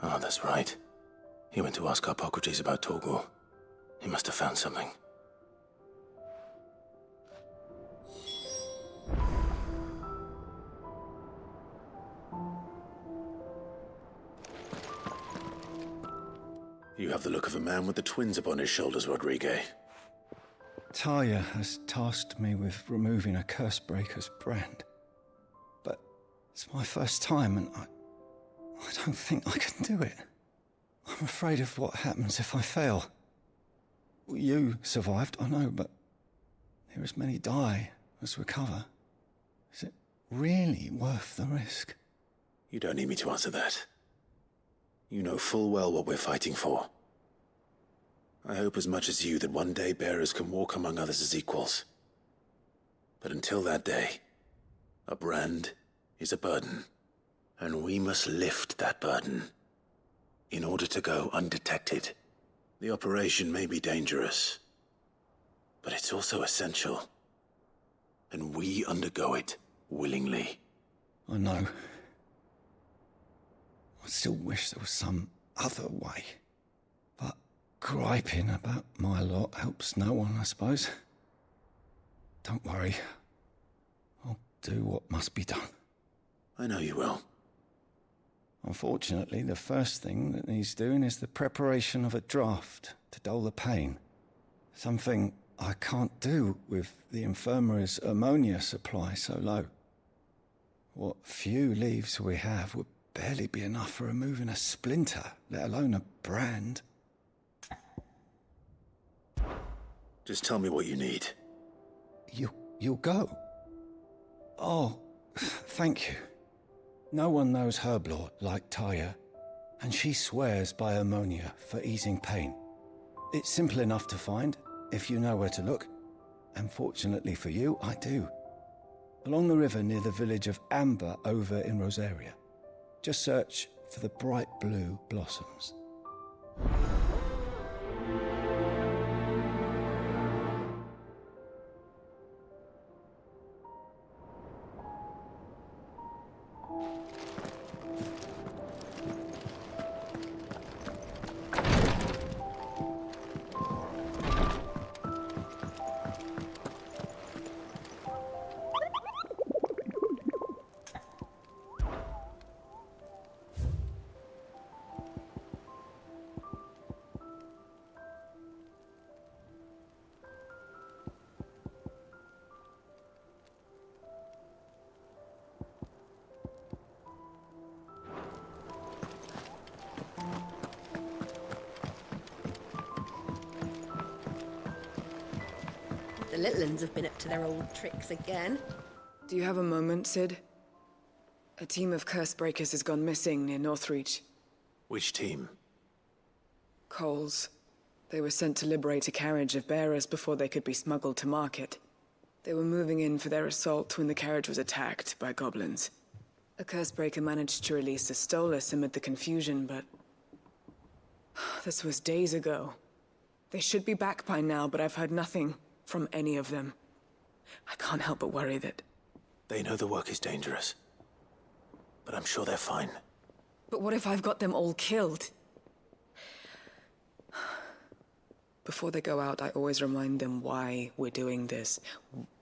Oh, that's right. He went to ask Harpocrates about Torgor. He must have found something. You have the look of a man with the twins upon his shoulders, Rodrigue. Talia has tasked me with removing a Cursebreaker's brand. But it's my first time, and I don't think I can do it. I'm afraid of what happens if I fail. You survived, I know, but there as many die as recover. Is it really worth the risk? You don't need me to answer that. You know full well what we're fighting for. I hope as much as you that one day bearers can walk among others as equals. But until that day, a brand is a burden, and we must lift that burden in order to go undetected. The operation may be dangerous, but it's also essential, and we undergo it willingly. I know. I still wish there was some other way. But griping about my lot helps no one, I suppose. Don't worry. I'll do what must be done. I know you will. Unfortunately, the first thing that needs doing is the preparation of a draft to dull the pain. Something I can't do with the infirmary's ammonia supply so low. What few leaves we have would barely be enough for removing a splinter, let alone a brand. Just tell me what you need. You'll go? Oh, thank you. No one knows Herblot like Taya, and she swears by ammonia for easing pain. It's simple enough to find, if you know where to look. And fortunately for you, I do. Along the river near the village of Amber over in Rosaria. Just search for the bright blue blossoms. The little uns have been up to their old tricks again. Do you have a moment, Sid? A team of curse breakers has gone missing near Northreach. Which team? Coles. They were sent to liberate a carriage of bearers before they could be smuggled to market. They were moving in for their assault when the carriage was attacked by goblins. A curse breaker managed to release a Stolas amid the confusion, but... this was days ago. They should be back by now, but I've heard nothing from any of them. I can't help but worry that... They know the work is dangerous, but I'm sure they're fine. But what if I've got them all killed? Before they go out, I always remind them why we're doing this,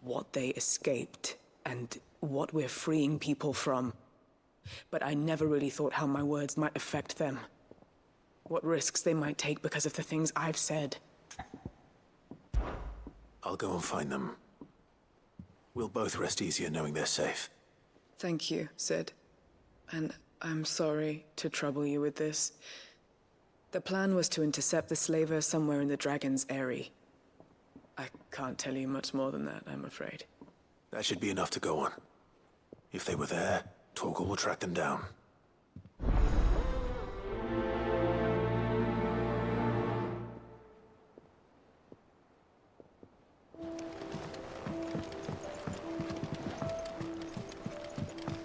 what they escaped, and what we're freeing people from. But I never really thought how my words might affect them. What risks they might take because of the things I've said. I'll go and find them. We'll both rest easier knowing they're safe. Thank you, Sid. And I'm sorry to trouble you with this. The plan was to intercept the slaver somewhere in the Dragon's Eyrie. I can't tell you much more than that, I'm afraid. That should be enough to go on. If they were there, Torgal will track them down.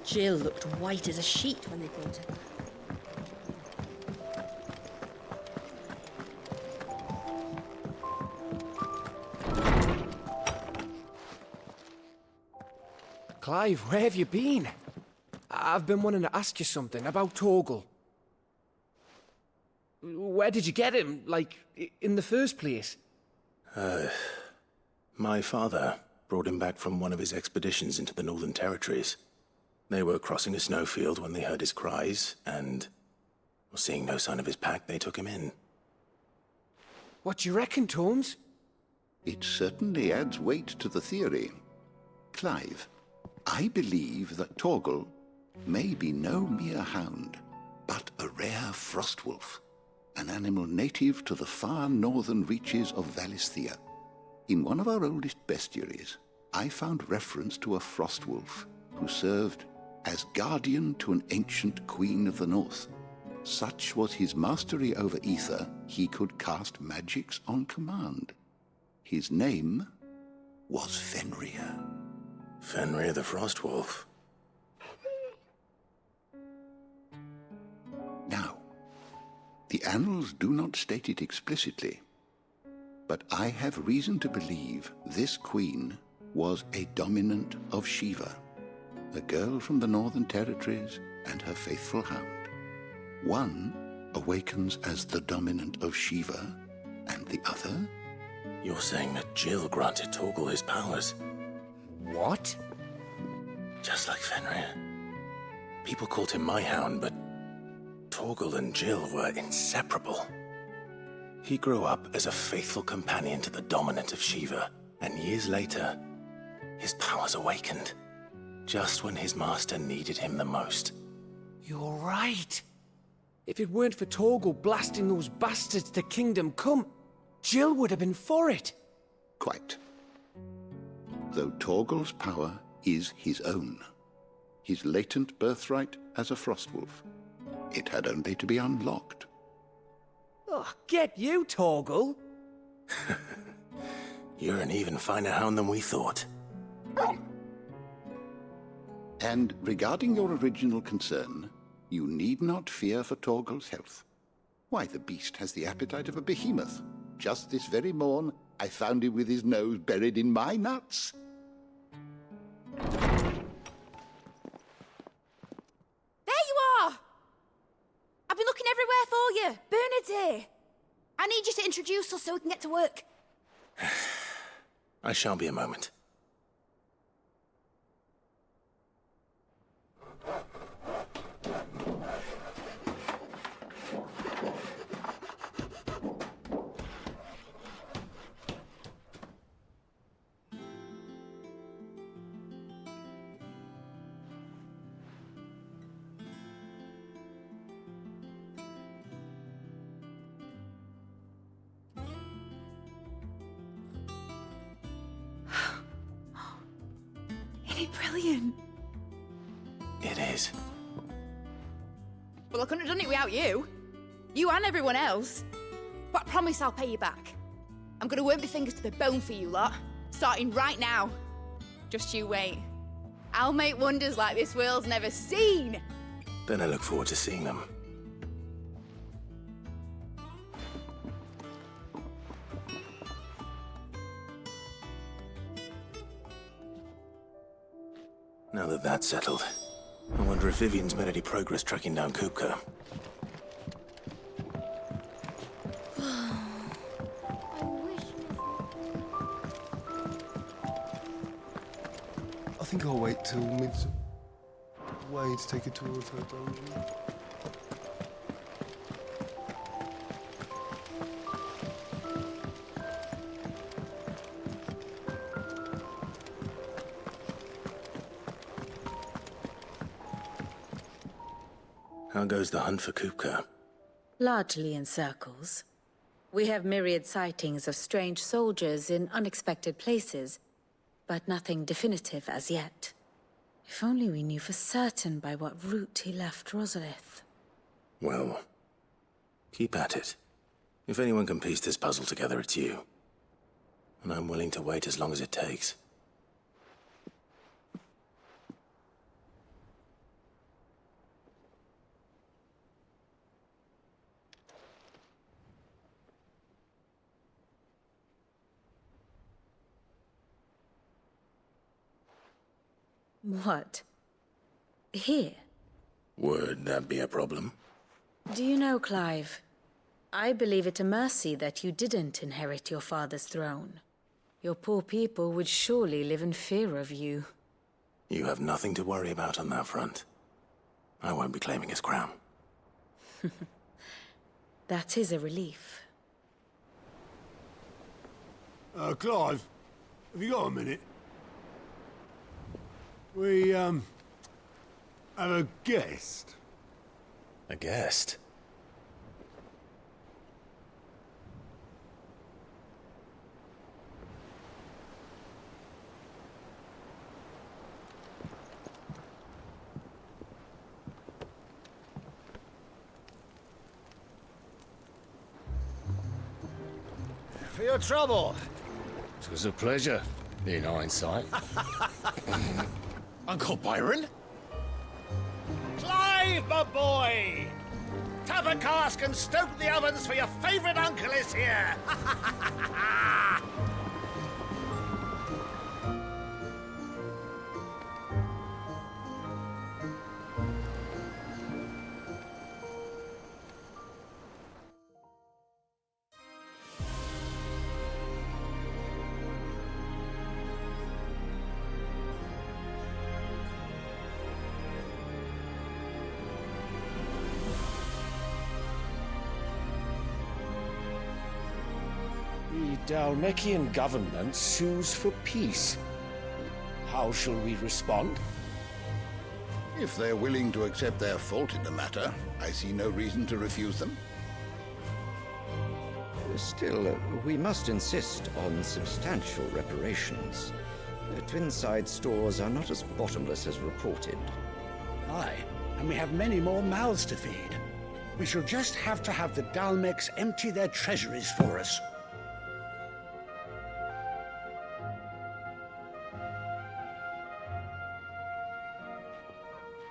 Jill looked white as a sheet when they brought her. Clive, where have you been? I've been wanting to ask you something about Torgal. Where did you get him, like, in the first place? My father brought him back from one of his expeditions into the Northern Territories. They were crossing a snowfield when they heard his cries, and seeing no sign of his pack, they took him in. What do you reckon, Tomes? It certainly adds weight to the theory. Clive, I believe that Torgal may be no mere hound, but a rare frostwolf, an animal native to the far northern reaches of Valisthea. In one of our oldest bestiaries, I found reference to a frostwolf who served as guardian to an ancient queen of the north. Such was his mastery over ether, he could cast magics on command. His name was Fenrir. Fenrir the Frostwolf. Now, the annals do not state it explicitly, but I have reason to believe this queen was a dominant of Shiva, a girl from the Northern Territories and her faithful hound. One awakens as the dominant of Shiva, and the other? You're saying that Jill granted Torgal his powers? What? Just like Fenrir. People called him my hound, but Torgal and Jill were inseparable. He grew up as a faithful companion to the dominant of Shiva, and years later, his powers awakened, just when his master needed him the most. You're right. If it weren't for Torgal blasting those bastards to Kingdom Come, Jill would have been for it. Quite. Though Torgal's power is his own, his latent birthright as a Frostwolf. It had only to be unlocked. Oh, get you, Torgal! You're an even finer hound than we thought. And regarding your original concern, you need not fear for Torgal's health. Why, the beast has the appetite of a behemoth. Just this very morn, I found him with his nose buried in my nuts. There you are! I've been looking everywhere for you. Bernard's here. I need you to introduce us so we can get to work. I shall be a moment. Isn't it brilliant? It is. Well, I couldn't have done it without you. You and everyone else. But I promise I'll pay you back. I'm gonna work my fingers to the bone for you lot, starting right now. Just you wait. I'll make wonders like this world's never seen. Then I look forward to seeing them. Now that that's settled, I wonder if Vivian's made any progress tracking down Kupka. I think I'll wait till way to take it towards her dungeon. How goes the hunt for Kupka? Largely in circles. We have myriad sightings of strange soldiers in unexpected places, but nothing definitive as yet. If only we knew for certain by what route he left Rosalith. Well, keep at it. If anyone can piece this puzzle together, it's you. And I'm willing to wait as long as it takes. What? Here? Would that be a problem? Do you know, Clive? I believe it a mercy that you didn't inherit your father's throne. Your poor people would surely live in fear of you. You have nothing to worry about on that front. I won't be claiming his crown. That is a relief. Clive, have you got a minute? We, have a guest. A guest? for your trouble. It was a pleasure, in hindsight. Uncle Byron? Clive, my boy! Tap a cask and stoke the ovens, for your favourite uncle is here! The Dalmekian government sues for peace. How shall we respond? If they're willing to accept their fault in the matter, I see no reason to refuse them. Still, we must insist on substantial reparations. Twinside stores are not as bottomless as reported. Aye, and we have many more mouths to feed. We shall just have to have the Dalmecs empty their treasuries for us.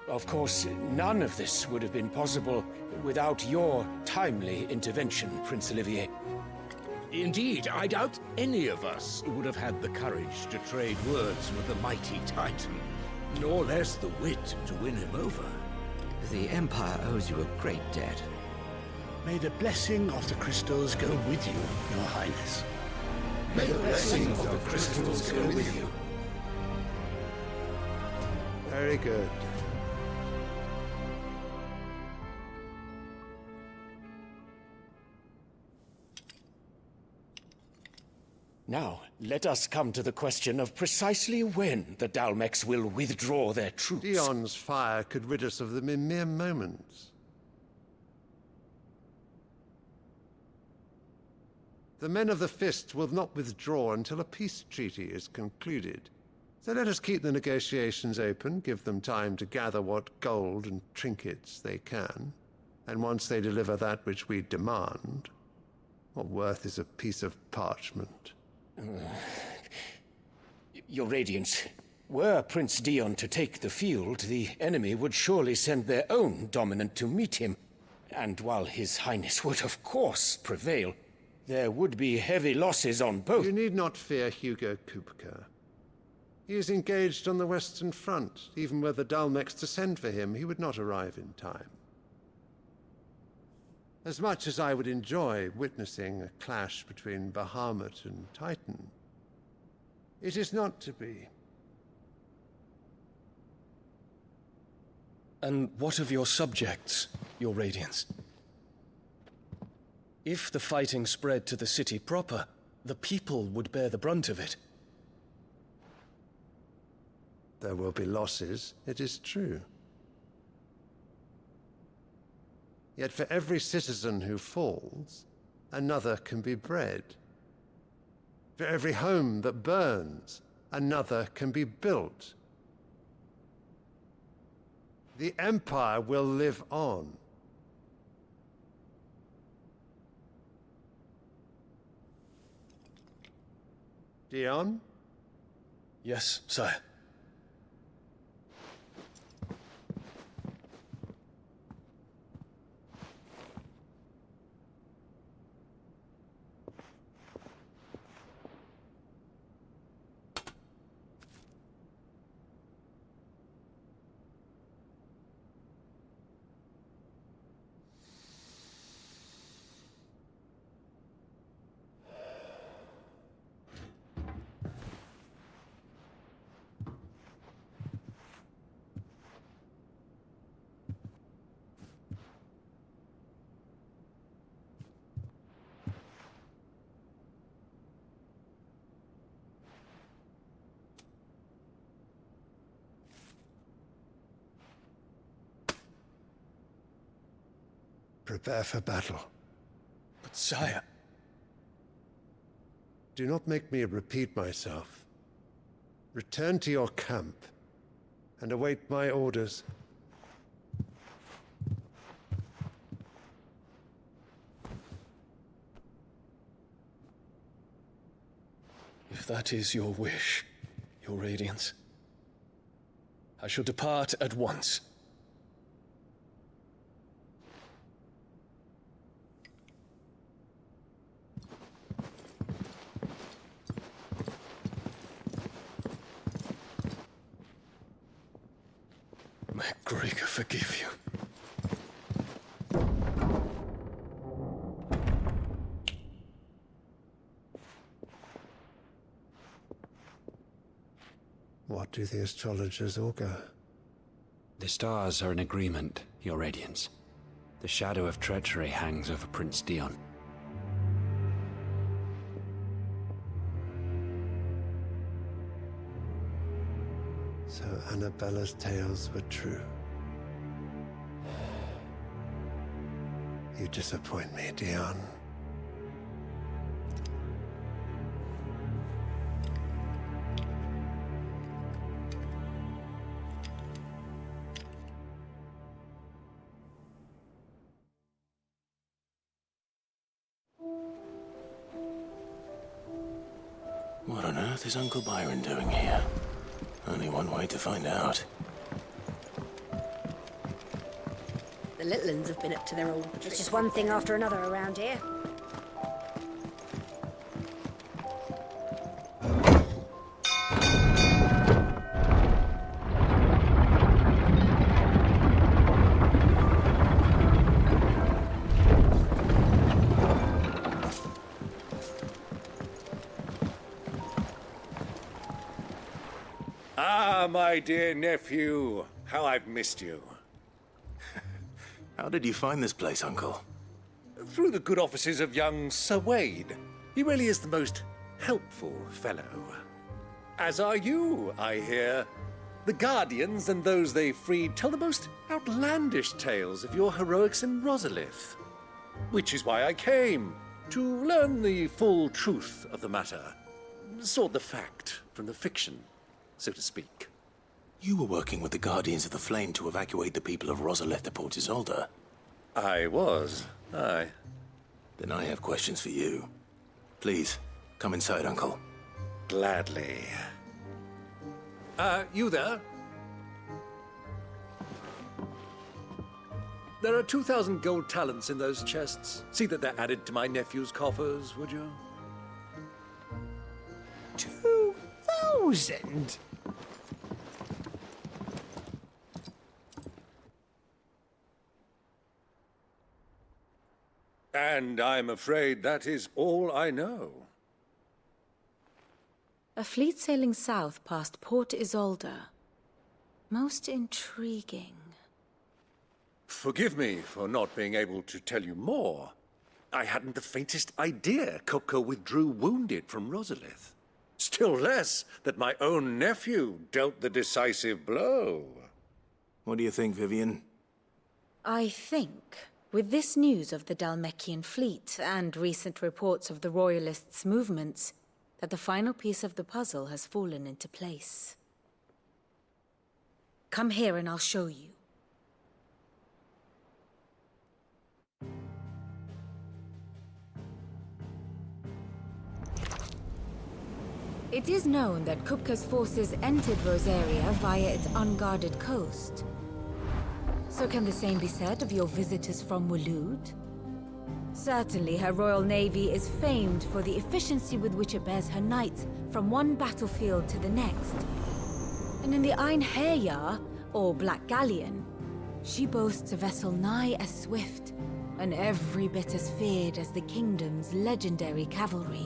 Of course, none of this would have been possible without your timely intervention, Prince Olivier. Indeed, I doubt any of us would have had the courage to trade words with the mighty Titan, nor less the wit to win him over. The Empire owes you a great debt. May the blessing of the crystals go with you, Your Highness. May the blessing of the crystals go with you. Very good. Now, let us come to the question of precisely when the Dalmecs will withdraw their troops. Dion's fire could rid us of them in mere moments. The men of the Fist will not withdraw until a peace treaty is concluded. So let us keep the negotiations open, give them time to gather what gold and trinkets they can, and once they deliver that which we demand, what worth is a piece of parchment? Your Radiance, were Prince Dion to take the field, the enemy would surely send their own dominant to meet him. And while His Highness would of course prevail, there would be heavy losses on both. You need not fear Hugo Kupka. He is engaged on the Western Front. Even were the Dalmecs to send for him, he would not arrive in time. As much as I would enjoy witnessing a clash between Bahamut and Titan, it is not to be. And what of your subjects, Your Radiance? If the fighting spread to the city proper, the people would bear the brunt of it. There will be losses, it is true. Yet for every citizen who falls, another can be bred. For every home that burns, another can be built. The Empire will live on. Dion? Yes, sire. Prepare for battle. But sire... Do not make me repeat myself. Return to your camp and await my orders. If that is your wish, Your Radiance, I shall depart at once. May Gregor forgive you. What do the astrologers augur? The stars are in agreement, Your Radiance. The shadow of treachery hangs over Prince Dion. So Annabella's tales were true. You disappoint me, Dion. What on earth is Uncle Byron doing here? Only one way to find out. The little uns have been up to their old tricks. It's just one thing after another around here. Ah, my dear nephew, how I've missed you. How did you find this place, Uncle? Through the good offices of young Sir Wade. He really is the most helpful fellow. As are you, I hear. The Guardians and those they freed tell the most outlandish tales of your heroics in Rosalith. Which is why I came, to learn the full truth of the matter. Sort the fact from the fiction, so to speak. You were working with the Guardians of the Flame to evacuate the people of Rosalith to Port Isolde. I was, aye. Then I have questions for you. Please, come inside, Uncle. Gladly. You there? There are 2,000 gold talents in those chests. See that they're added to my nephew's coffers, would you? 2,000? And I'm afraid that is all I know. A fleet sailing south past Port Isolde. Most intriguing. Forgive me for not being able to tell you more. I hadn't the faintest idea Kupka withdrew wounded from Rosalith. Still less that my own nephew dealt the decisive blow. What do you think, Vivian? I think, with this news of the Dhalmekian fleet and recent reports of the Royalists' movements, that the final piece of the puzzle has fallen into place. Come here and I'll show you. It is known that Kupka's forces entered Rosaria via its unguarded coast. So can the same be said of your visitors from Waloed? Certainly her Royal Navy is famed for the efficiency with which it bears her knights from one battlefield to the next. And in the Einherjar, or Black Galleon, she boasts a vessel nigh as swift, and every bit as feared as the Kingdom's legendary cavalry.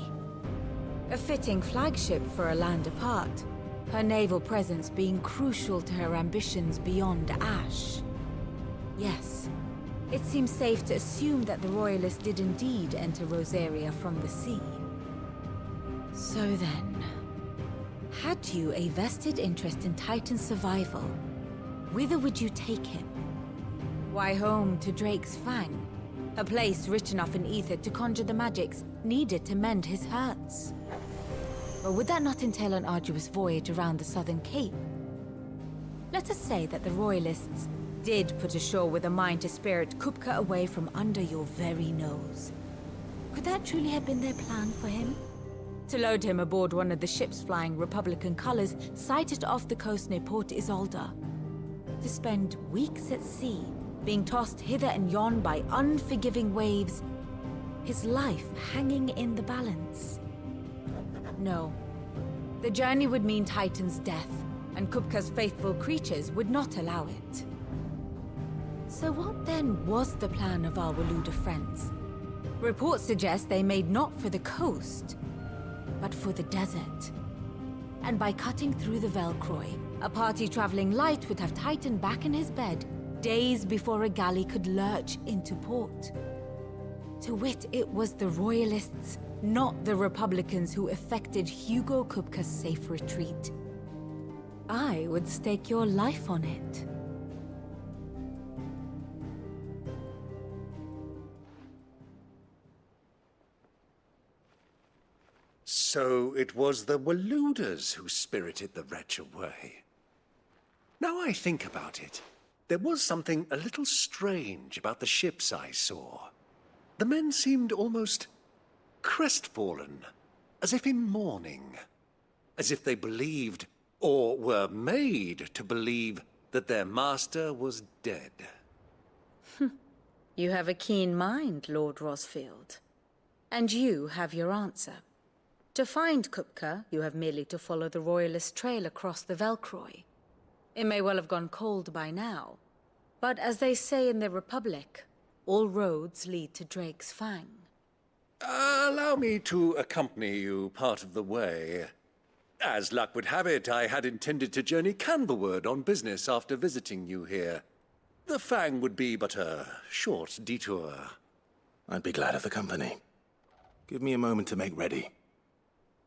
A fitting flagship for a land apart, her naval presence being crucial to her ambitions beyond Ash. Yes, it seems safe to assume that the Royalists did indeed enter Rosaria from the sea. So then, had you a vested interest in Titan's survival, whither would you take him? Why, home to Drake's Fang, a place rich enough in ether to conjure the magics needed to mend his hurts. Or would that not entail an arduous voyage around the Southern Cape? Let us say that the Royalists did put ashore with a mind to spirit Kupka away from under your very nose. Could that truly have been their plan for him? to load him aboard one of the ships flying Republican colors sighted off the coast near Port Isolde. To spend weeks at sea, being tossed hither and yon by unforgiving waves, his life hanging in the balance. No. The journey would mean Titan's death, and Kupka's faithful creatures would not allow it. So what then was the plan of our Waluda friends? Reports suggest they made not for the coast, but for the desert. And by cutting through the Velcroy, a party traveling light would have Titan back in his bed days before a galley could lurch into port. To wit, it was the Royalists, not the Republicans, who effected Hugo Kupka's safe retreat. I would stake your life on it. So it was the Waludas who spirited the wretch away. Now I think about it, there was something a little strange about the ships I saw. The men seemed almost crestfallen, as if in mourning, as if they believed, or were made to believe, that their master was dead. You have a keen mind, Lord Rosfield. And you have your answer. To find Kupka, you have merely to follow the Royalist trail across the Velcroy. It may well have gone cold by now, but as they say in the Republic, all roads lead to Drake's Fang. Allow me to accompany you part of the way. As luck would have it, I had intended to journey Canberward on business after visiting you here. The Fang would be but a short detour. I'd be glad of the company. Give me a moment to make ready.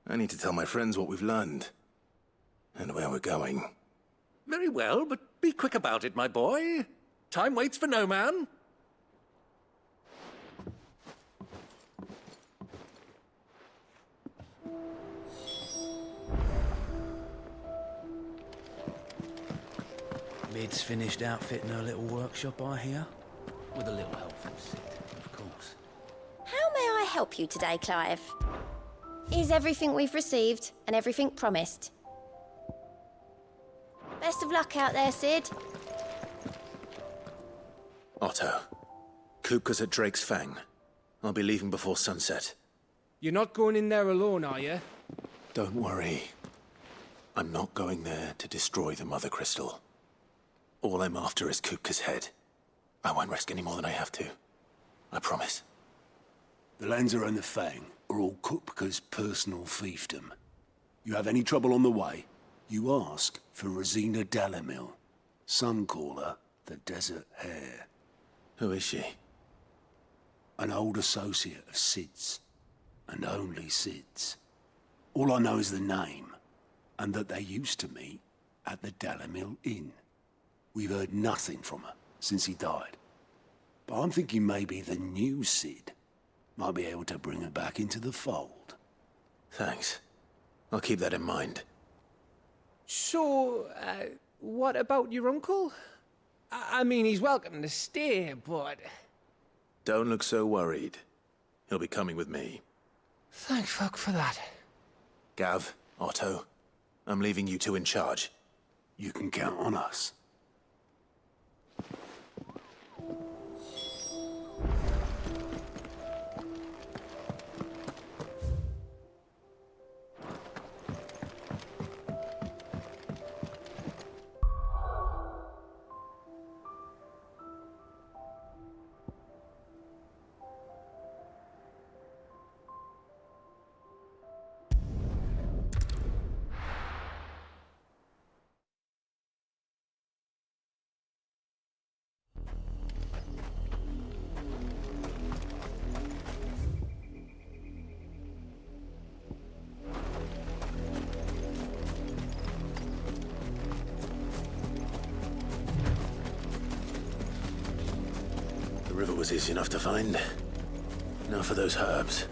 I need to tell my friends what we've learned, and where we're going. Very well, but be quick about it, my boy. Time waits for no man. Mid's finished outfitting her little workshop, I hear. With a little help from Sid, of course. How may I help you today, Clive? Is everything we've received and everything promised? Best of luck out there, Sid. Otto, Kupka's at Drake's Fang. I'll be leaving before sunset. You're not going in there alone, are you? Don't worry. I'm not going there to destroy the Mother Crystal. All I'm after is Kupka's head. I won't risk any more than I have to. I promise. The Lanza and the Fang are all Kupka's personal fiefdom. You have any trouble on the way, you ask for Rosina Dalamil. Some call her the Desert Hare. Who is she? An old associate of Sid's, and only Sid's. All I know is the name, and that they used to meet at the Dalamil Inn. We've heard nothing from her since he died. But I'm thinking maybe the new Sid might be able to bring her back into the fold. Thanks. I'll keep that in mind. So, what about your uncle? I mean, he's welcome to stay, but... Don't look so worried. He'll be coming with me. Thank fuck for that. Gav, Otto, I'm leaving you two in charge. You can count on us. The river was easy enough to find. Now for those herbs.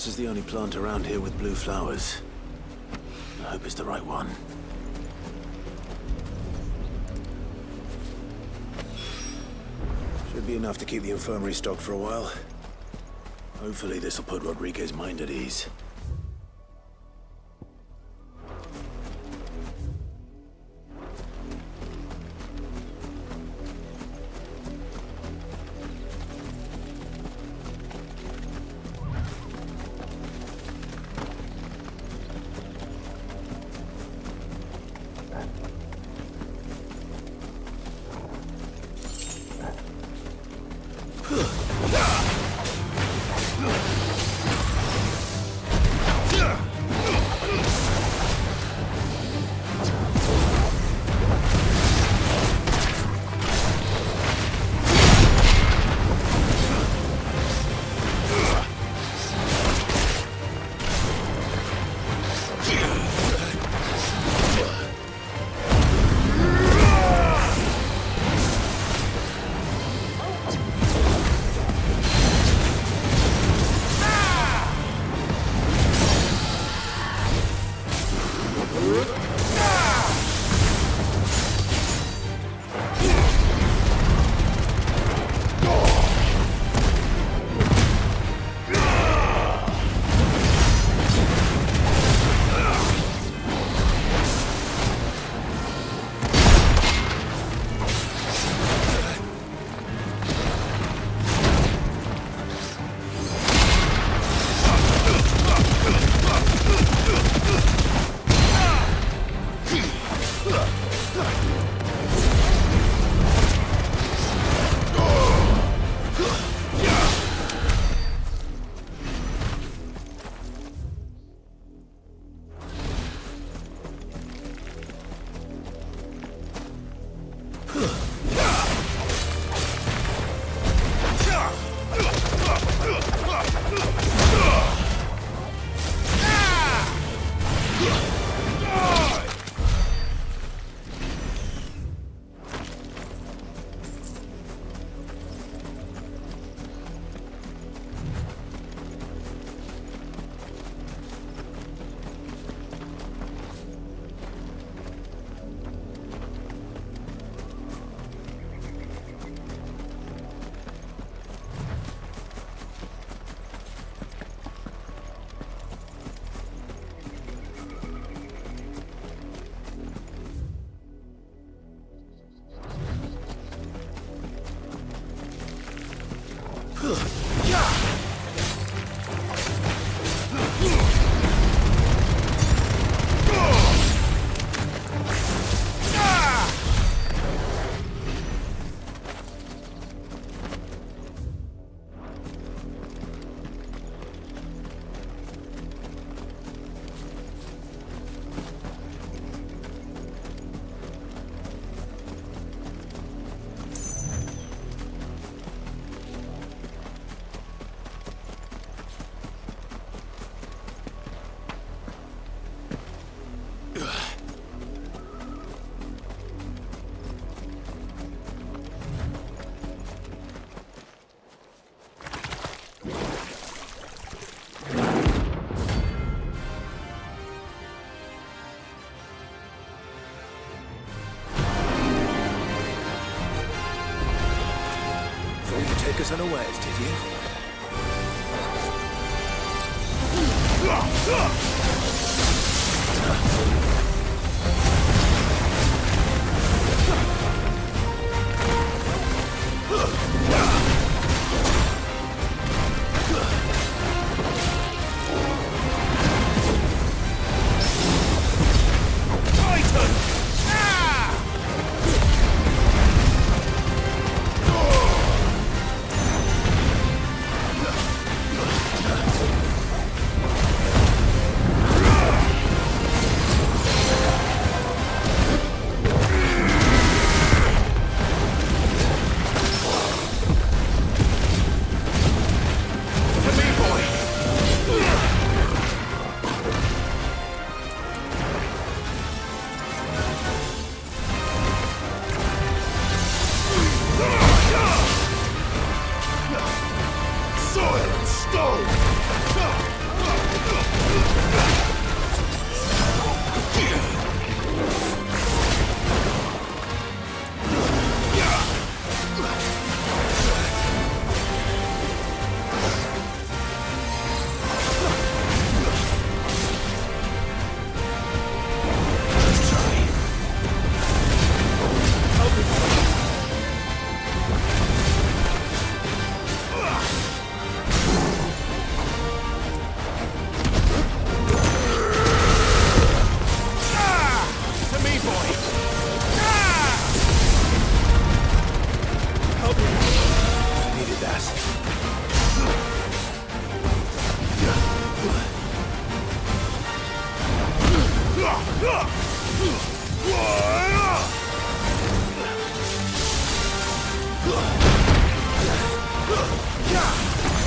This is the only plant around here with blue flowers. I hope it's the right one. Should be enough to keep the infirmary stocked for a while. Hopefully this will put Rodriguez's mind at ease. Take us unawares, did you?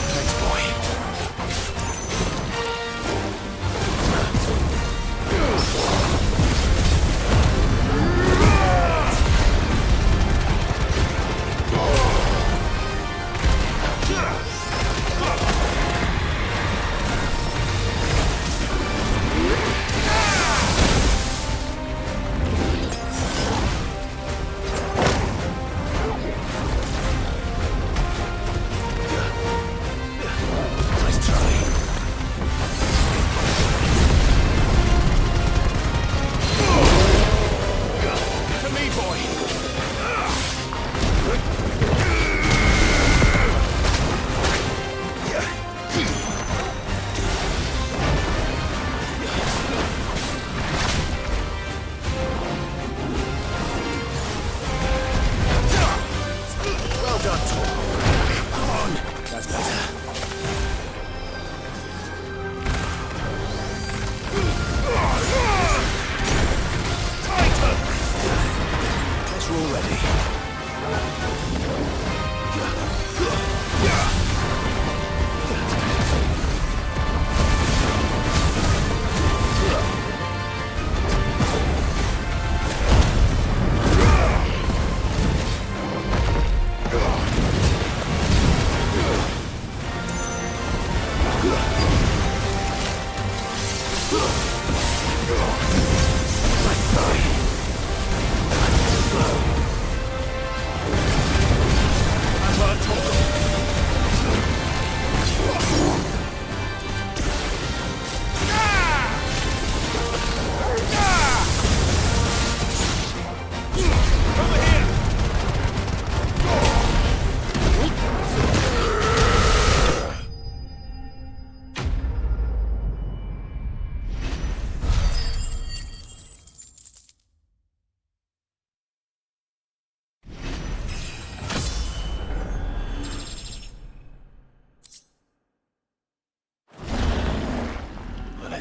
Thanks, boy.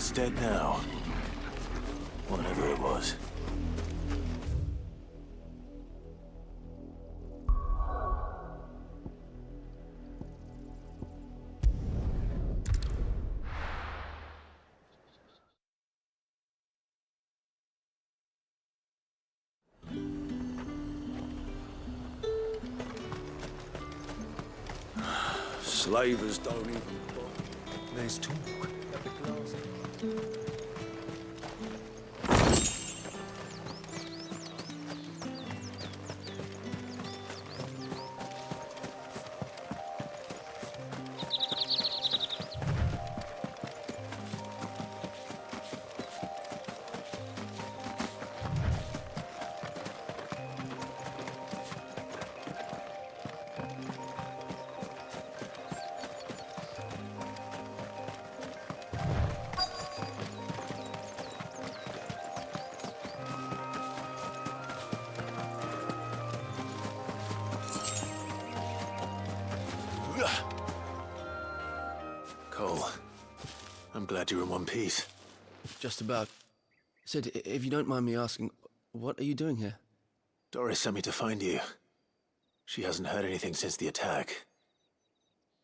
It's dead now. Whatever it was. Slavers don't even... There's talk. Cole, I'm glad you're in one piece. Just about. Sid, if you don't mind me asking, what are you doing here? Doris sent me to find you. She hasn't heard anything since the attack.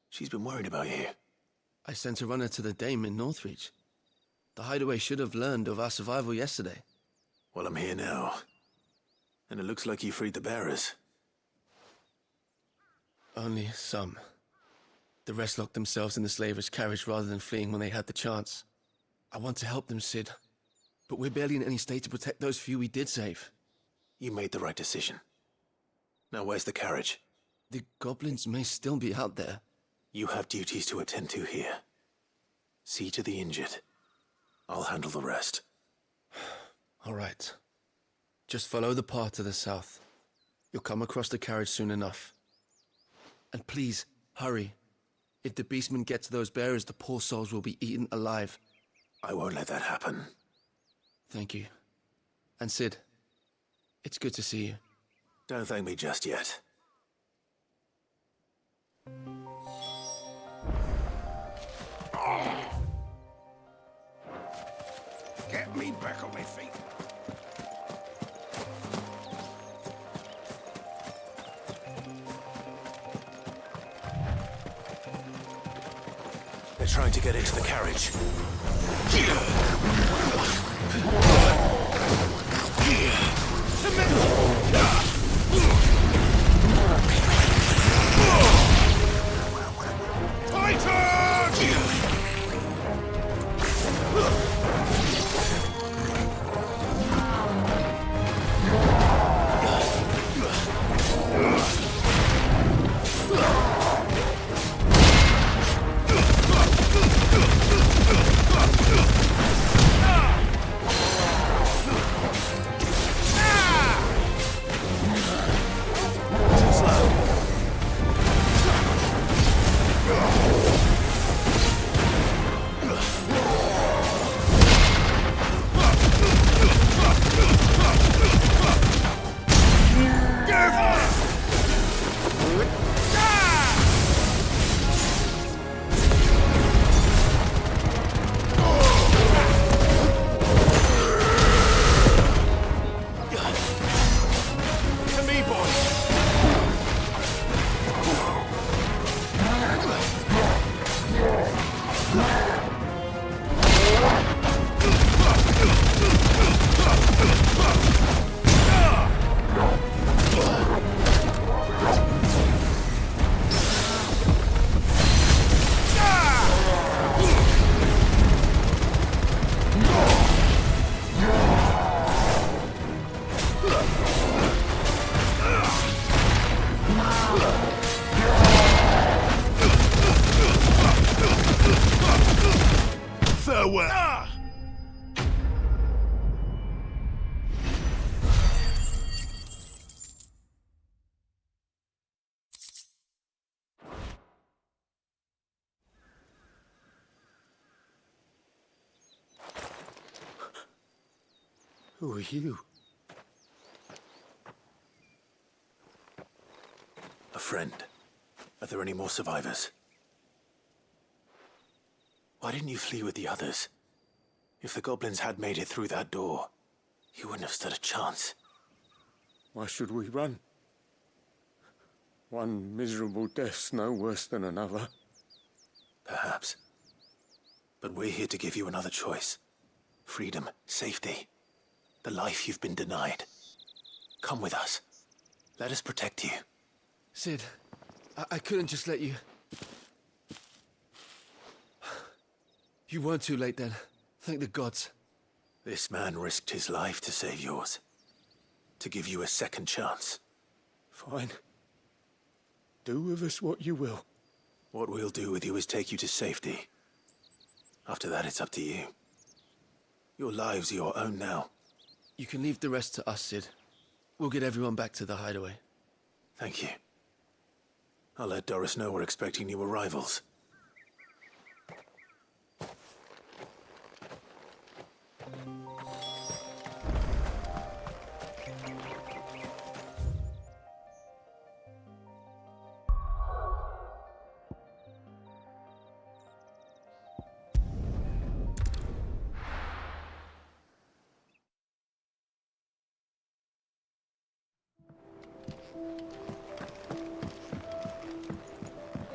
She's been worried about you. I sent a runner to the Dame in Northreach. The hideaway should have learned of our survival yesterday. Well, I'm here now. And it looks like you freed the bearers. Only some. The rest locked themselves in the slaver's carriage rather than fleeing when they had the chance. I want to help them, Sid. But we're barely in any state to protect those few we did save. You made the right decision. Now where's the carriage? The goblins may still be out there. You have duties to attend to here. See to the injured. I'll handle the rest. All right. Just follow the path to the south. You'll come across the carriage soon enough. And please, hurry. If the beastmen get to those bearers, the poor souls will be eaten alive. I won't let that happen. Thank you. And Sid, it's good to see you. Don't thank me just yet. Get me back on my feet. They're trying to get into the carriage. Farewell. Who are you? A friend. Are there any more survivors? Why didn't you flee with the others? If the goblins had made it through that door, you wouldn't have stood a chance. Why should we run? One miserable death's no worse than another. Perhaps. But we're here to give you another choice. Freedom, safety, the life you've been denied. Come with us. Let us protect you. Sid, I couldn't just let you... You weren't too late then. Thank the gods. This man risked his life to save yours. To give you a second chance. Fine. Do with us what you will. What we'll do with you is take you to safety. After that, it's up to you. Your lives are your own now. You can leave the rest to us, Sid. We'll get everyone back to the hideaway. Thank you. I'll let Doris know we're expecting new arrivals.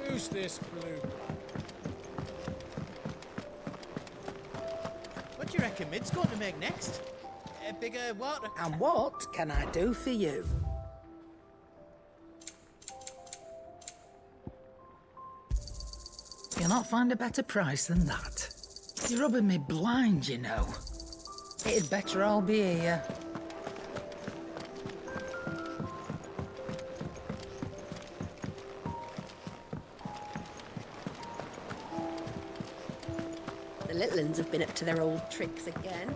Who's this blue? What do you reckon Mid's going to make next? A bigger water... And what can I do for you? You'll not find a better price than that. You're rubbing me blind, you know. It'd better all be here. The little uns have been up to their old tricks again.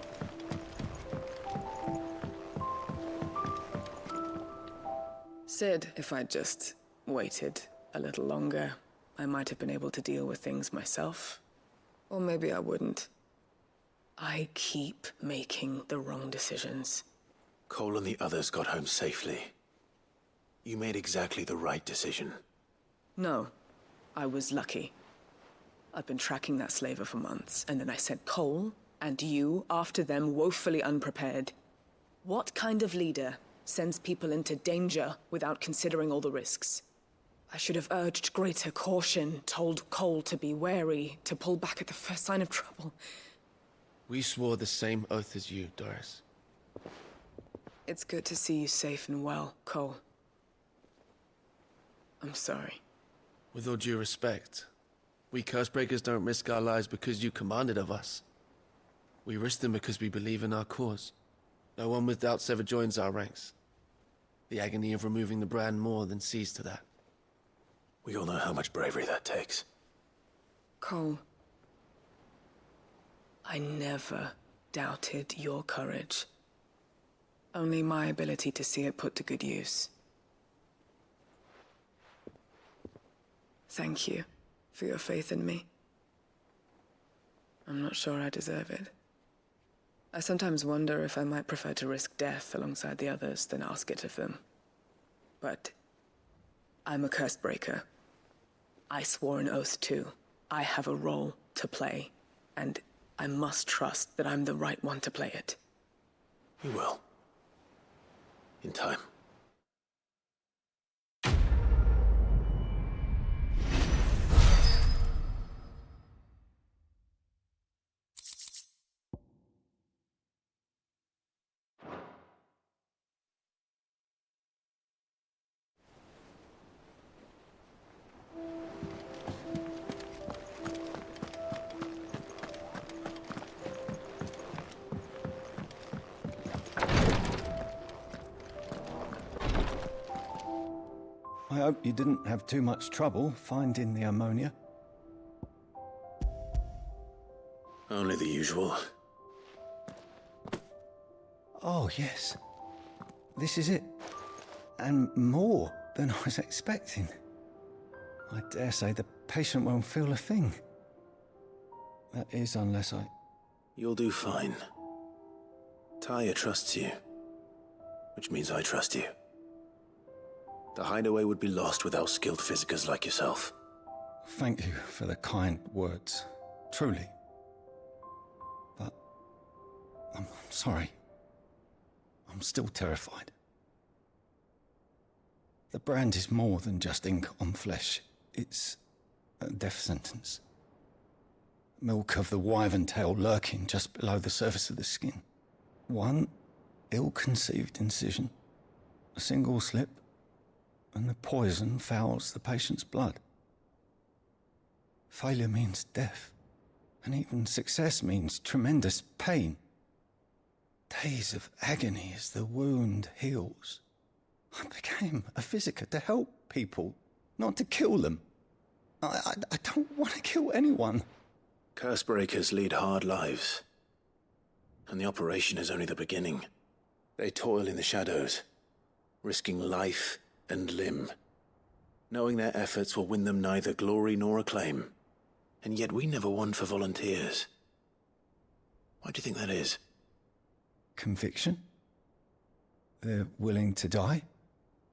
Sid, if I'd just waited a little longer, I might have been able to deal with things myself. Or maybe I wouldn't. I keep making the wrong decisions. Cole and the others got home safely. You made exactly the right decision. No, I was lucky. I'd been tracking that slaver for months, and then I sent Cole and you after them, woefully unprepared. What kind of leader sends people into danger without considering all the risks? I should have urged greater caution, told Cole to be wary, to pull back at the first sign of trouble. We swore the same oath as you, Doris. It's good to see you safe and well, Cole. I'm sorry. With all due respect, we Cursebreakers don't risk our lives because you commanded of us. We risk them because we believe in our cause. No one with doubts ever joins our ranks. The agony of removing the brand more than sees to that. We all know how much bravery that takes. Cole, I never doubted your courage. Only my ability to see it put to good use. Thank you for your faith in me. I'm not sure I deserve it. I sometimes wonder if I might prefer to risk death alongside the others than ask it of them. But I'm a Cursebreaker. I swore an oath too. I have a role to play, and I must trust that I'm the right one to play it. You will. In time. I hope you didn't have too much trouble finding the ammonia. Only the usual. Oh, yes. This is it. And more than I was expecting. I dare say the patient won't feel a thing. That is, unless I... You'll do fine. Taya trusts you. Which means I trust you. The hideaway would be lost without skilled physicers like yourself. Thank you for the kind words. Truly. But... I'm sorry. I'm still terrified. The brand is more than just ink on flesh. It's a death sentence. Milk of the wyvern tail lurking just below the surface of the skin. One ill-conceived incision, a single slip, and the poison fouls the patient's blood. Failure means death, and even success means tremendous pain. Days of agony as the wound heals. I became a physiker to help people, not to kill them. I don't want to kill anyone. Cursebreakers lead hard lives. And the operation is only the beginning. They toil in the shadows, risking life and limb, knowing their efforts will win them neither glory nor acclaim. And yet we never won for volunteers. Why do you think that is? Conviction? They're willing to die?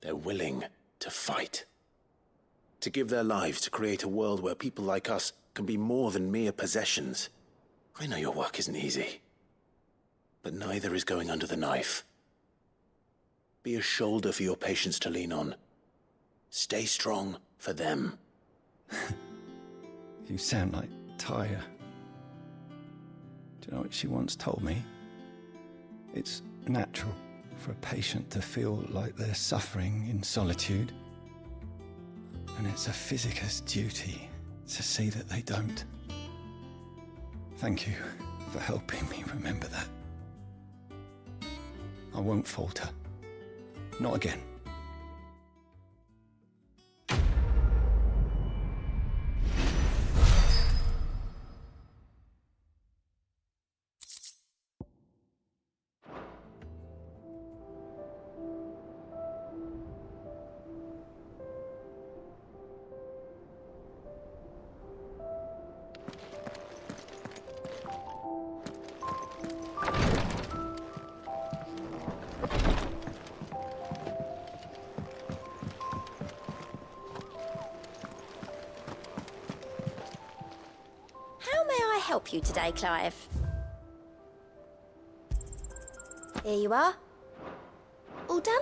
They're willing to fight. To give their lives to create a world where people like us can be more than mere possessions. I know your work isn't easy. But neither is going under the knife. Be a shoulder for your patients to lean on. Stay strong for them. You sound like Taya. Do you know what she once told me? It's natural for a patient to feel like they're suffering in solitude. And it's a physiker's duty to see that they don't. Thank you for helping me remember that. I won't falter. Not again. How may I help you today, Clive? Here you are. All done?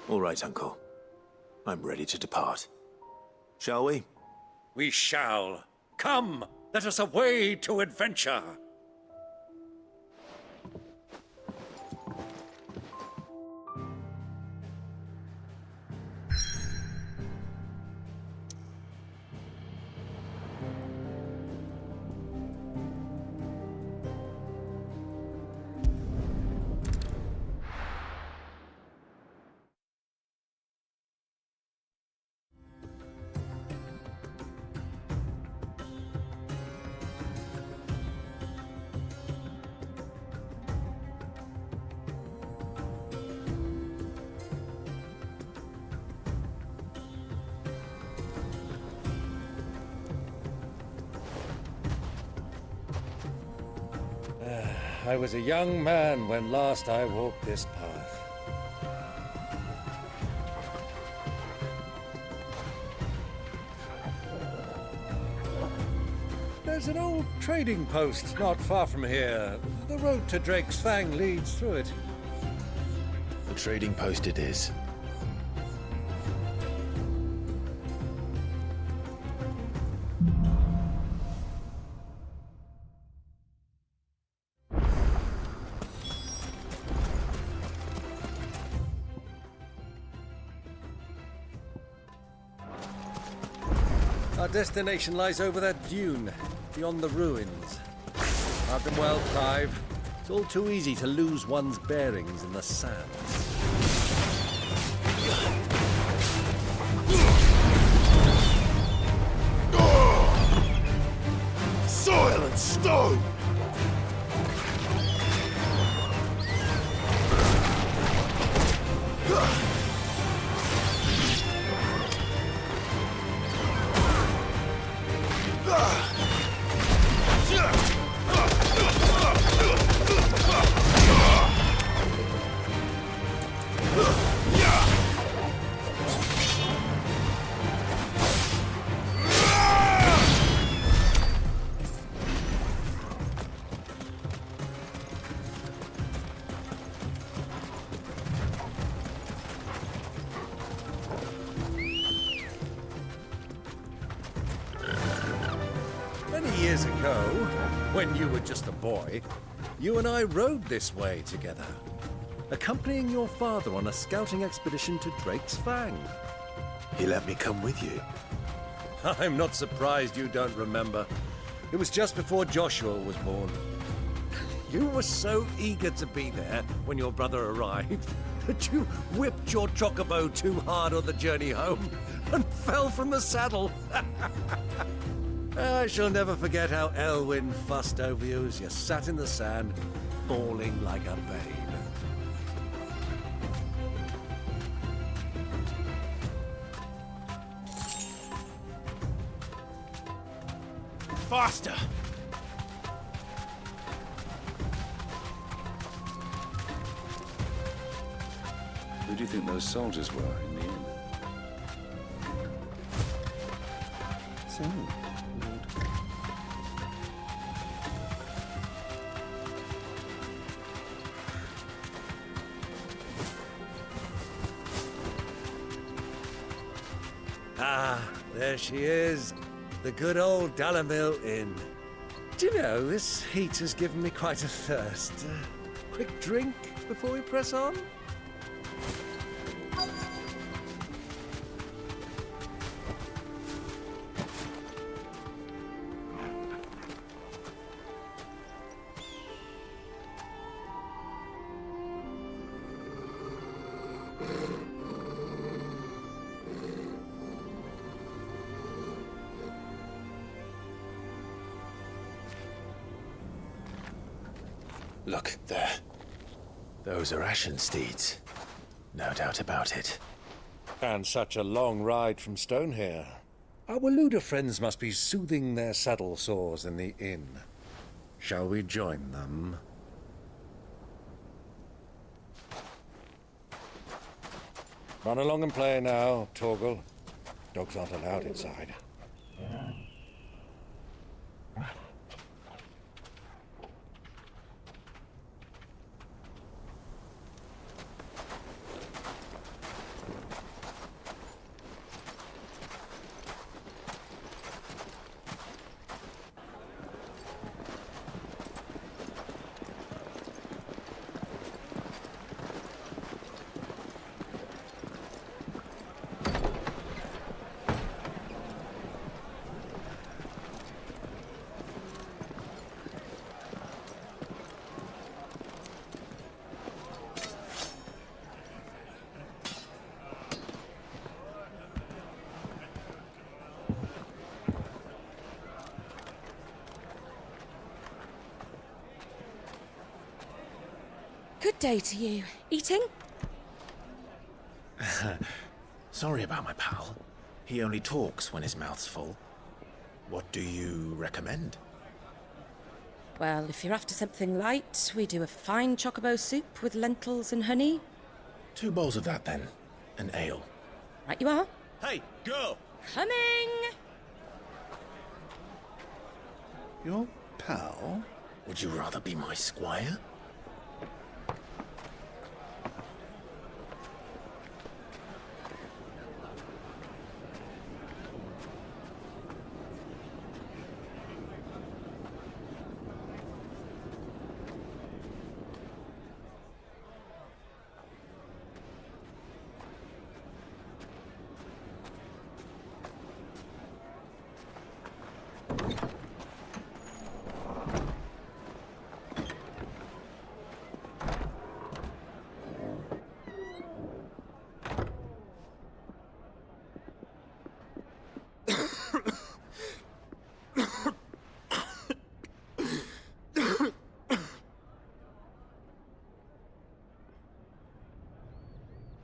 All right, Uncle. I'm ready to depart. Shall we? We shall. Come, let us away to adventure. I was a young man when last I walked this path. There's an old trading post not far from here. The road to Drake's Fang leads through it. The trading post it is. Our destination lies over that dune, beyond the ruins. I've been well, Clive. It's all too easy to lose one's bearings in the sands. Soil and stone! Many years ago, when you were just a boy, you and I rode this way together, accompanying your father on a scouting expedition to Drake's Fang. He let me come with you. I'm not surprised you don't remember. It was just before Joshua was born. You were so eager to be there when your brother arrived that you whipped your chocobo too hard on the journey home and fell from the saddle. I shall never forget how Elwyn fussed over you as you sat in the sand, bawling like a babe. Faster! Who do you think those soldiers were in the end? So, Ah, there she is. The good old Dalamil Inn. Do you know, this heat has given me quite a thirst. Quick drink before we press on? Look, there. Those are ashen steeds. No doubt about it. And such a long ride from Stone here. Our Waluda friends must be soothing their saddle sores in the inn. Shall we join them? Run along and play now, Torgal. Dogs aren't allowed inside. Good day to you. Eating? Sorry about my pal. He only talks when his mouth's full. What do you recommend? Well, if you're after something light, we do a fine chocobo soup with lentils and honey. 2 bowls of that, then. An ale. Right you are. Hey, go! Coming! Your pal? Would you rather be my squire?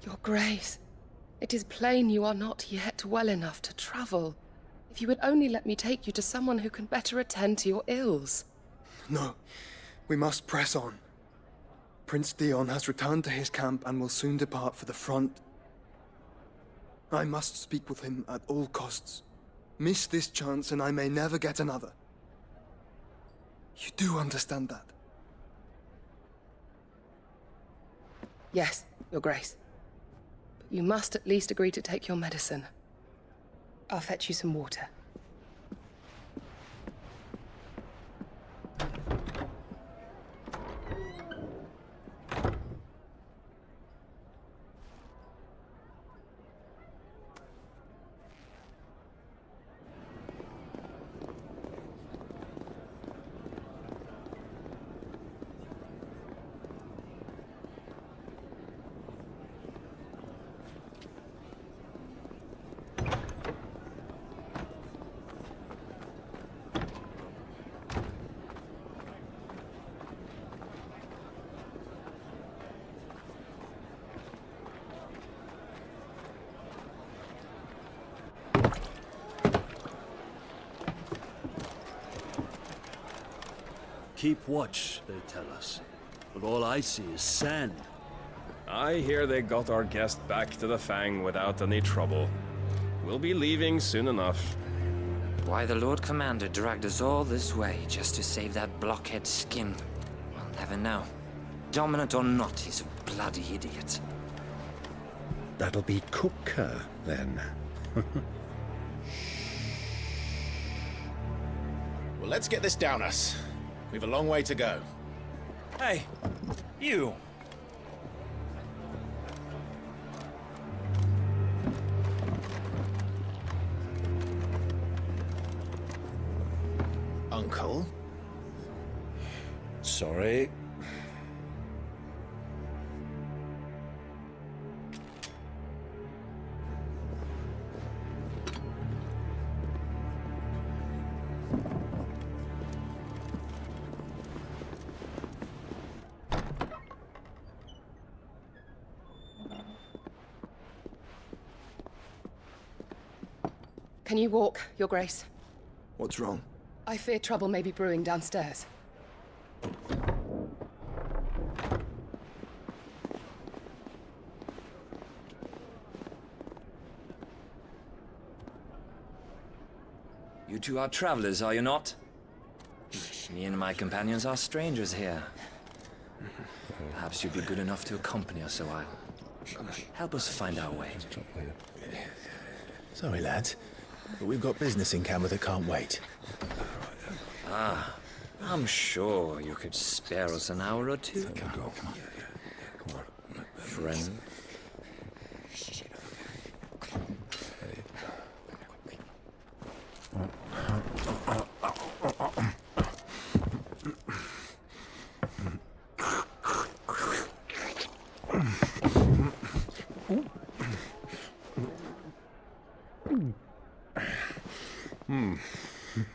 Your Grace, it is plain you are not yet well enough to travel. If you would only let me take you to someone who can better attend to your ills. No, we must press on. Prince Theon has returned to his camp and will soon depart for the front. I must speak with him at all costs. Miss this chance and I may never get another. You do understand that? Yes, Your Grace. But you must at least agree to take your medicine. I'll fetch you some water. Keep watch, they tell us. But all I see is sand. I hear they got our guest back to the Fang without any trouble. We'll be leaving soon enough. Why the Lord Commander dragged us all this way just to save that blockhead skin, we'll never know. Dominant or not, he's a bloody idiot. That'll be Kupka, then. Well, let's get this down us. We've a long way to go. Hey, you! Uncle? Sorry. Can you walk, Your Grace? What's wrong? I fear trouble may be brewing downstairs. You two are travelers, are you not? Me and my companions are strangers here. Perhaps you'd be good enough to accompany us a while. Help us find our way. Sorry, lads, but we've got business in camera that can't wait. Ah, I'm sure you could spare us an hour or two. Come on. Friend.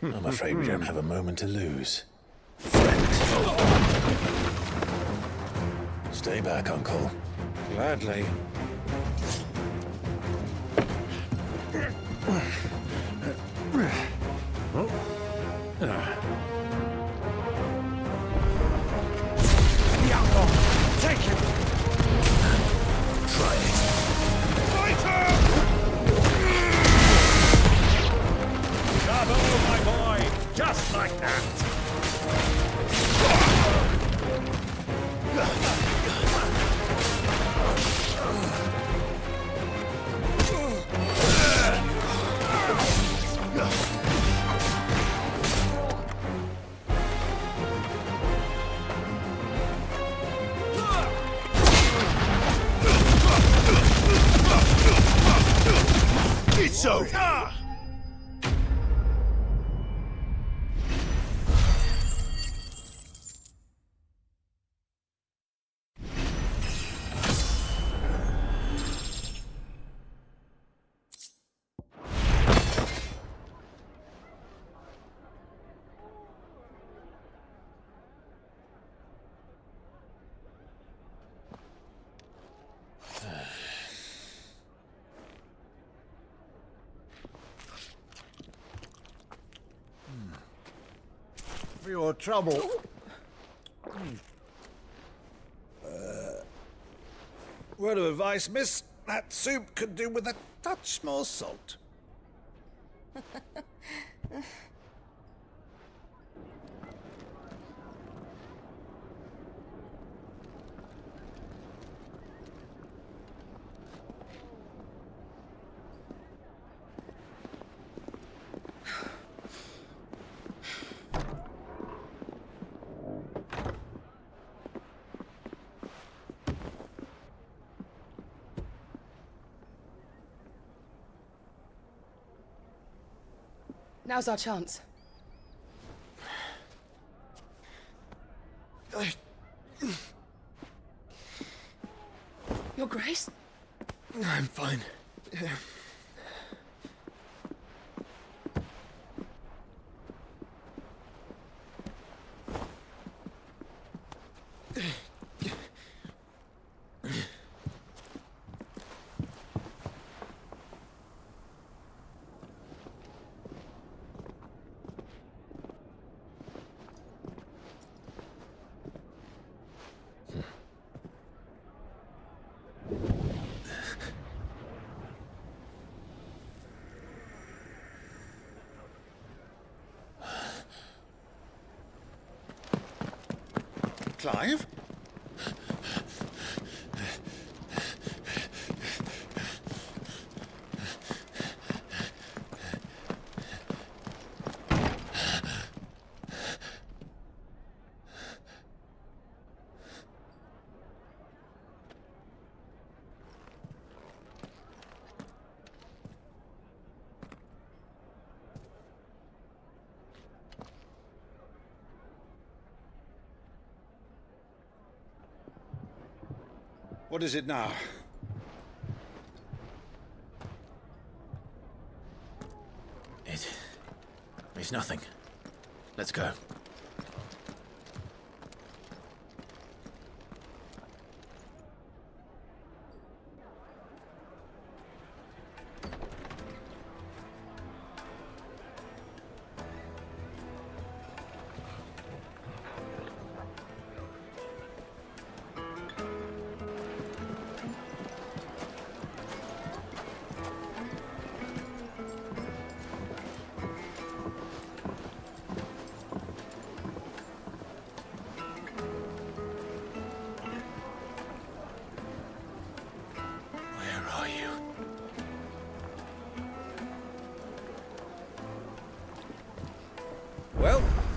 I'm afraid we don't have a moment to lose. Stay back, Uncle. Gladly. Take him! Try it. Bravo, my boy! Just like that! It's over! For your trouble. Word of advice, miss. That soup could do with a touch more salt. Now's our chance. Your Grace? I'm fine. Clive? What is it now? It's nothing. Let's go.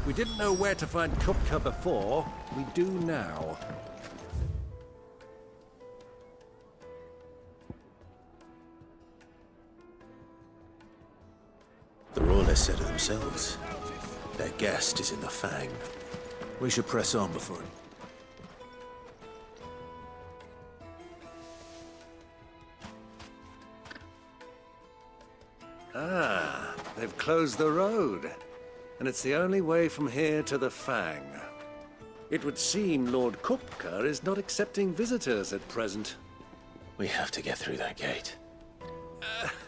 We didn't know where to find Kupka before. We do now. The Royalists said it themselves. Their guest is in the Fang. We should press on before it. Ah, they've closed the road. And it's the only way from here to the Fang. It would seem Lord Kupka is not accepting visitors at present. We have to get through that gate.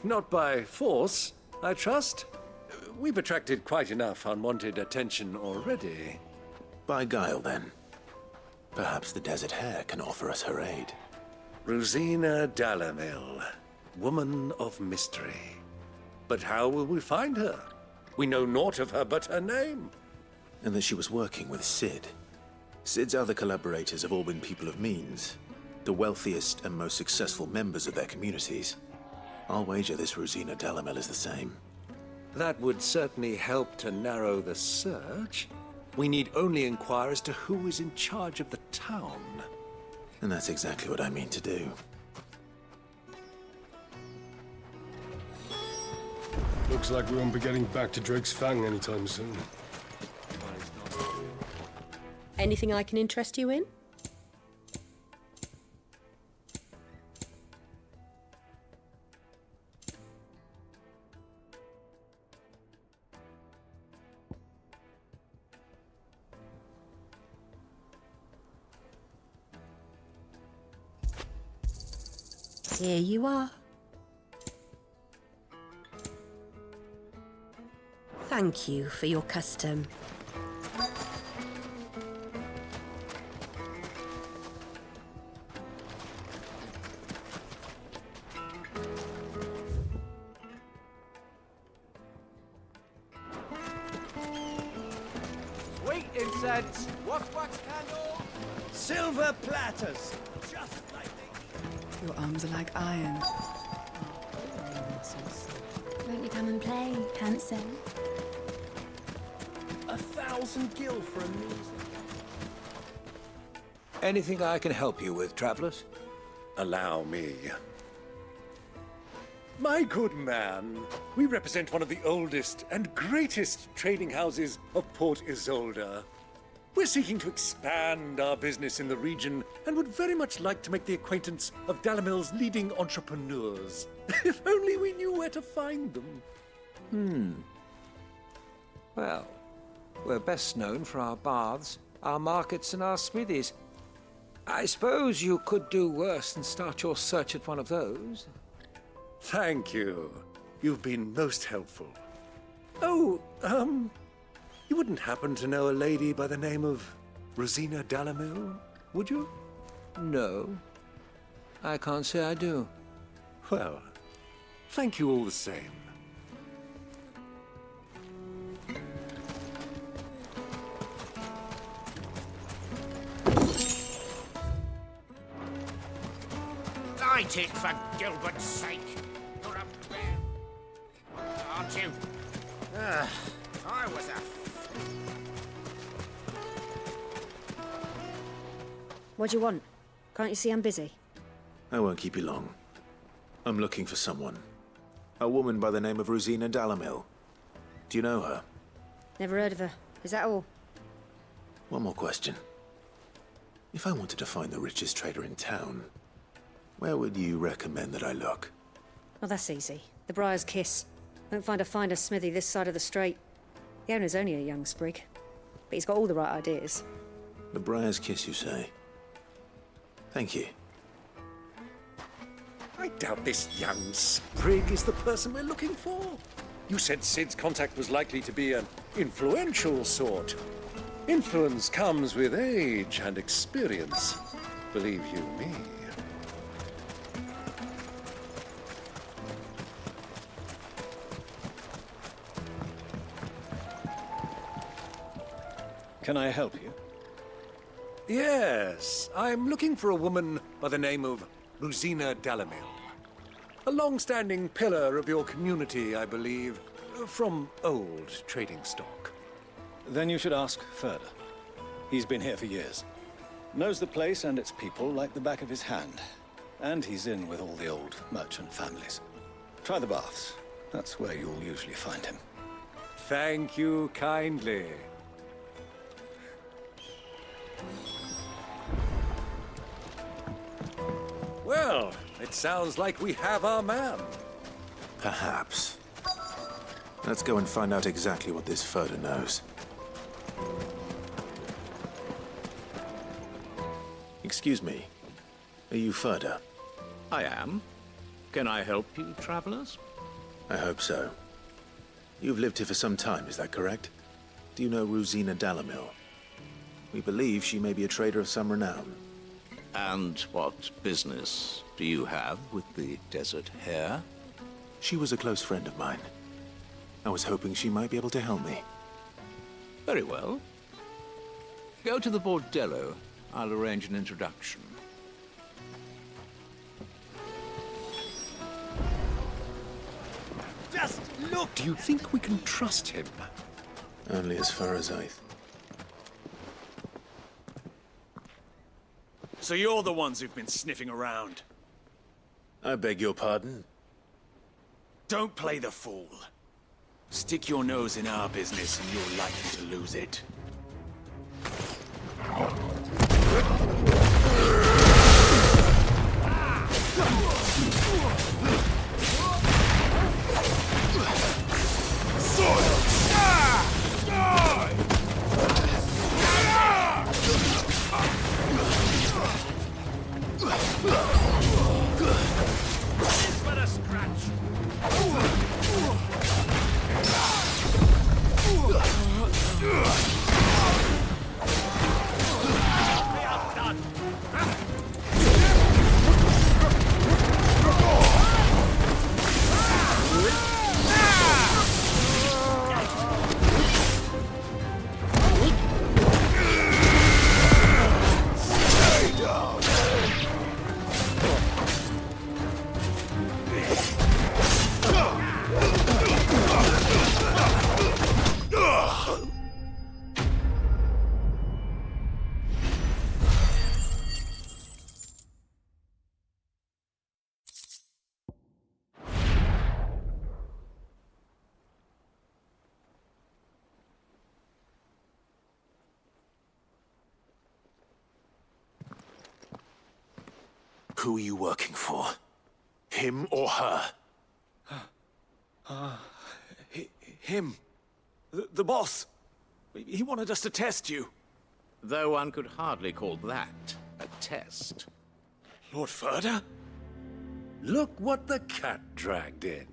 Not by force, I trust. We've attracted quite enough unwanted attention already. By guile, then. Perhaps the Desert Hare can offer us her aid. Rosina Dalamil, woman of mystery. But how will we find her? We know naught of her but her name. And that she was working with Sid. Sid's other collaborators have all been people of means. The wealthiest and most successful members of their communities. I'll wager this Rosina Dalamil is the same. That would certainly help to narrow the search. We need only inquire as to who is in charge of the town. And that's exactly what I mean to do. Looks like we won't be getting back to Drake's Fang anytime soon. Anything I can interest you in? Here you are. Thank you for your custom. Sweet incense, wax candle, silver platters, just like they. Your arms are like iron. Won't you come and play, handsome? 1,000 gil for a music. Anything I can help you with, travelers? Allow me. My good man, we represent one of the oldest and greatest trading houses of Port Isolde. We're seeking to expand our business in the region and would very much like to make the acquaintance of Dalamil's leading entrepreneurs. If only we knew where to find them. Well, we're best known for our baths, our markets, and our smithies. I suppose you could do worse than start your search at one of those. Thank you. You've been most helpful. Oh, you wouldn't happen to know a lady by the name of Rosina Dalamil, would you? No. I can't say I do. Well, thank you all the same. Light it, for Gilbert's sake. You're up there, aren't you? I was a... What do you want? Can't you see I'm busy? I won't keep you long. I'm looking for someone. A woman by the name of Rosina Dalamil. Do you know her? Never heard of her. Is that all? One more question. If I wanted to find the richest trader in town, where would you recommend that I look? Oh, that's easy. The Briar's Kiss. Won't find a finer smithy this side of the strait. The owner's only a young sprig, but he's got all the right ideas. The Briar's Kiss, you say? Thank you. I doubt this young sprig is the person we're looking for. You said Sid's contact was likely to be an influential sort. Influence comes with age and experience, believe you me. Can I help you? Yes, I'm looking for a woman by the name of Rosina Dalamil. A long-standing pillar of your community, I believe, from old trading stock. Then you should ask Ferda. He's been here for years. Knows the place and its people like the back of his hand. And he's in with all the old merchant families. Try the baths. That's where you'll usually find him. Thank you kindly. Well, it sounds like we have our man. Perhaps. Let's go and find out exactly what this Ferda knows. Excuse me. Are you Ferda? I am. Can I help you, travelers? I hope so. You've lived here for some time, is that correct? Do you know Rosina Dalamil? We believe she may be a trader of some renown. And what business do you have with the Desert Hare? She was a close friend of mine. I was hoping she might be able to help me. Very well. Go to the Bordello. I'll arrange an introduction. Just look! Do you think we can trust him? Only as far as So you're the ones who've been sniffing around? I beg your pardon? Don't play the fool. Stick your nose in our business and you're likely to lose it. Who are you working for? Him or her? Him. The boss. He wanted us to test you. Though one could hardly call that a test. Lord Ferda? Look what the cat dragged in.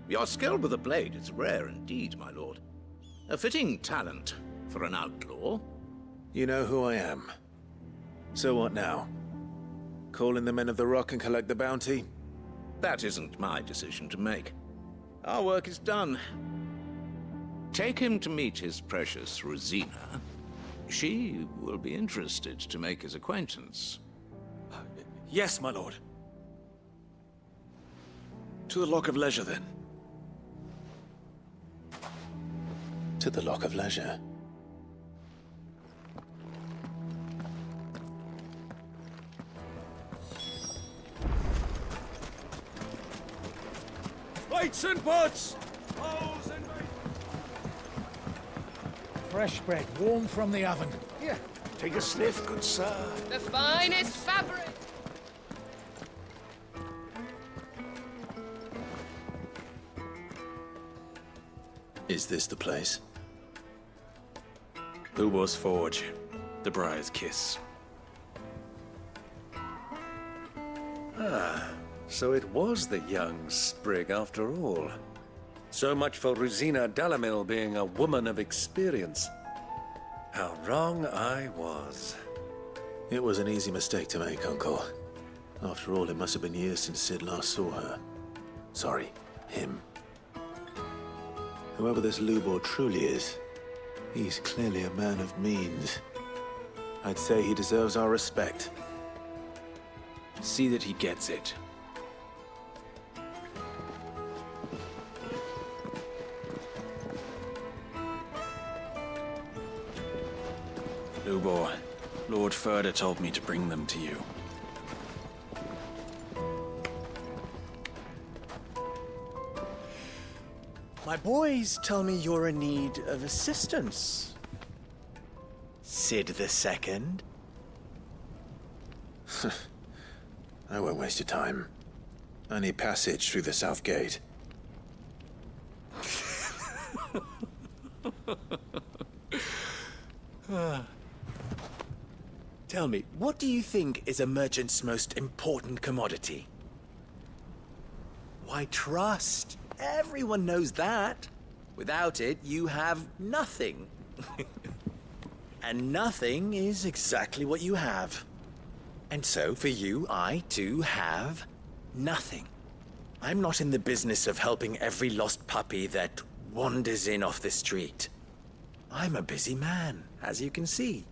Your skill with the blade is rare indeed, my lord. A fitting talent for an outlaw. You know who I am. So what now? Call in the Men of the Rock and collect the bounty? That isn't my decision to make. Our work is done. Take him to meet his precious Rosina. She will be interested to make his acquaintance. Yes, my lord. To the Lock of Leisure, then. To the Lock of Leisure. Lights and butts! Fresh bread, warm from the oven. Here, take a sniff, good sir. The finest fabric! Is this the place? Hugo's Forge. The Briar's Kiss. Ah, so it was the young sprig after all. So much for Rosina Dalamil being a woman of experience. How wrong I was. It was an easy mistake to make, Uncle. After all, it must have been years since Sid last saw her. Sorry, him. Whoever this Lubor truly is, he's clearly a man of means. I'd say he deserves our respect. See that he gets it. Hugo, Lord Furder told me to bring them to you. My boys tell me you're in need of assistance. Sid the Second? I won't waste your time. I need passage through the south gate. Tell me, what do you think is a merchant's most important commodity? Why, trust. Everyone knows that. Without it, you have nothing. And nothing is exactly what you have. And so, for you, I, too, have nothing. I'm not in the business of helping every lost puppy that wanders in off the street. I'm a busy man, as you can see.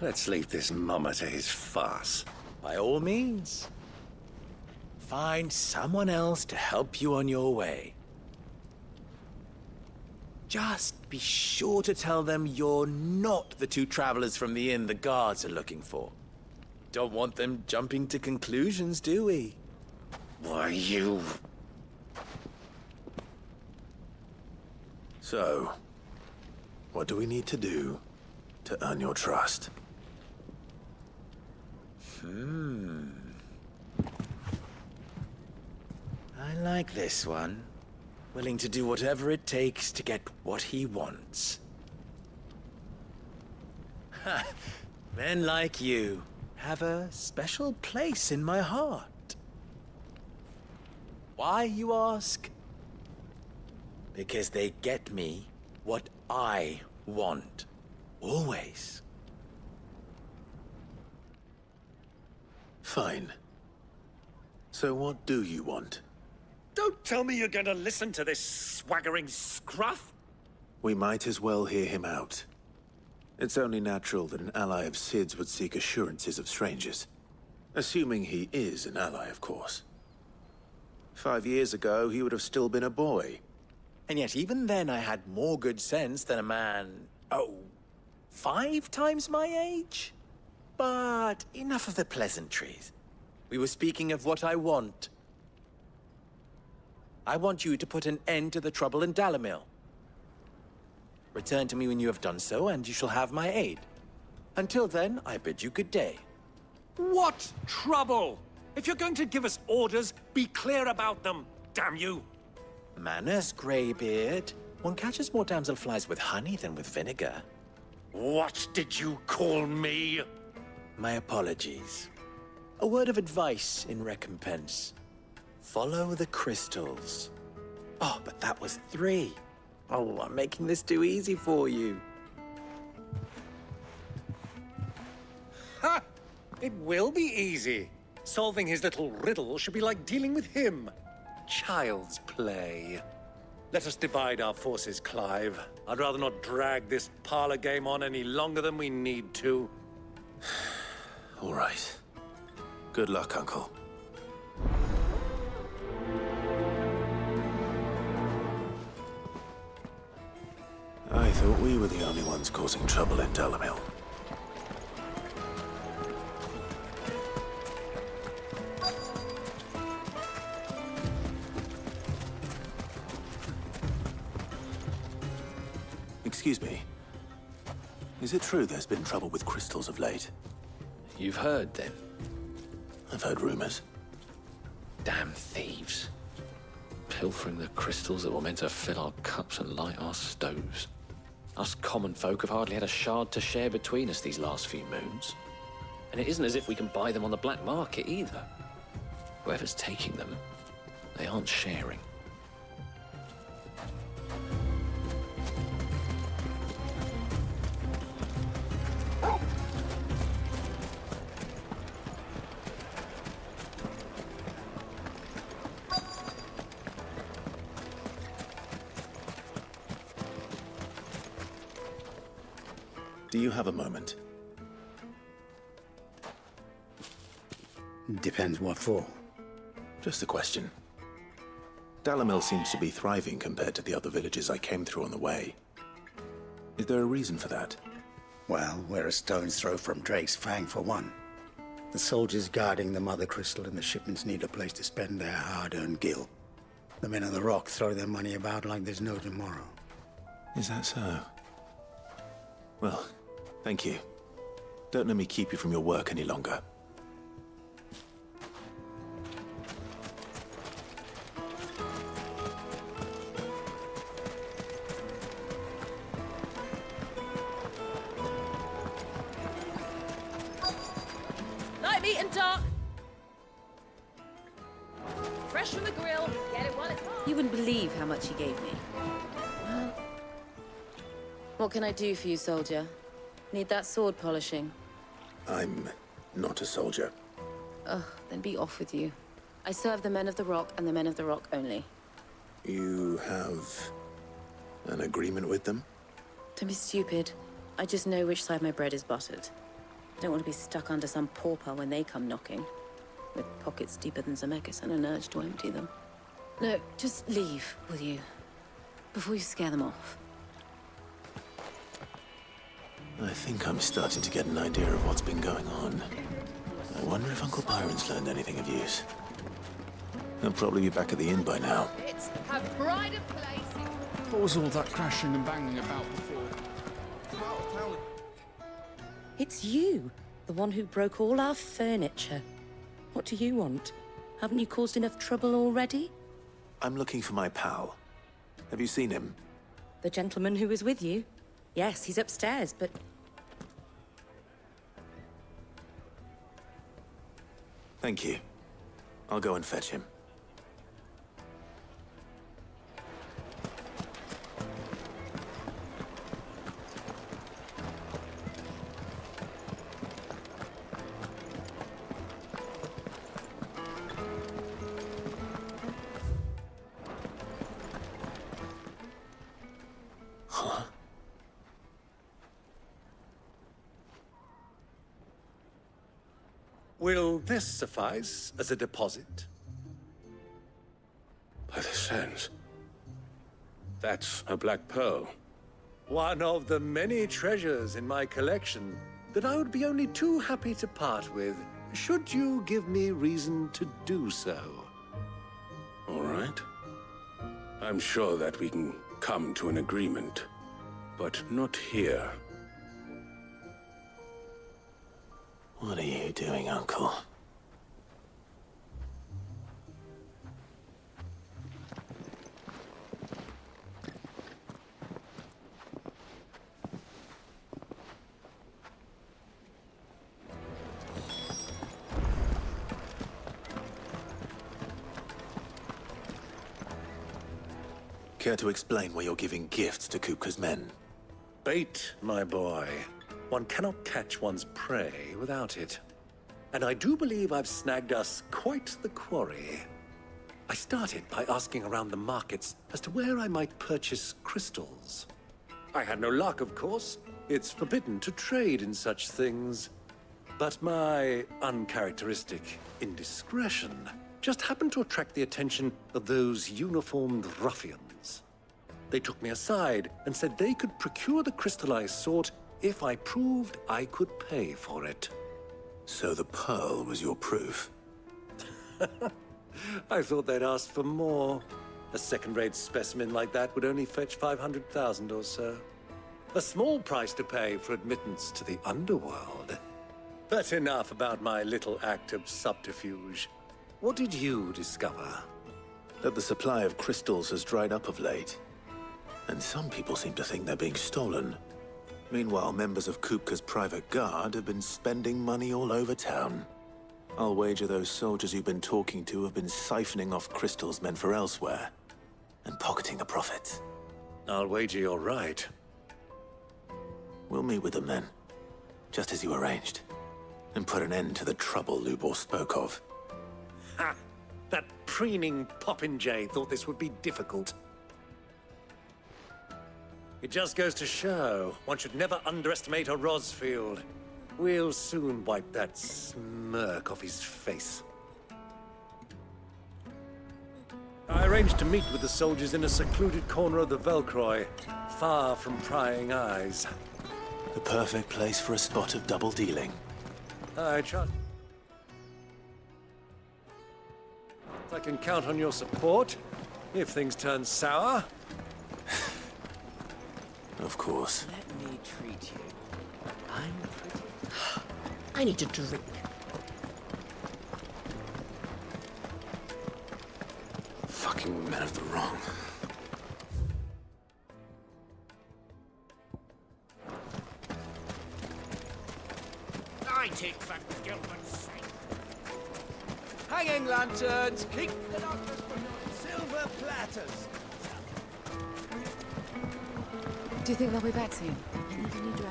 Let's leave this mummer to his farce. By all means. Find someone else to help you on your way. Just be sure to tell them you're not the two travelers from the inn the guards are looking for. Don't want them jumping to conclusions, do we? Why, you... So, what do we need to do to earn your trust? I like this one. Willing to do whatever it takes to get what he wants. Ha! Men like you have a special place in my heart. Why, you ask? Because they get me what I want. Always. Fine. So what do you want? Don't tell me you're going to listen to this swaggering scruff! We might as well hear him out. It's only natural that an ally of Sid's would seek assurances of strangers. Assuming he is an ally, of course. 5 years ago, he would have still been a boy. And yet even then I had more good sense than a man, 5 times my age? But enough of the pleasantries. We were speaking of what I want. I want you to put an end to the trouble in Dalamil. Return to me when you have done so, and you shall have my aid. Until then, I bid you good day. What trouble? If you're going to give us orders, be clear about them, damn you! Manners, Greybeard. One catches more damselflies with honey than with vinegar. What did you call me? My apologies. A word of advice in recompense. Follow the crystals. Oh, but that was 3. Oh, I'm making this too easy for you. Ha! It will be easy. Solving his little riddle should be like dealing with him. Child's play. Let us divide our forces, Clive. I'd rather not drag this parlor game on any longer than we need to. All right. Good luck, Uncle. I thought we were the only ones causing trouble in Dalamil. Excuse me. Is it true there's been trouble with crystals of late? You've heard, then? I've heard rumors. Damn thieves. Pilfering the crystals that were meant to fill our cups and light our stoves. Us common folk have hardly had a shard to share between us these last few moons. And it isn't as if we can buy them on the black market either. Whoever's taking them, they aren't sharing. Do you have a moment? Depends what for. Just a question. Dalamil seems to be thriving compared to the other villages I came through on the way. Is there a reason for that? Well, we're a stone's throw from Drake's Fang, for one. The soldiers guarding the Mother Crystal and the shipments need a place to spend their hard-earned gil. The men of the Rock throw their money about like there's no tomorrow. Is that so? Well, thank you. Don't let me keep you from your work any longer. Light meat and dark. Fresh from the grill. Get it while it's hot. You wouldn't believe how much he gave me. Well, what can I do for you, soldier? Need that sword polishing? I'm not a soldier. Ugh, then be off with you. I serve the men of the Rock and the men of the Rock only. You have an agreement with them? Don't be stupid. I just know which side my bread is buttered. I don't want to be stuck under some pauper when they come knocking, with pockets deeper than Zemeckis and an urge to empty them. No, just leave, will you? Before you scare them off. I think I'm starting to get an idea of what's been going on. I wonder if Uncle Byron's learned anything of use. He'll probably be back at the inn by now. It's a pride of place. What was all that crashing and banging about before? It's you, the one who broke all our furniture. What do you want? Haven't you caused enough trouble already? I'm looking for my pal. Have you seen him? The gentleman who was with you? Yes, he's upstairs, but... Thank you. I'll go and fetch him. Will this suffice as a deposit? By the sands. That's a black pearl. One of the many treasures in my collection that I would be only too happy to part with, should you give me reason to do so. All right. I'm sure that we can come to an agreement, but not here. What are you doing, Uncle? Care to explain why you're giving gifts to Kupka's men? Bait, my boy. One cannot catch one's prey without it. And I do believe I've snagged us quite the quarry. I started by asking around the markets as to where I might purchase crystals. I had no luck, of course. It's forbidden to trade in such things. But my uncharacteristic indiscretion just happened to attract the attention of those uniformed ruffians. They took me aside and said they could procure the crystal I sought if I proved I could pay for it. So the pearl was your proof? I thought they'd asked for more. A second-rate specimen like that would only fetch 500,000 or so. A small price to pay for admittance to the underworld. But enough about my little act of subterfuge. What did you discover? That the supply of crystals has dried up of late. And some people seem to think they're being stolen. Meanwhile, members of Kupka's private guard have been spending money all over town. I'll wager those soldiers you've been talking to have been siphoning off crystals meant for elsewhere, and pocketing the profits. I'll wager you're right. We'll meet with them then, just as you arranged, and put an end to the trouble Lubor spoke of. Ha! That preening popinjay thought this would be difficult. It just goes to show, one should never underestimate a Rosfield. We'll soon wipe that smirk off his face. I arranged to meet with the soldiers in a secluded corner of the Velcroy, far from prying eyes. The perfect place for a spot of double dealing. I trust I can count on your support if things turn sour. Of course. Let me treat you. I'm pretty. I need a drink. Fucking men of the wrong. I take for Gilbert's sake. Hanging lanterns, keep the doctors put on silver platters. Do you think they'll be back soon?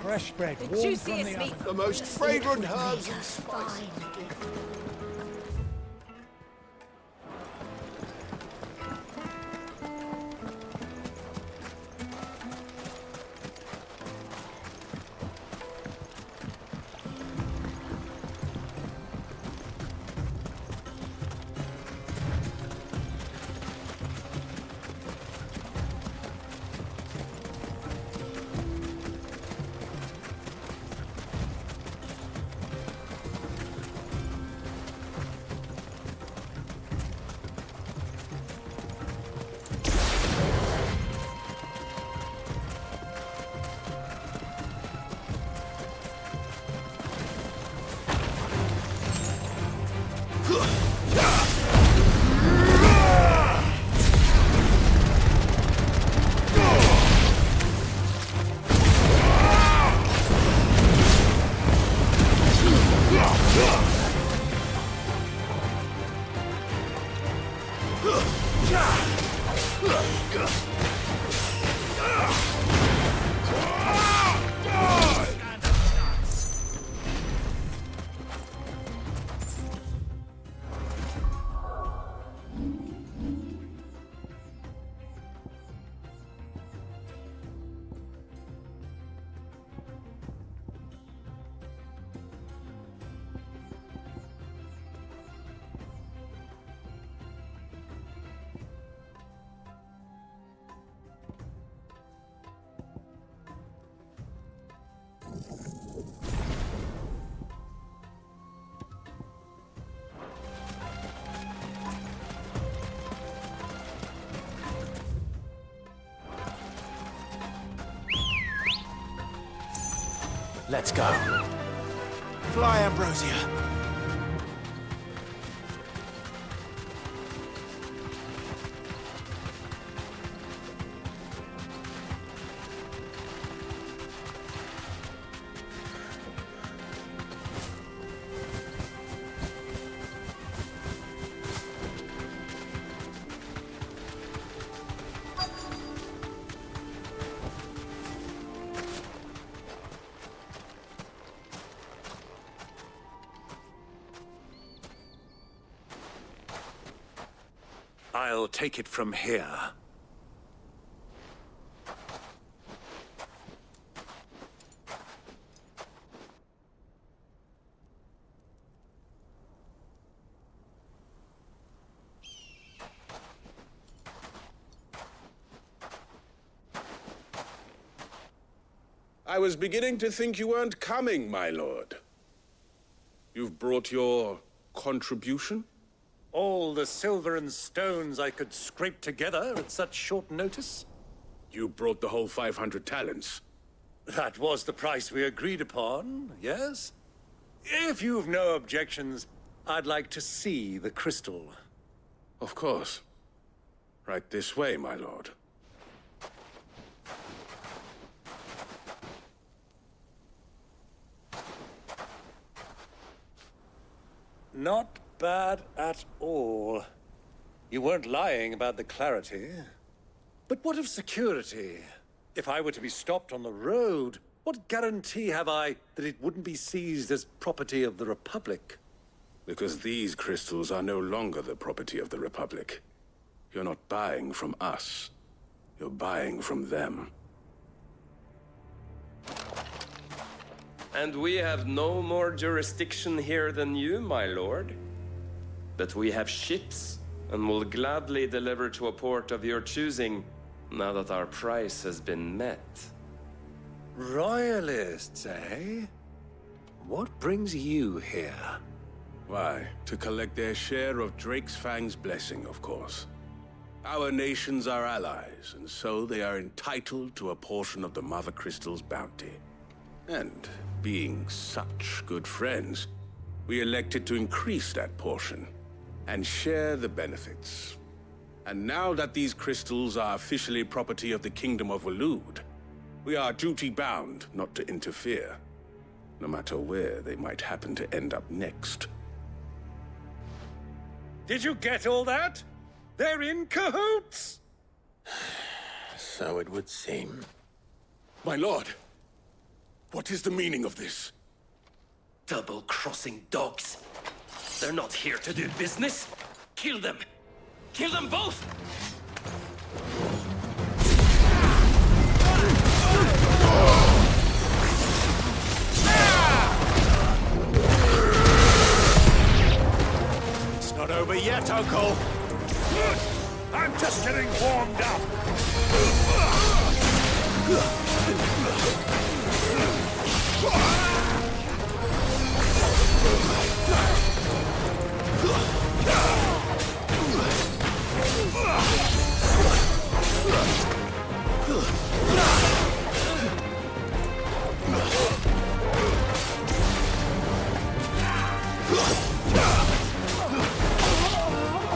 Fresh bread, The warm juiciest from the meat. oven. The most fragrant herbs and spices. Let's go. Fly, Ambrosia. I'll take it from here. I was beginning to think you weren't coming, my lord. You've brought your contribution? All the silver and stones I could scrape together at such short notice? You brought the whole 500 talents. That was the price we agreed upon, yes? If you've no objections, I'd like to see the crystal. Of course. Right this way, my lord. Not bad at all. You weren't lying about the clarity. But what of security? If I were to be stopped on the road, what guarantee have I that it wouldn't be seized as property of the Republic? Because these crystals are no longer the property of the Republic. You're not buying from us. You're buying from them. And we have no more jurisdiction here than you, my lord. But we have ships and will gladly deliver to a port of your choosing, now that our price has been met. Royalists, eh? What brings you here? Why, to collect their share of Drake's Fang's blessing, of course. Our nations are allies, and so they are entitled to a portion of the Mother Crystal's bounty. And being such good friends, we elected to increase that portion and share the benefits. And now that these crystals are officially property of the Kingdom of Waloed, we are duty-bound not to interfere, no matter where they might happen to end up next. Did you get all that? They're in cahoots! So it would seem. My lord, what is the meaning of this? Double-crossing dogs. They're not here to do business. Kill them! Kill them both! It's not over yet, Uncle! I'm just getting warmed up!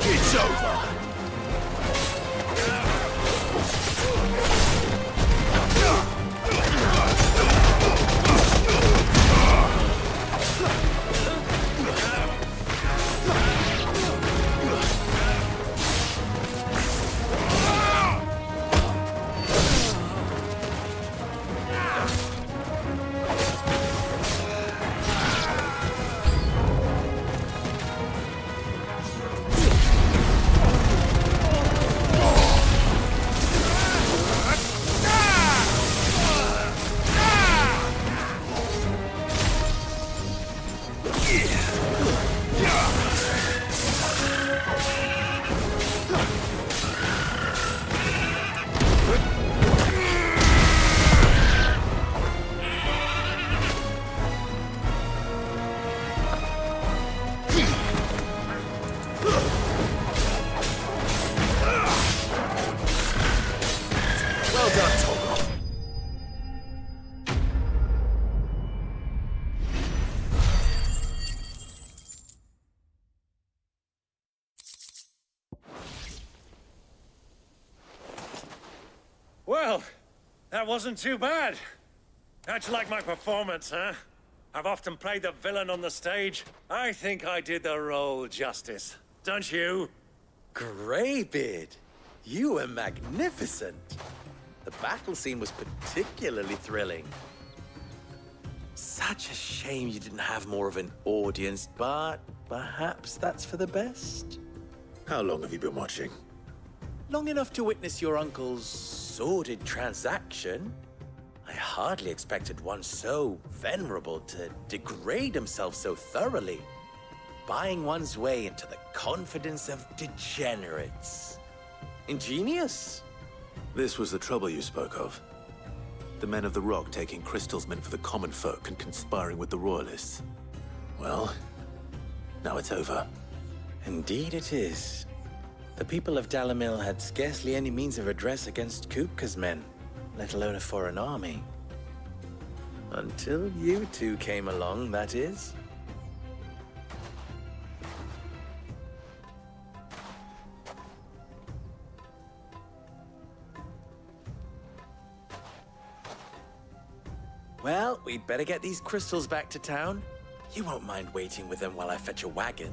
It's over! Well, that wasn't too bad. How'd you like my performance, huh? I've often played the villain on the stage. I think I did the role justice. Don't you? Greybeard, you were magnificent. The battle scene was particularly thrilling. Such a shame you didn't have more of an audience, but perhaps that's for the best. How long have you been watching? Long enough to witness your uncle's sordid transaction. I hardly expected one so venerable to degrade himself so thoroughly, buying one's way into the confidence of degenerates. Ingenious. This was the trouble you spoke of. The men of the Rock taking crystals meant for the common folk and conspiring with the Royalists. Well, now it's over. Indeed it is. The people of Dalamil had scarcely any means of redress against Kupka's men, let alone a foreign army. Until you two came along, that is. Well, we'd better get these crystals back to town. You won't mind waiting with them while I fetch a wagon.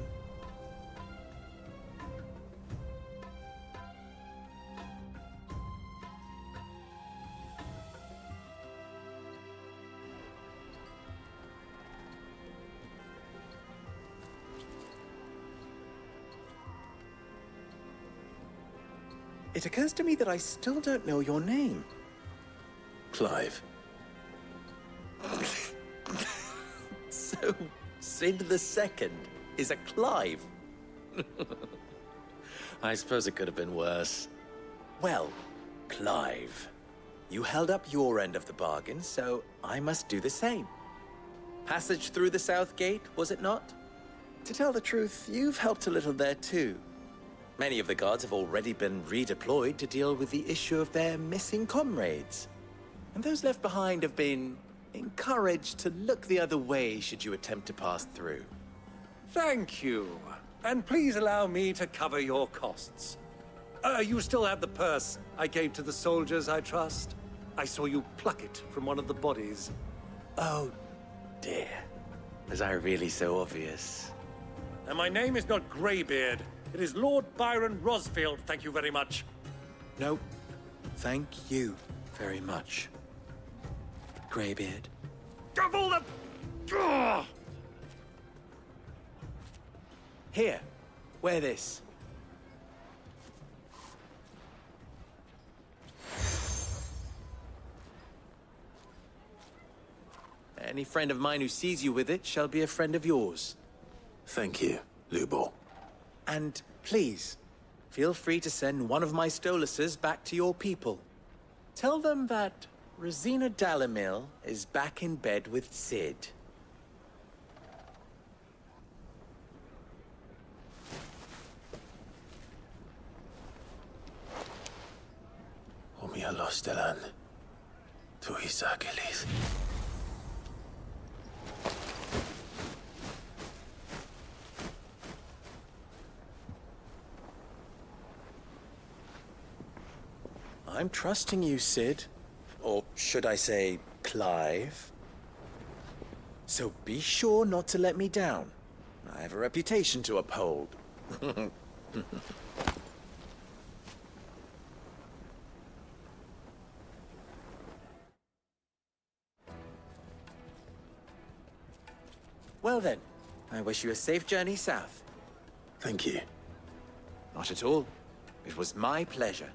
It occurs to me that I still don't know your name. Clive. So, Sid the Second is a Clive. I suppose it could have been worse. Well, Clive, you held up your end of the bargain, so I must do the same. Passage through the South Gate, was it not? To tell the truth, you've helped a little there too. Many of the guards have already been redeployed to deal with the issue of their missing comrades. And those left behind have been encouraged to look the other way should you attempt to pass through. Thank you. And please allow me to cover your costs. You still have the purse I gave to the soldiers, I trust? I saw you pluck it from one of the bodies. Oh, dear. Was I really so obvious? And my name is not Greybeard. It is Lord Byron Rosfield, thank you very much. No, thank you very much, Greybeard. Of all the... Ugh! Here, wear this. Any friend of mine who sees you with it shall be a friend of yours. Thank you, Lubo. And please, feel free to send one of my Stoluses back to your people. Tell them that Rosina Dalamil is back in bed with Sid. Umialos delan. Tu isakelis. I'm trusting you, Sid. Or should I say, Clive. So be sure not to let me down. I have a reputation to uphold. Well then, I wish you a safe journey south. Thank you. Not at all. It was my pleasure.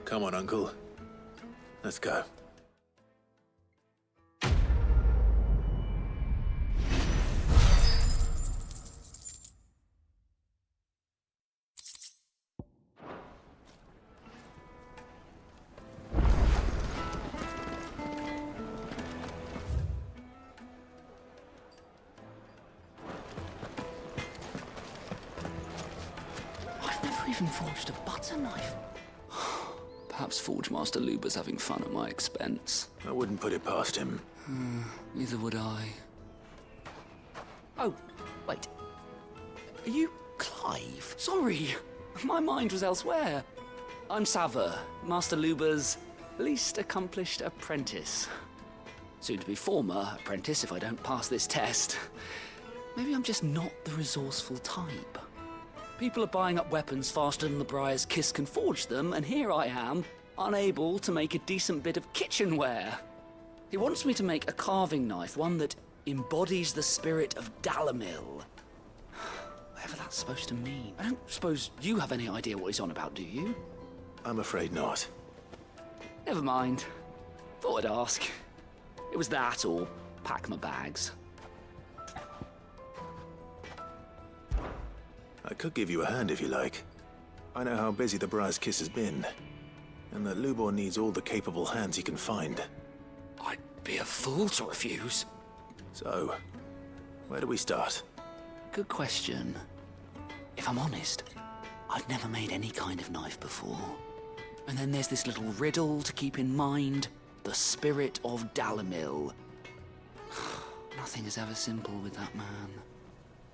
Come on, Uncle. Let's go. I've never even forged a butter knife. Perhaps Forge Master Luba's having fun at my expense. I wouldn't put it past him. Neither would I. Oh, wait. Are you Clive? Sorry, my mind was elsewhere. I'm Sava, Master Luba's least accomplished apprentice. Soon to be former apprentice if I don't pass this test. Maybe I'm just not the resourceful type. People are buying up weapons faster than the Briar's Kiss can forge them, and here I am, unable to make a decent bit of kitchenware. He wants me to make a carving knife, one that embodies the spirit of Dalamil. Whatever that's supposed to mean. I don't suppose you have any idea what he's on about, do you? I'm afraid not. Never mind. Thought I'd ask. It was that or pack my bags. I could give you a hand if you like. I know how busy the Briar's Kiss has been, and that Lubor needs all the capable hands he can find. I'd be a fool to refuse. So, where do we start? Good question. If I'm honest, I've never made any kind of knife before. And then there's this little riddle to keep in mind. The spirit of Dalamil. Nothing is ever simple with that man.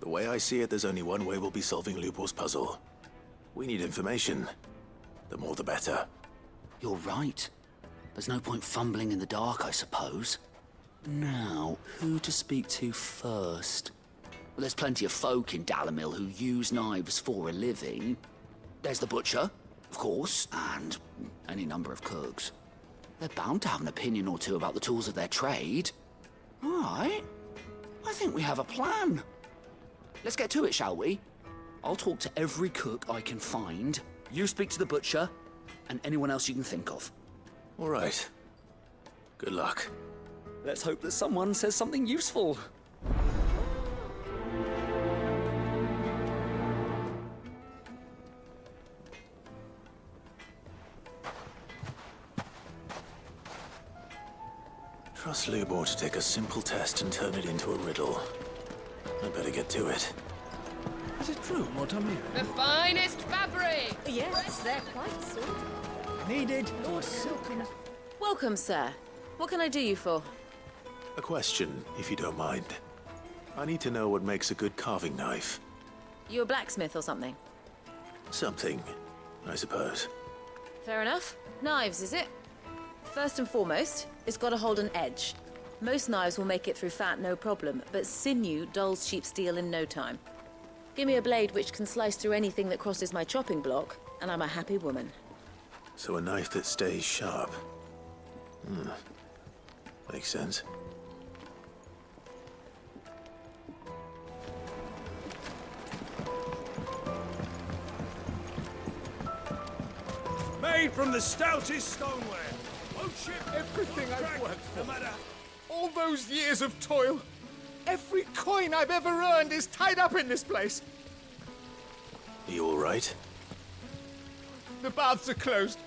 The way I see it, there's only one way we'll be solving Lubor's puzzle. We need information. The more the better. You're right. There's no point fumbling in the dark, I suppose. Now, who to speak to first? Well, there's plenty of folk in Dalamil who use knives for a living. There's the butcher, of course, and any number of cooks. They're bound to have an opinion or two about the tools of their trade. All right. I think we have a plan. Let's get to it, shall we? I'll talk to every cook I can find. You speak to the butcher, and anyone else you can think of. All right. Good luck. Let's hope that someone says something useful. Trust Lubor to take a simple test and turn it into a riddle. I better get to it. Is it true, Mortimer? The finest fabric! Yes, they're quite sort. Needed for silken. Welcome, sir. What can I do you for? A question, if you don't mind. I need to know what makes a good carving knife. You a blacksmith or something? Something, I suppose. Fair enough. Knives, is it? First and foremost, it's got to hold an edge. Most knives will make it through fat, no problem, but sinew dulls cheap steel in no time. Give me a blade which can slice through anything that crosses my chopping block, and I'm a happy woman. So a knife that stays sharp. Makes sense. Made from the stoutest stoneware. Won't ship Everything I've worked for. no matter. All those years of toil. Every coin I've ever earned is tied up in this place. Are you all right? The baths are closed.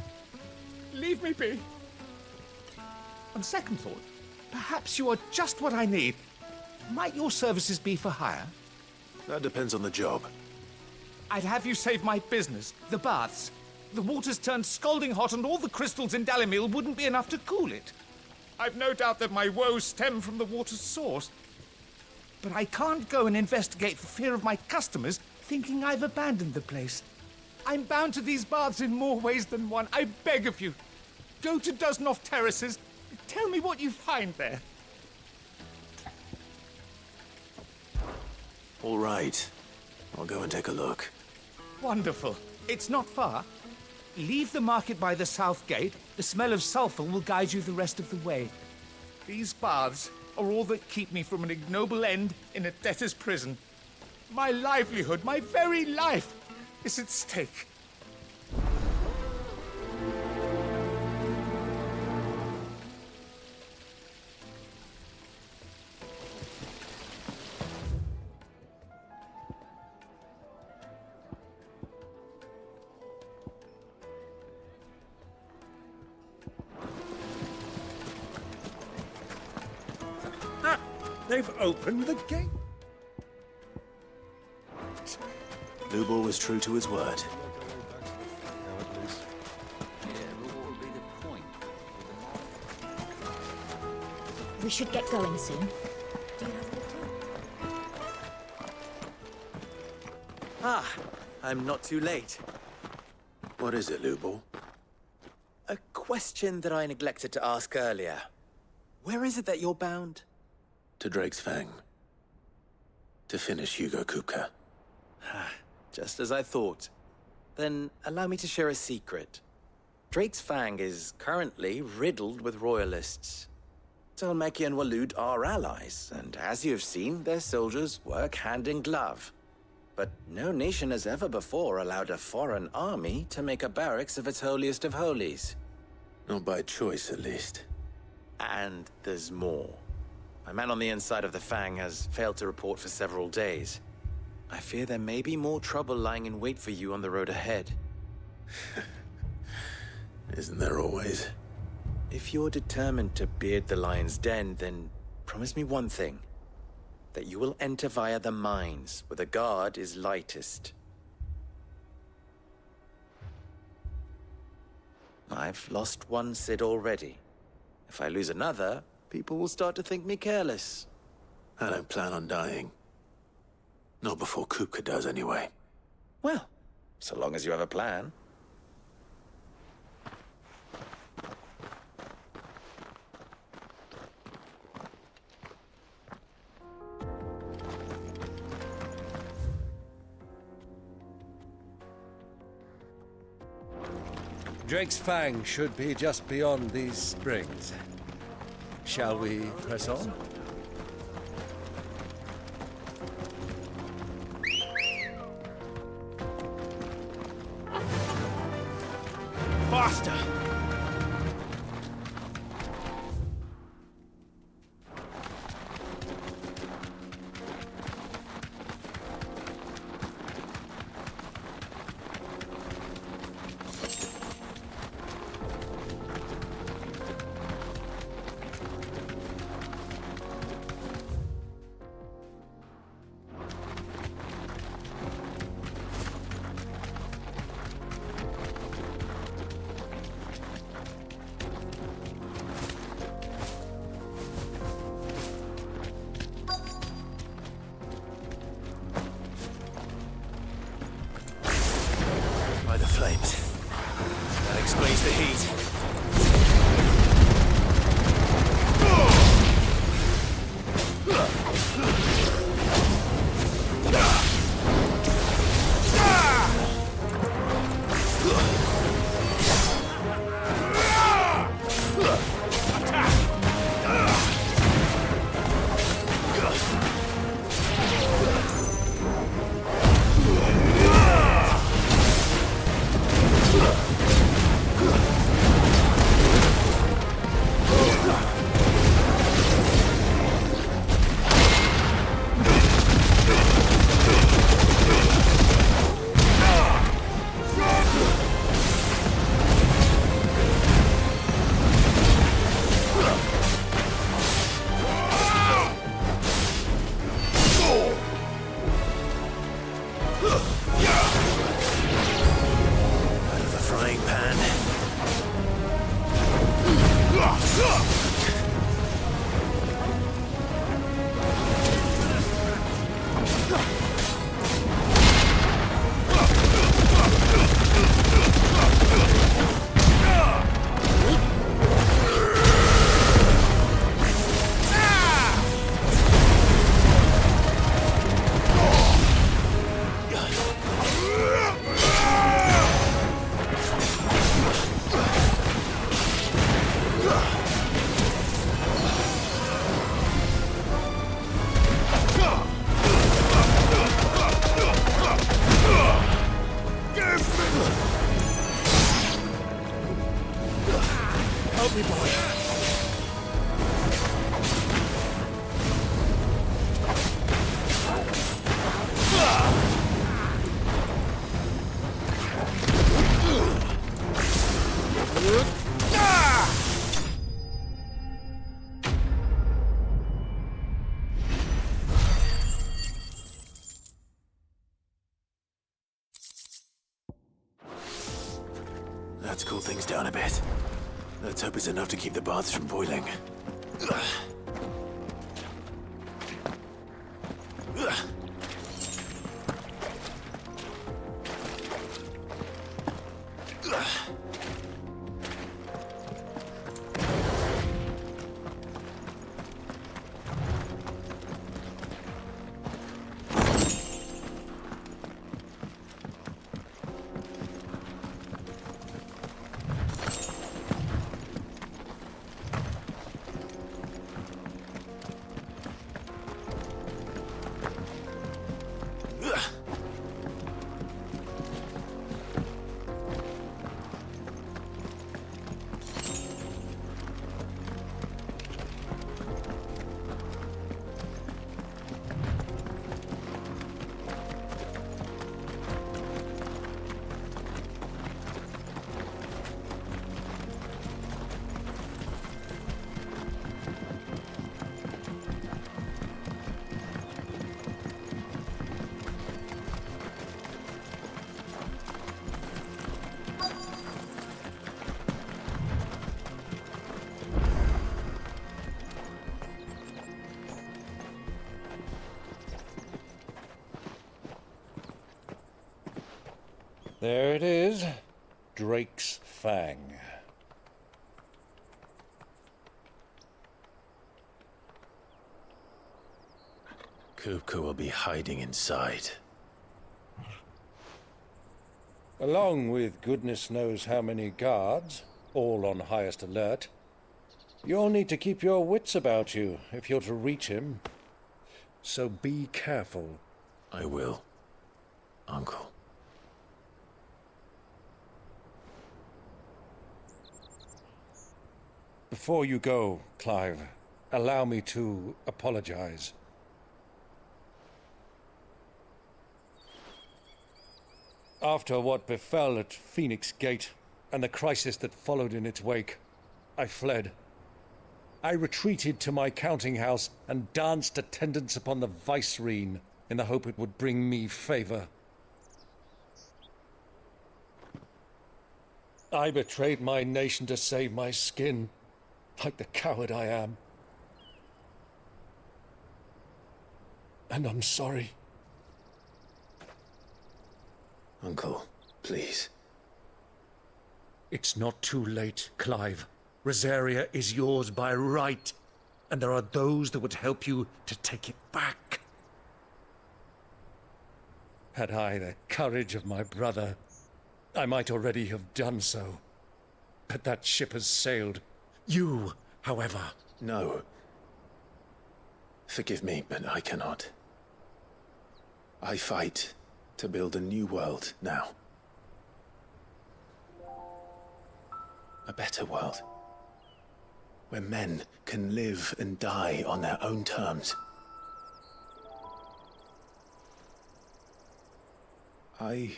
Leave me be. On second thought, perhaps you are just what I need. Might your services be for hire? That depends on the job. I'd have you save my business, the baths. The water's turned scalding hot and all the crystals in Dalimil wouldn't be enough to cool it. I've no doubt that my woes stem from the water's source. But I can't go and investigate for fear of my customers thinking I've abandoned the place. I'm bound to these baths in more ways than one. I beg of you. Go to Dusnoff Terraces. Tell me what you find there. All right. I'll go and take a look. Wonderful. It's not far. Leave the market by the south gate. The smell of sulfur will guide you the rest of the way. These baths are all that keep me from an ignoble end in a debtor's prison. My livelihood, my very life, is at stake. They've opened the gate. Lubor was true to his word. We should get going soon. Ah, I'm not too late. What is it, Lubor? A question that I neglected to ask earlier. Where is it that you're bound? To Drake's Fang. To finish Hugo Kupka. Just as I thought. Then allow me to share a secret. Drake's Fang is currently riddled with royalists. Talmeki and Waloed are allies, and as you have seen, their soldiers work hand in glove. But no nation has ever before allowed a foreign army to make a barracks of its holiest of holies. Not by choice, at least. And there's more. My man on the inside of the Fang has failed to report for several days. I fear there may be more trouble lying in wait for you on the road ahead. Isn't there always? If you're determined to beard the lion's den, then promise me one thing. That you will enter via the mines, where the guard is lightest. I've lost one Cid already. If I lose another, people will start to think me careless. I don't plan on dying. Not before Kupka does, anyway. Well, so long as you have a plan. Drake's Fang should be just beyond these springs. Shall we press on? Faster! the flames. That explains the heat. Help me, boy. Let's cool things down a bit. Let's hope it's enough to keep the baths from boiling. There it is. Drake's Fang. Kupka will be hiding inside. Along with goodness knows how many guards, all on highest alert. You'll need to keep your wits about you if you're to reach him. So be careful. I will, Uncle. Before you go, Clive, allow me to apologize. After what befell at Phoenix Gate and the crisis that followed in its wake, I fled. I retreated to my counting house and danced attendance upon the vicereine in the hope it would bring me favor. I betrayed my nation to save my skin, like the coward I am. And I'm sorry. Uncle, please. It's not too late, Clive. Rosaria is yours by right, and there are those that would help you to take it back. Had I the courage of my brother, I might already have done so. But that ship has sailed. You, however... No. Forgive me, but I cannot. I fight to build a new world now. A better world. Where men can live and die on their own terms. I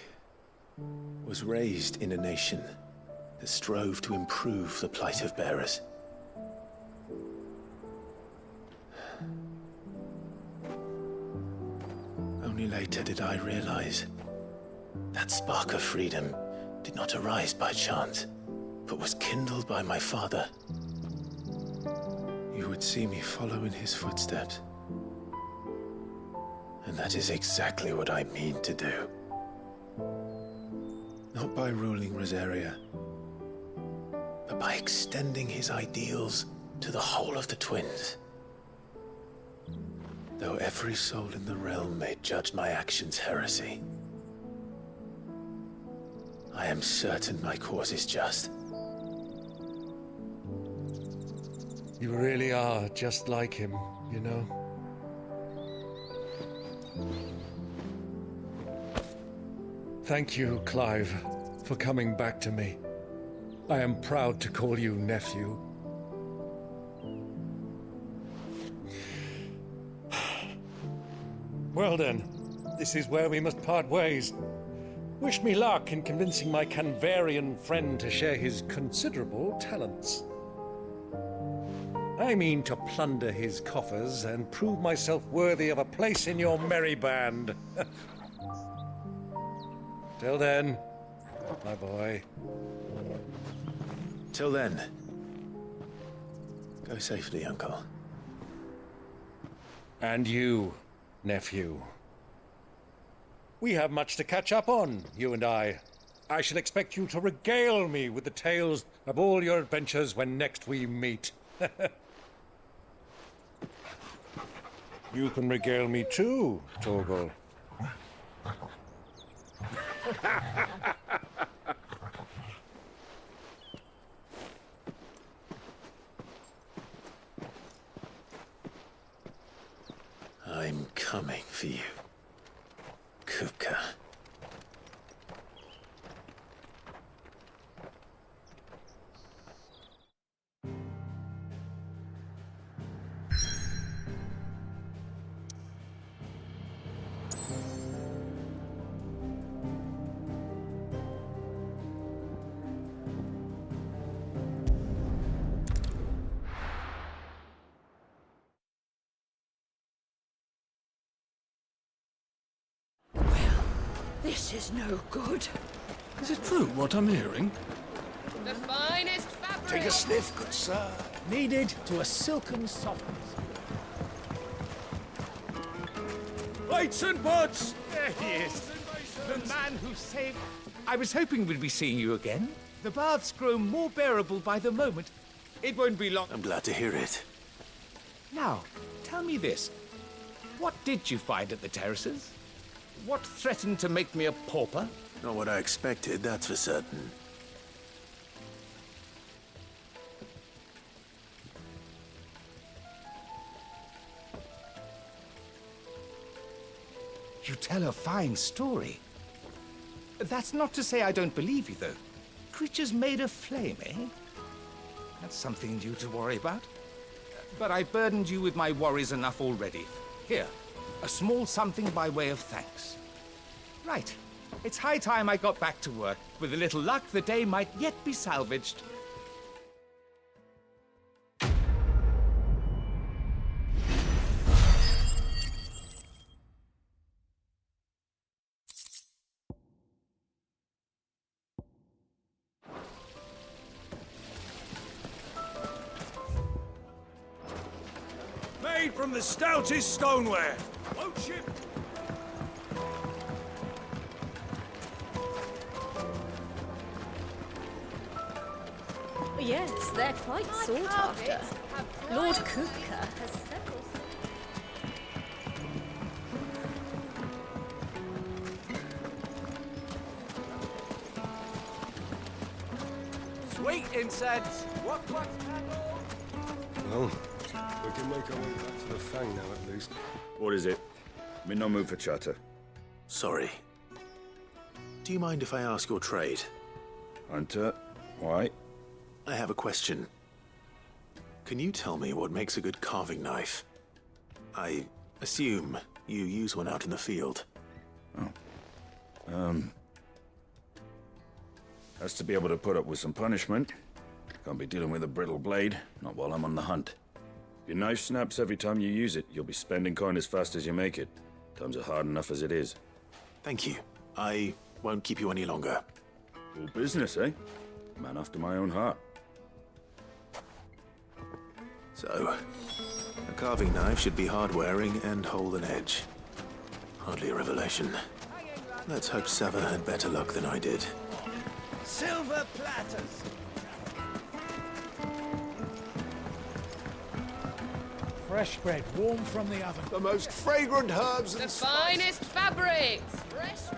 was raised in a nation that strove to improve the plight of bearers. Only later did I realize that spark of freedom did not arise by chance, but was kindled by my father. You would see me follow in his footsteps. And that is exactly what I mean to do. Not by ruling Rosaria, but by extending his ideals to the whole of the twins. Though every soul in the realm may judge my actions heresy, I am certain my cause is just. You really are just like him, you know? Thank you, Clive, for coming back to me. I am proud to call you nephew. Well then, this is where we must part ways. Wish me luck in convincing my Canvarian friend to share his considerable talents. I mean to plunder his coffers and prove myself worthy of a place in your merry band. Till then, my boy. Till then, go safely, Uncle. And you, nephew. We have much to catch up on, you and I. I shall expect you to regale me with the tales of all your adventures when next we meet. You can regale me too, Torgal. I'm coming for you, Kupka. This is no good. Is it true what I'm hearing? The finest fabric! Take a sniff, good sir. Needed to a silken softness. Lights and pots! There he is. The man who saved... I was hoping we'd be seeing you again. The baths grow more bearable by the moment. It won't be long... I'm glad to hear it. Now, tell me this. What did you find at the terraces? What threatened to make me a pauper? Not what I expected, that's for certain. You tell a fine story. That's not to say I don't believe you, though. Creatures made of flame, eh? That's something new to worry about. But I've burdened you with my worries enough already. Here, a small something by way of thanks. Right. It's high time I got back to work. With a little luck, the day might yet be salvaged. Made from the stoutest stoneware. Won't ship. yes, they're quite sought after. Lord Kupka has several... Sweet incense! What candle? Well, we can make our way back to the Fang now, at least. What is it? I'm in no mood for chatter. Sorry. Do you mind if I ask your trade? Hunter, why? I have a question. Can you tell me what makes a good carving knife? I assume you use one out in the field. Has to be able to put up with some punishment. Can't be dealing with a brittle blade, not while I'm on the hunt. If your knife snaps every time you use it, you'll be spending coin as fast as you make it. Times are hard enough as it is. Thank you. I won't keep you any longer. All business, eh? Man after my own heart. So, a carving knife should be hard-wearing and hold an edge. Hardly a revelation. Let's hope Sava had better luck than I did. Silver platters! Fresh bread, warm from the oven. The most fragrant herbs The and finest fabrics! Fresh from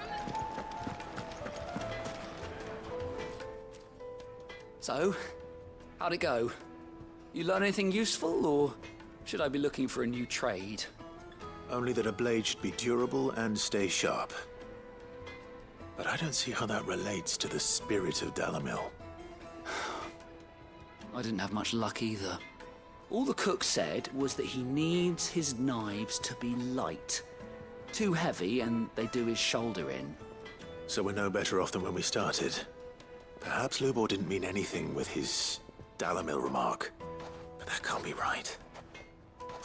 So, how'd it go? You learn anything useful, or should I be looking for a new trade? Only that a blade should be durable and stay sharp. But I don't see how that relates to the spirit of Dalamil. I didn't have much luck either. All the cook said was that he needs his knives to be light. Too heavy and they do his shoulder in. So we're no better off than when we started. Perhaps Lubor didn't mean anything with his Dalamil remark. But that can't be right.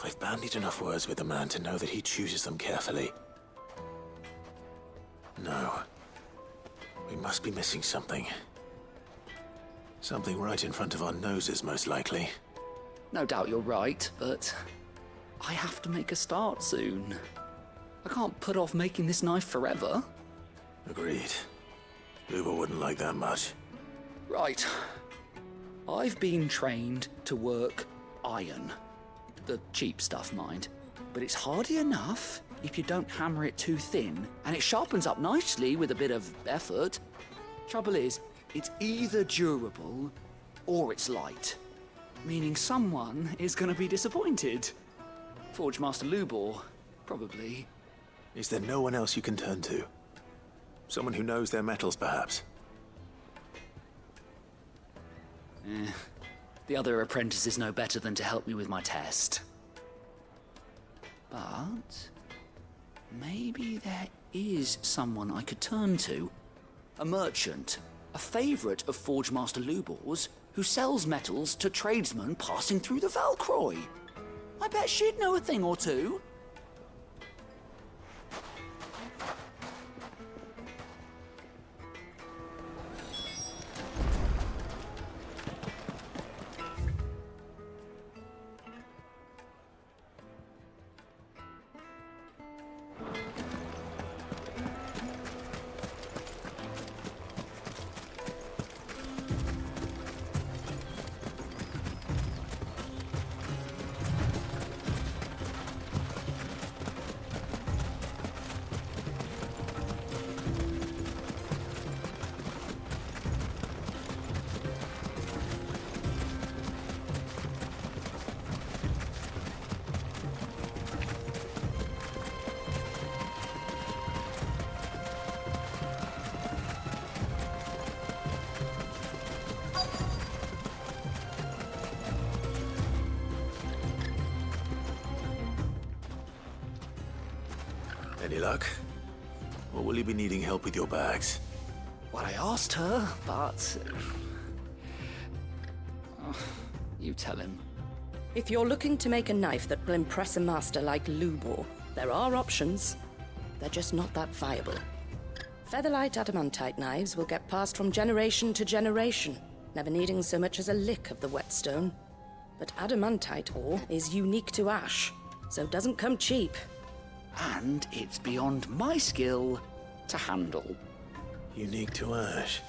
I've bandied enough words with the man to know that he chooses them carefully. No. We must be missing something. Something right in front of our noses, most likely. No doubt you're right, but I have to make a start soon. I can't put off making this knife forever. Agreed. Lubor wouldn't like that much. Right. I've been trained to work iron. The cheap stuff, mind. But it's hardy enough if you don't hammer it too thin, and it sharpens up nicely with a bit of effort. Trouble is, it's either durable or it's light. Meaning someone is going to be disappointed. Forge Master Lubor, probably. Is there no one else you can turn to? Someone who knows their metals, perhaps? The other apprentice is no better than to help me with my test. But maybe there is someone I could turn to. A merchant, a favourite of Forge Master Lubor's, who sells metals to tradesmen passing through the Valcroy. I bet she'd know a thing or two. Any luck? Or will you be needing help with your bags? Well, I asked her, but... you tell him. If you're looking to make a knife that will impress a master like Lubor, there are options. They're just not that viable. Featherlight adamantite knives will get passed from generation to generation, never needing so much as a lick of the whetstone. But adamantite ore is unique to ash, so it doesn't come cheap. And it's beyond my skill to handle. Unique to ash.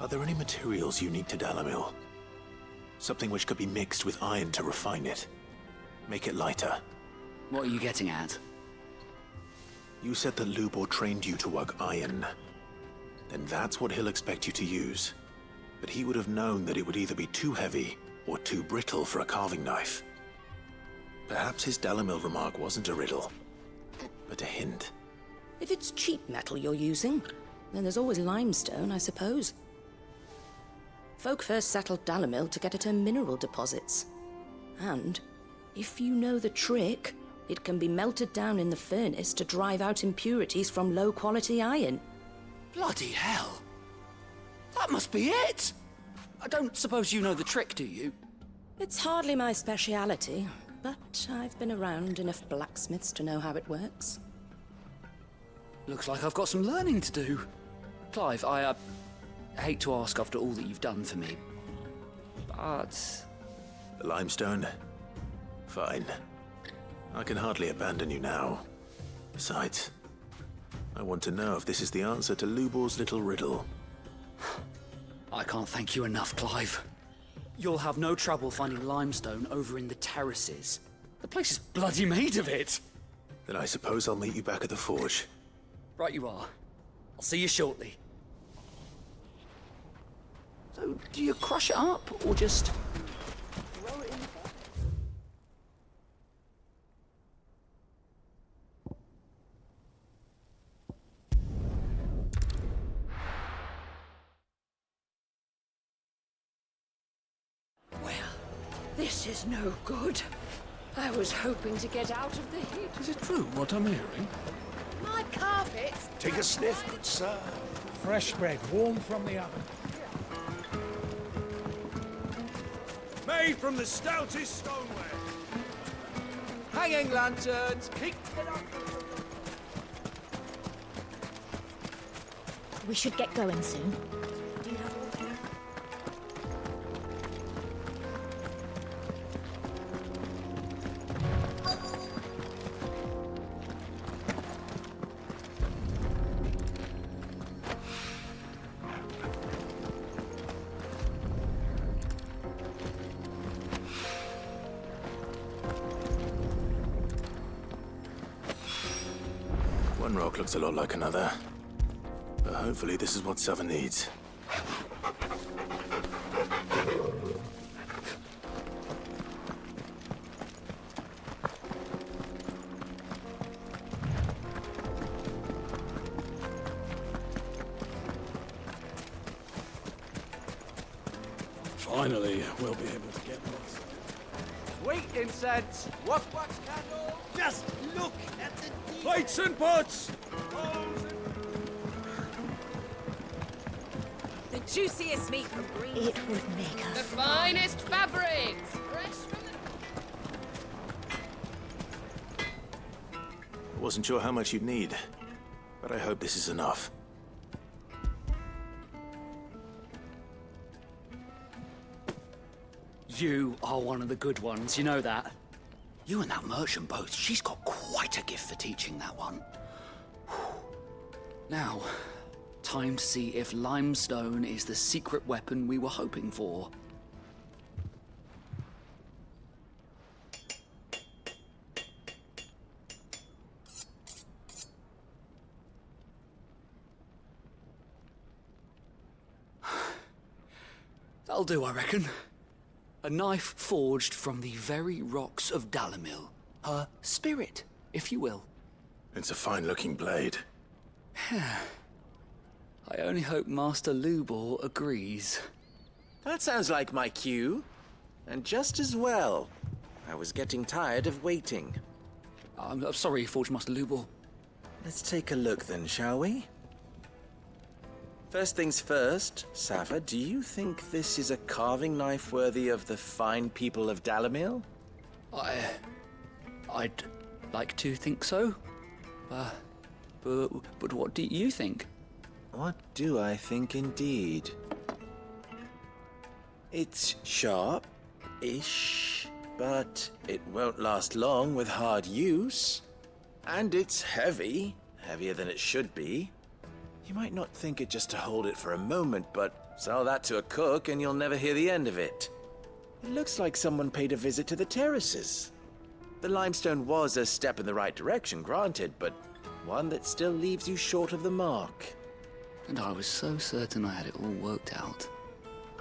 Are there any materials unique to Dalamil? Something which could be mixed with iron to refine it. Make it lighter. What are you getting at? You said that Lubor trained you to work iron. Then that's what he'll expect you to use. But he would have known that it would either be too heavy or too brittle for a carving knife. Perhaps his Dalamil remark wasn't a riddle, but a hint. If it's cheap metal you're using, then there's always limestone, I suppose. Folk first settled Dalamil to get at her mineral deposits. And, if you know the trick, it can be melted down in the furnace to drive out impurities from low-quality iron. Bloody hell! That must be it! I don't suppose you know the trick, do you? It's hardly my speciality, but I've been around enough blacksmiths to know how it works. Looks like I've got some learning to do. Clive, I hate to ask after all that you've done for me, but... The limestone? Fine. I can hardly abandon you now. Besides, I want to know if this is the answer to Lubor's little riddle. I can't thank you enough, Clive. You'll have no trouble finding limestone over in the terraces. The place is bloody made of it. Then I suppose I'll meet you back at the forge. Right you are. I'll see you shortly. So, do you crush it up, or just... throw it in the pot? This is no good. I was hoping to get out of the heat. Is it true what I'm hearing? My carpet! Take a sniff, good sir. Fresh bread, warm from the oven. Made from the stoutest stoneware. Hanging lanterns, keep it up. We should get going soon. Do you have water? One rock looks a lot like another. But hopefully this is what Sava needs. Finally, we'll be able to get this. Sweet incense, wax candle. Just look at the Plates and pots! The juiciest meat from green. It would make The us. finest fabrics! Fresh from the... I wasn't sure how much you'd need, but I hope this is enough. You are one of the good ones, you know that? You and that merchant both, she's got quite a gift for teaching that one. Now, time to see if limestone is the secret weapon we were hoping for. That'll do, I reckon. A knife forged from the very rocks of Dalamil. Her spirit, if you will. It's a fine-looking blade. I only hope Master Lubor agrees. That sounds like my cue. And just as well. I was getting tired of waiting. I'm sorry, Forge Master Lubor. Let's take a look then, shall we? First things first, Sava, do you think this is a carving knife worthy of the fine people of Dalamil? I'd like to think so. But what do you think? What do I think indeed? It's sharp-ish, but it won't last long with hard use. And it's heavy, heavier than it should be. You might not think it just to hold it for a moment, but Sell that to a cook and you'll never hear the end of it. It looks like someone paid a visit to the terraces. The limestone was a step in the right direction, granted, but one that still leaves you short of the mark. And I was so certain I had it all worked out.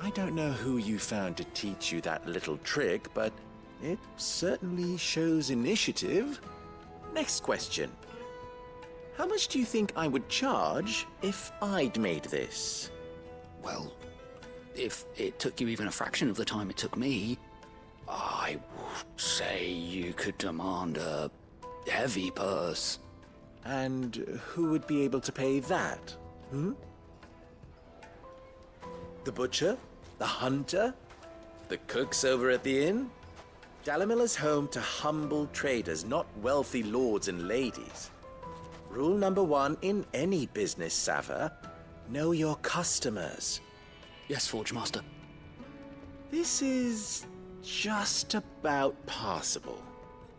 I don't know who you found to teach you that little trick, but it certainly shows initiative. Next question. How much do you think I would charge if I'd made this? Well, if it took you even a fraction of the time it took me, I would say you could demand a heavy purse. And who would be able to pay that? The butcher? The hunter? The cooks over at the inn? Dalimil is home to humble traders, not wealthy lords and ladies. Rule number 1 in any business, Sava: know your customers. Yes, Forge Master. This is just about passable.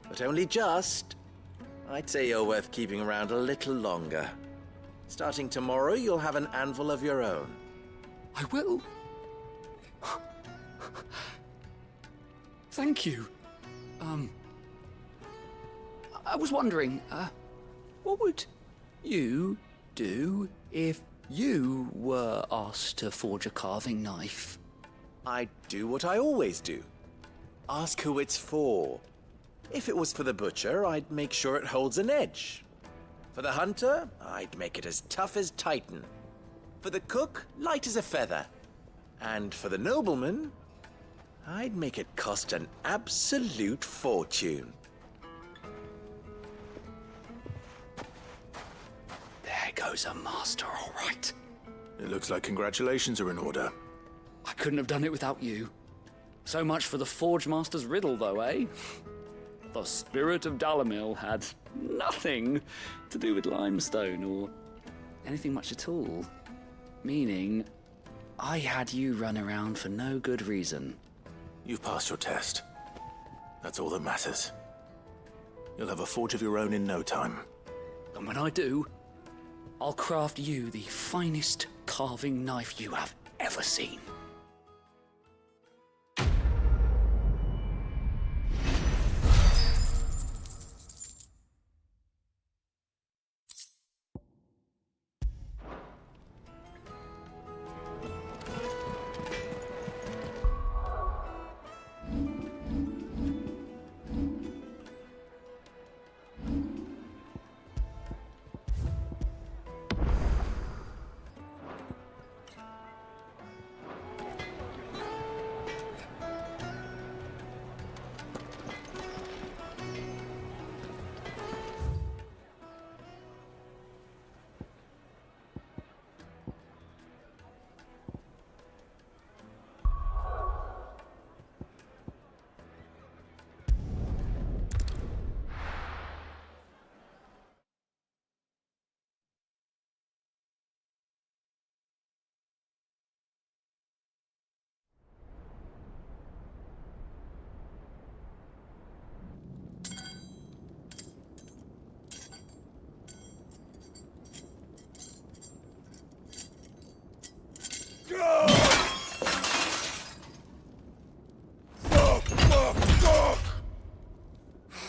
But only just. I'd say you're worth keeping around a little longer. Starting tomorrow, you'll have an anvil of your own. I will. Thank you. I was wondering, what would you do if you were asked to forge a carving knife? I'd do what I always do. Ask who it's for. If it was for the butcher, I'd make sure it holds an edge. For the hunter, I'd make it as tough as Titan. For the cook, light as a feather. And for the nobleman, I'd make it cost an absolute fortune. There goes a master, all right. It looks like congratulations are in order. I couldn't have done it without you. So much for the Forge Master's riddle, though, eh? The spirit of Dalimil had nothing to do with limestone or anything much at all. Meaning, I had you run around for no good reason. You've passed your test. That's all that matters. You'll have a forge of your own in no time. And when I do, I'll craft you the finest carving knife you have ever seen.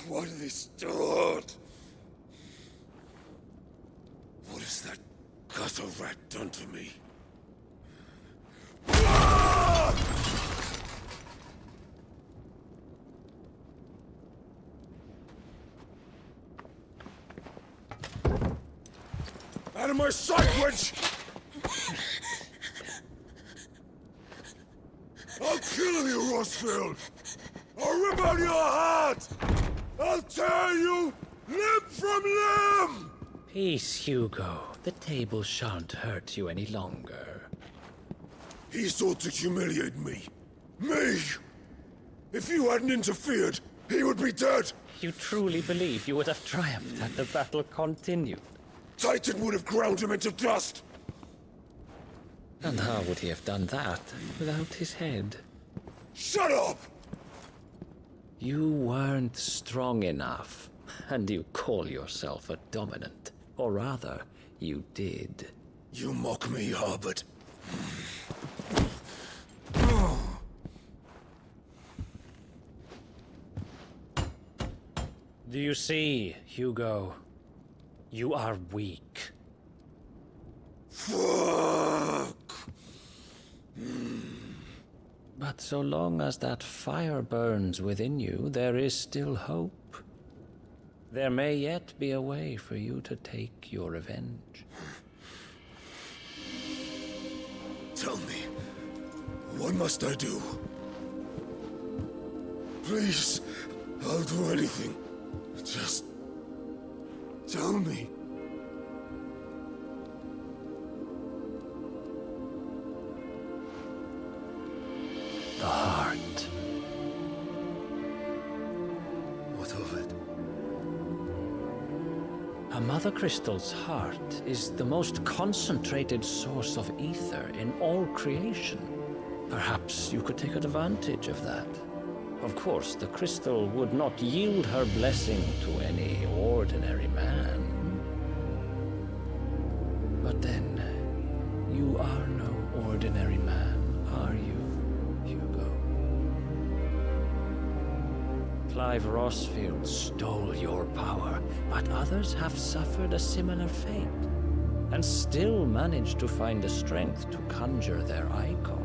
Why do they still hurt? What has that gutter rat done to me? Out of my sight, witch! I'll kill you, Rossfield! I'll rip out your heart! I'll tear you limb from limb! Peace, Hugo. The table shan't hurt you any longer. He sought to humiliate me. Me! If you hadn't interfered, he would be dead! You truly believe you would have triumphed had the battle continued? Titan would have ground him into dust! And how would he have done that without his head? Shut up! You weren't strong enough, and you call yourself a dominant. Or rather, you did. You mock me, Harbert. Do you see, Hugo? You are weak. Fuck! But so long as that fire burns within you, there is still hope. There may yet be a way for you to take your revenge. Tell me, what must I do? Please, I'll do anything. Just tell me. The heart. What of it? A Mother Crystal's heart is the most concentrated source of ether in all creation. Perhaps you could take advantage of that. Of course, the crystal would not yield her blessing to any ordinary man. But then, you are no ordinary man, are you, Hugo? Clive Rossfield stole your power, but others have suffered a similar fate, and still managed to find the strength to conjure their icon.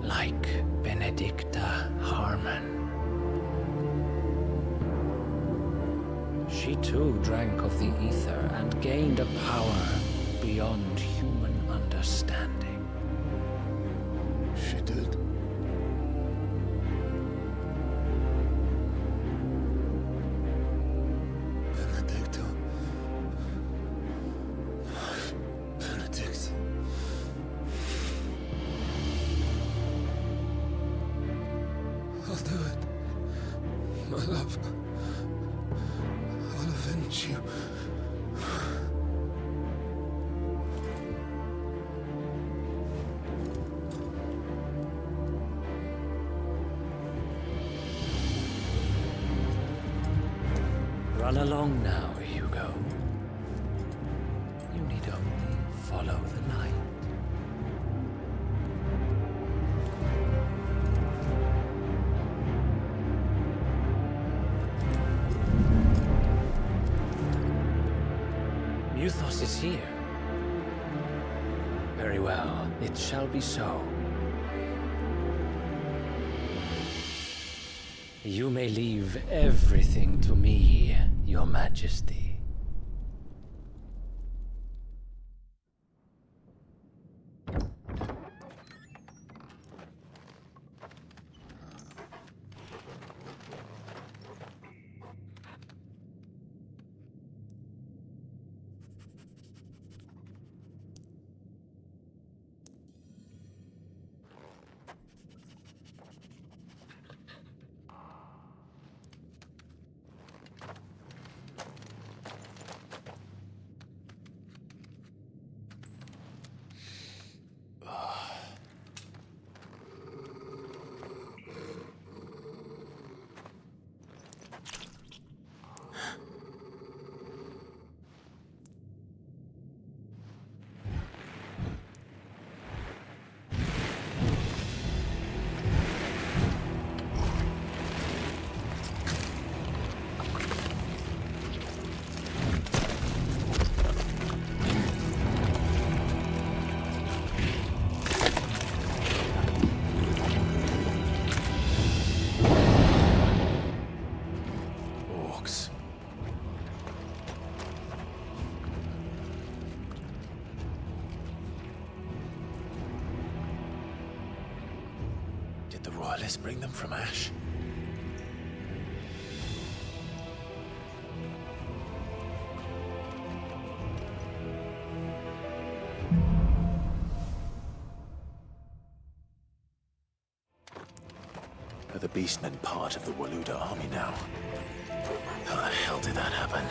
Like Benedicta Harmon. She too drank of the ether and gained a power beyond human understanding. She did. Benedicta. Benedict. I'll do it. My love. I'll avenge you. Run along now, Hugo. You need only follow the light. Muthos is here. Very well, it shall be so. You may leave everything to me, Your Majesty. Let's bring them from Ash. Are the Beastmen part of the Waluda army now? How the hell did that happen?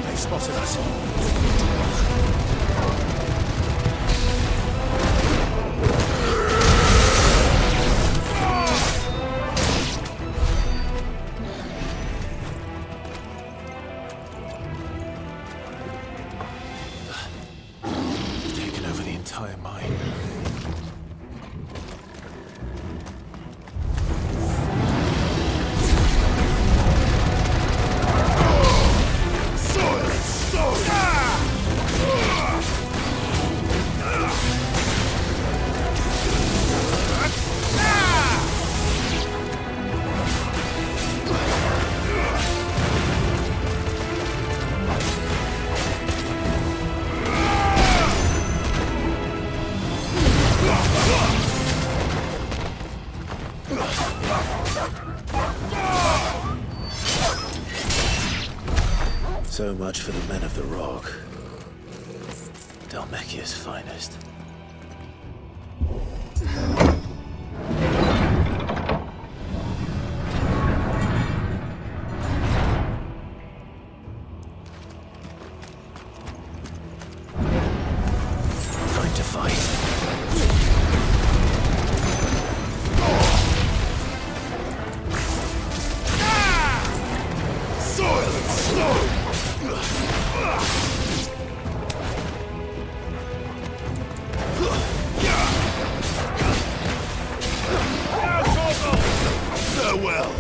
They've spotted us. So much for the men of the Rock. Dalmekia's finest. Time to fight. Soil and stone! Farewell!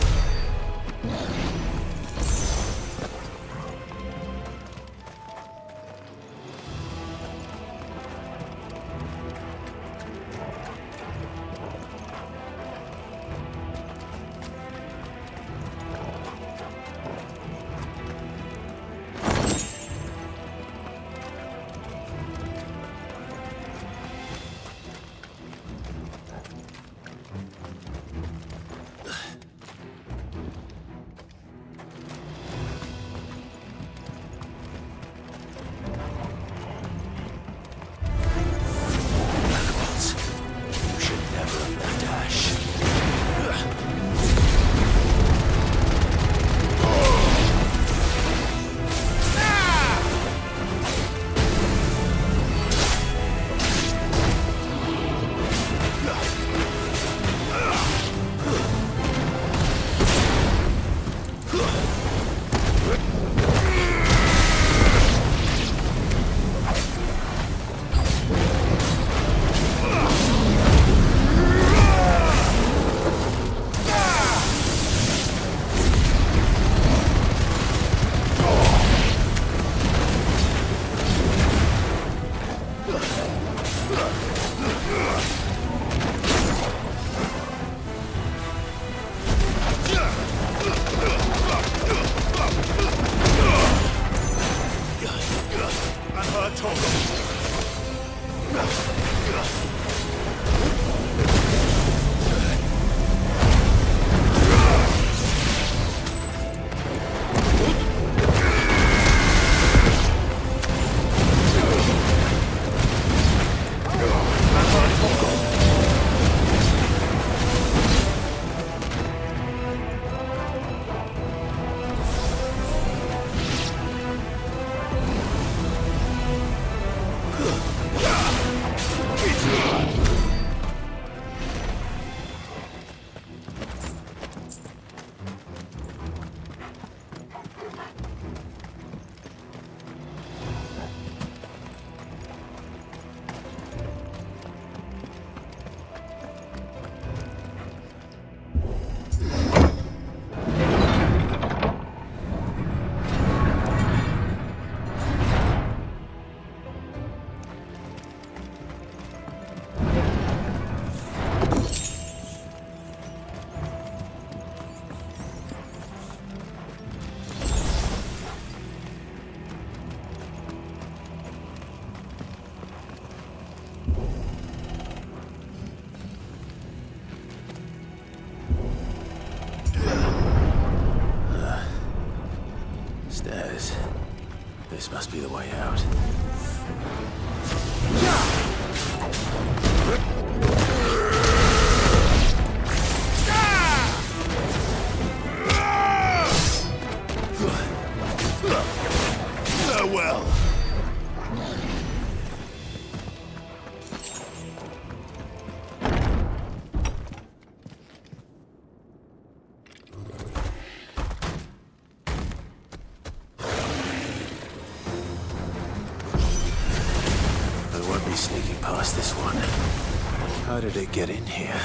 Stairs. This must be the way out. Farewell! Sneaking past this one. How did it get in here?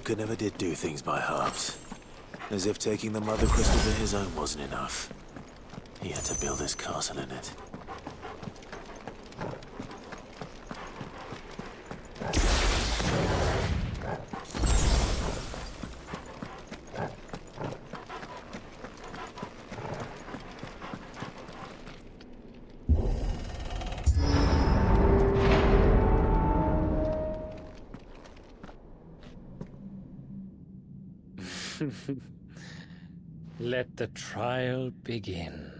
Kupka never did do things by halves. As if taking the Mother Crystal to his own wasn't enough. He had to build his castle in it. Let the trial begin.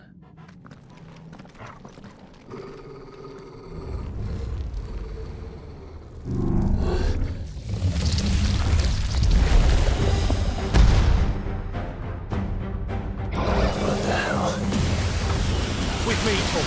What the hell? With me, Tom.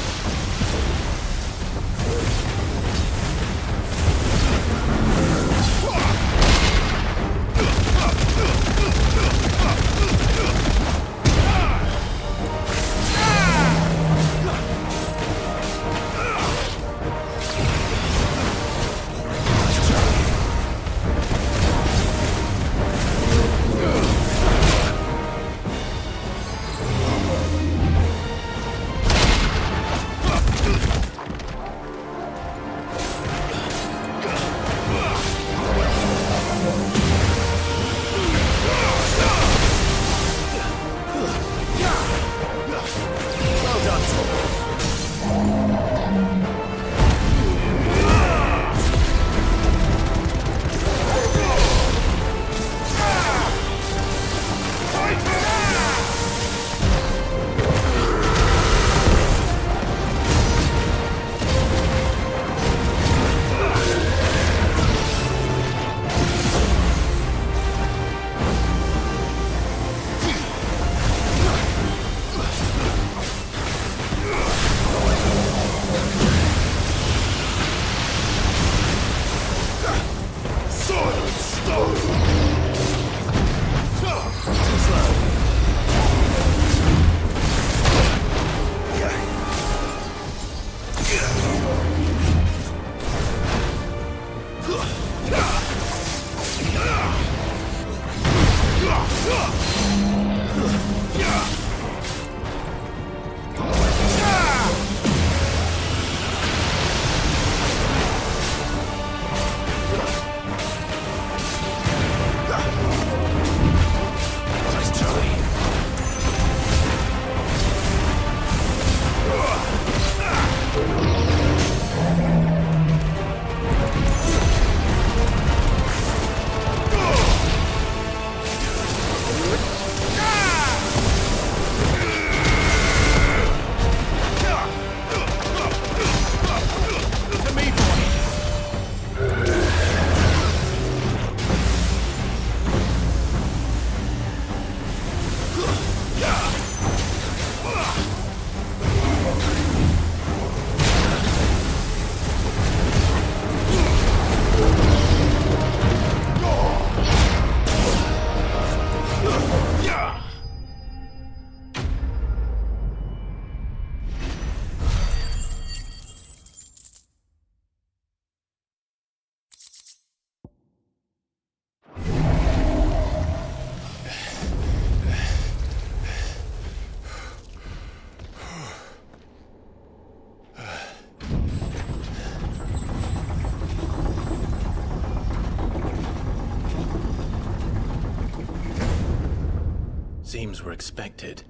Seems we're expected.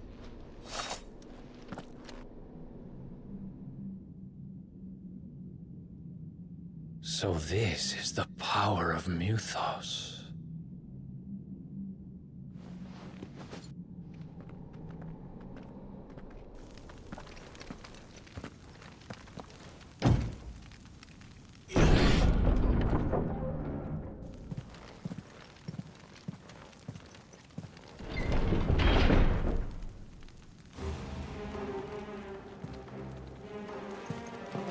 So this is the power of Mythos.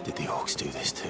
Did the orcs do this too?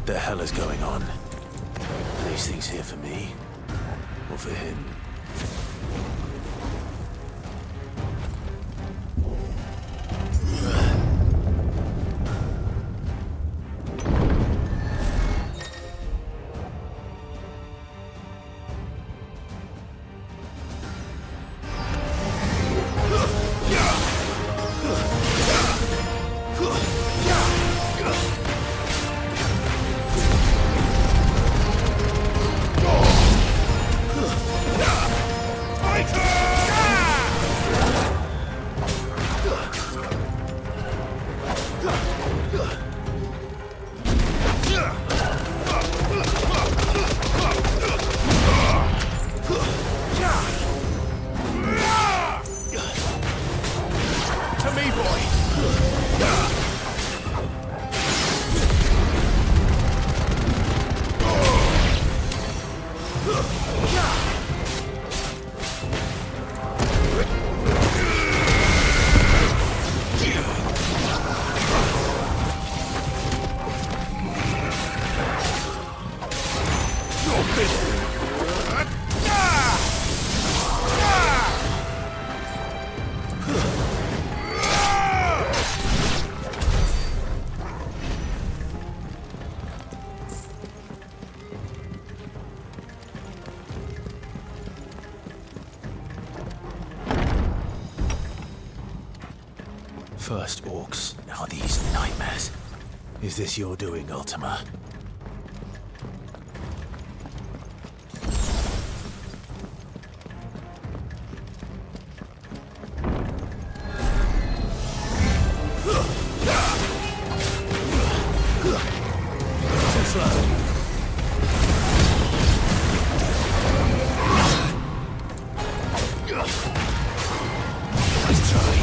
What the hell is going on? Are these things here for me? Or for him? First orcs, now these nightmares. Is this your doing, Ultima? Too slow. Nice try.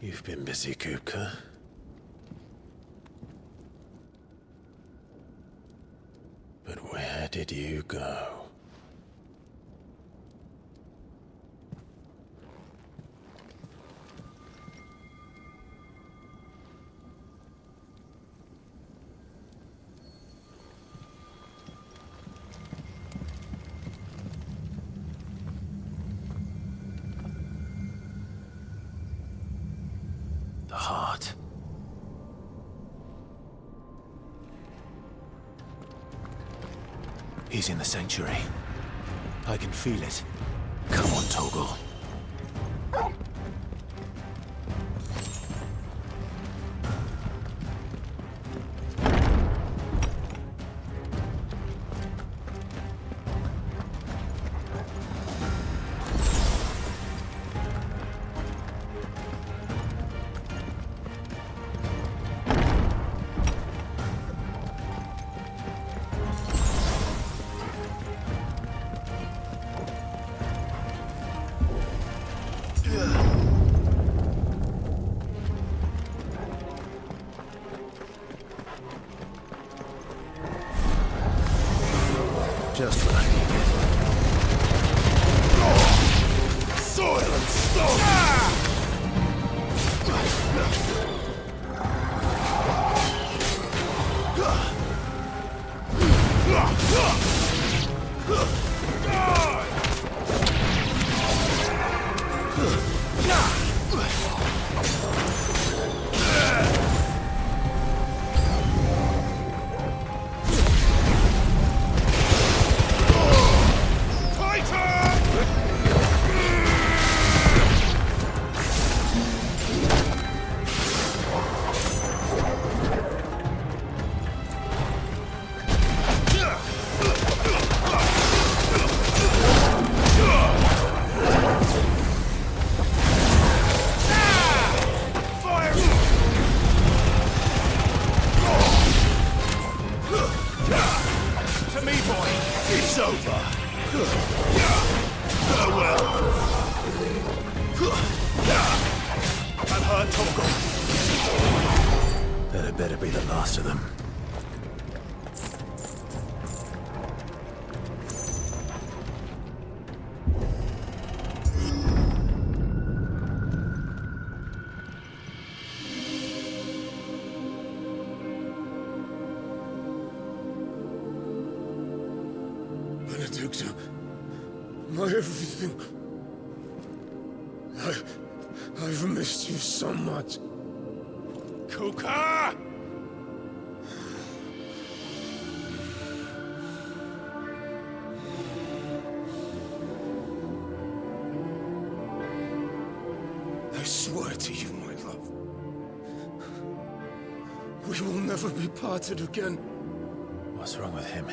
You've been busy, Kupka. But where did you go? He's in the sanctuary. I can feel it. Come on, Toggle. Just what I needed. Soil and stone! That had better be the last of them. Benedicta, my everything. I've missed you so much. Kupka! I swear to you, my love, we will never be parted again. What's wrong with him?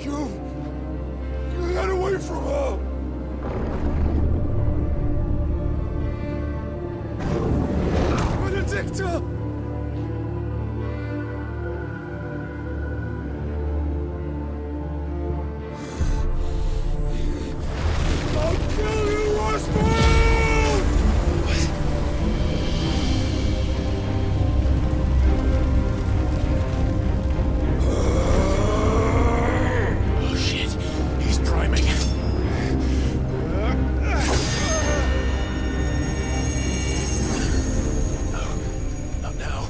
You got away from her! Benedicta! I'll kill you, Roswell! Oh shit, he's priming. Not now.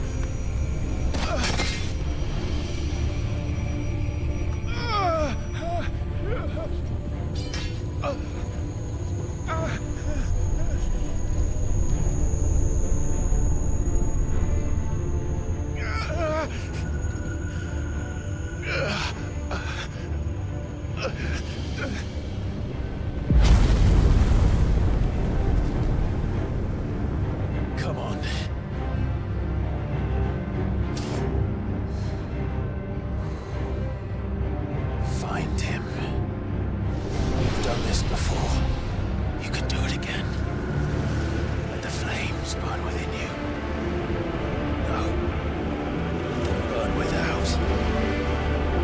Come on. Find him. You've done this before. You can do it again. Let the flames burn within you. No. Let them burn without.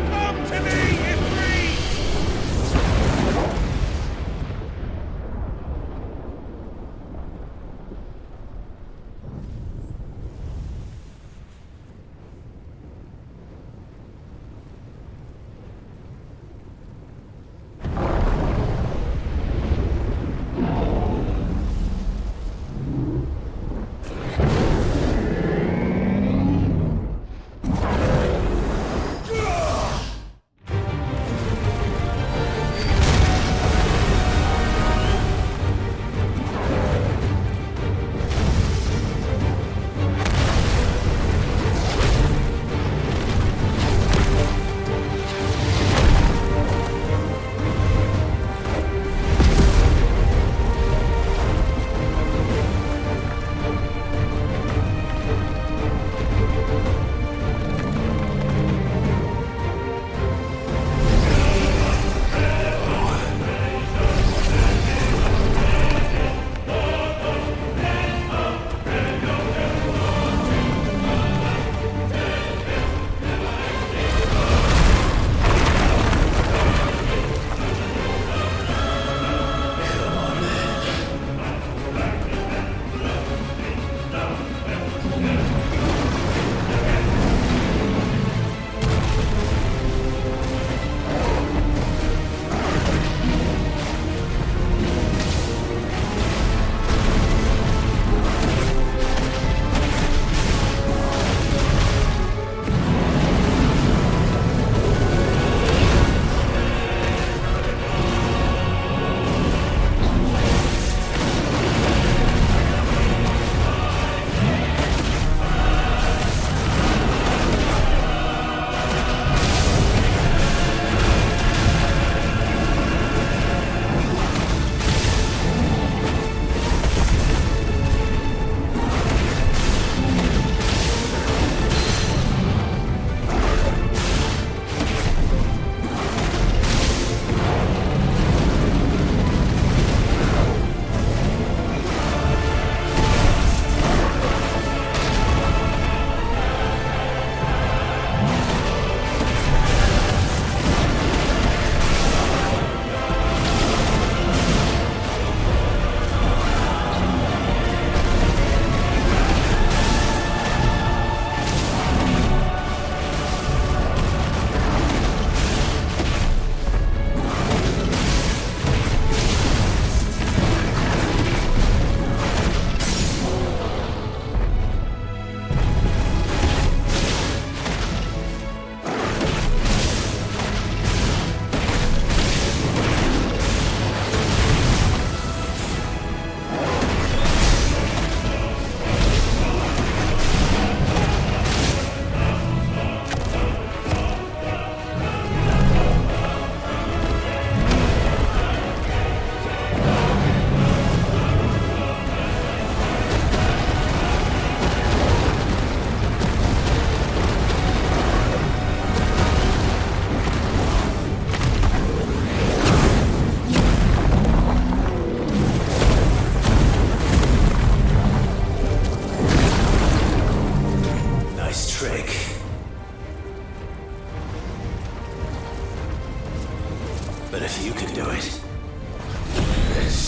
Come to me, you three!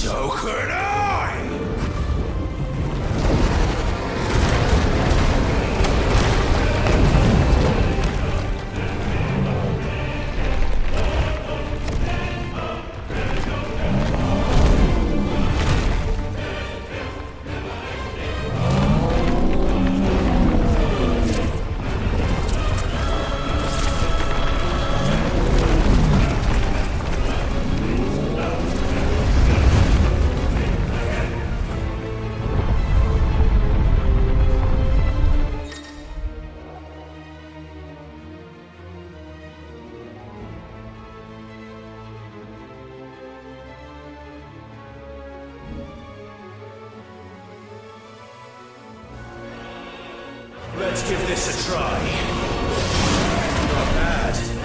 So could I! Let's give this a try. Not bad.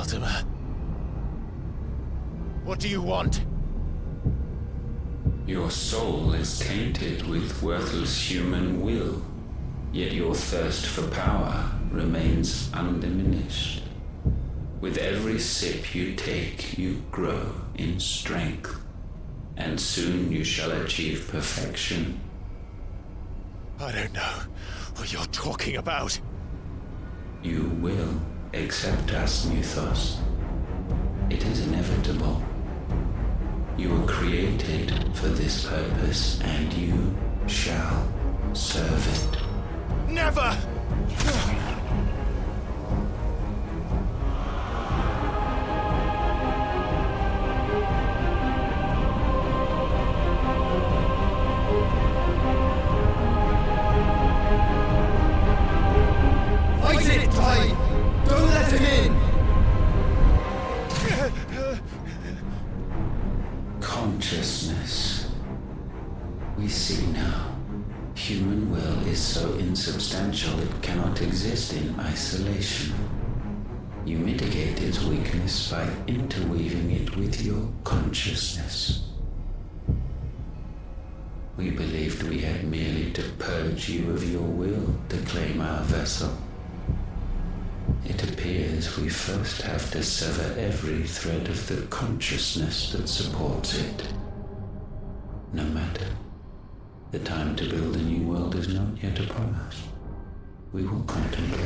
Artemis. What do you want? Your soul is tainted with worthless human will, yet your thirst for power remains undiminished. With every sip you take, you grow in strength, and soon you shall achieve perfection. I don't know what you're talking about. You will accept us, Mythos. It is inevitable. You were created for this purpose, and you shall serve it. Never! Fight it, Clive! Don't let him in! Consciousness. We see now. Human will is so insubstantial it cannot exist in isolation. You mitigate its weakness by interweaving it with your consciousness. We believed we had merely to purge you of your will to claim our vessel. It appears we first have to sever every thread of the consciousness that supports it. No matter. The time to build a new world is not yet upon us. We will contemplate.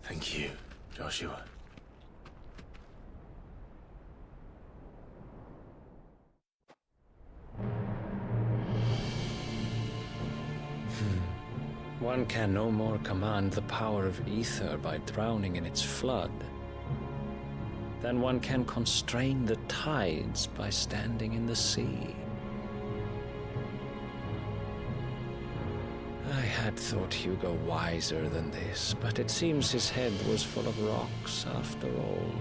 Thank you, Joshua. One can no more command the power of ether by drowning in its flood than one can constrain the tides by standing in the sea. I had thought Hugo wiser than this, but it seems his head was full of rocks after all.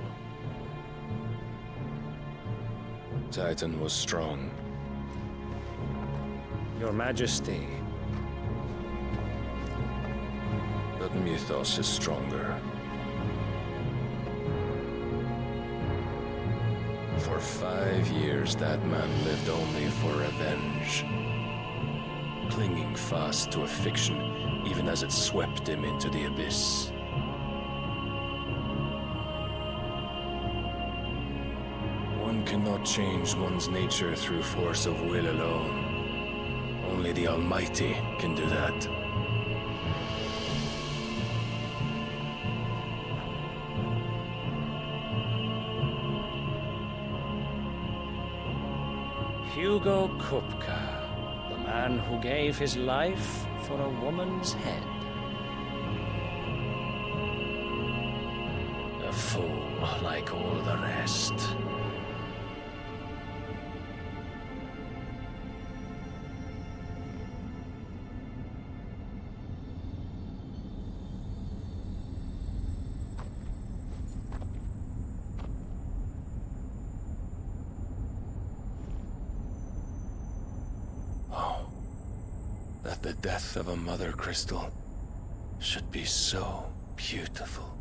Titan was strong. Your Majesty. But Mythos is stronger. For 5 years, that man lived only for revenge. Clinging fast to a fiction, even as it swept him into the abyss. One cannot change one's nature through force of will alone. Only the Almighty can do that. Hugo Kupka, the man who gave his life for a woman's head. A fool like all the rest. That the death of a mother crystal should be so beautiful.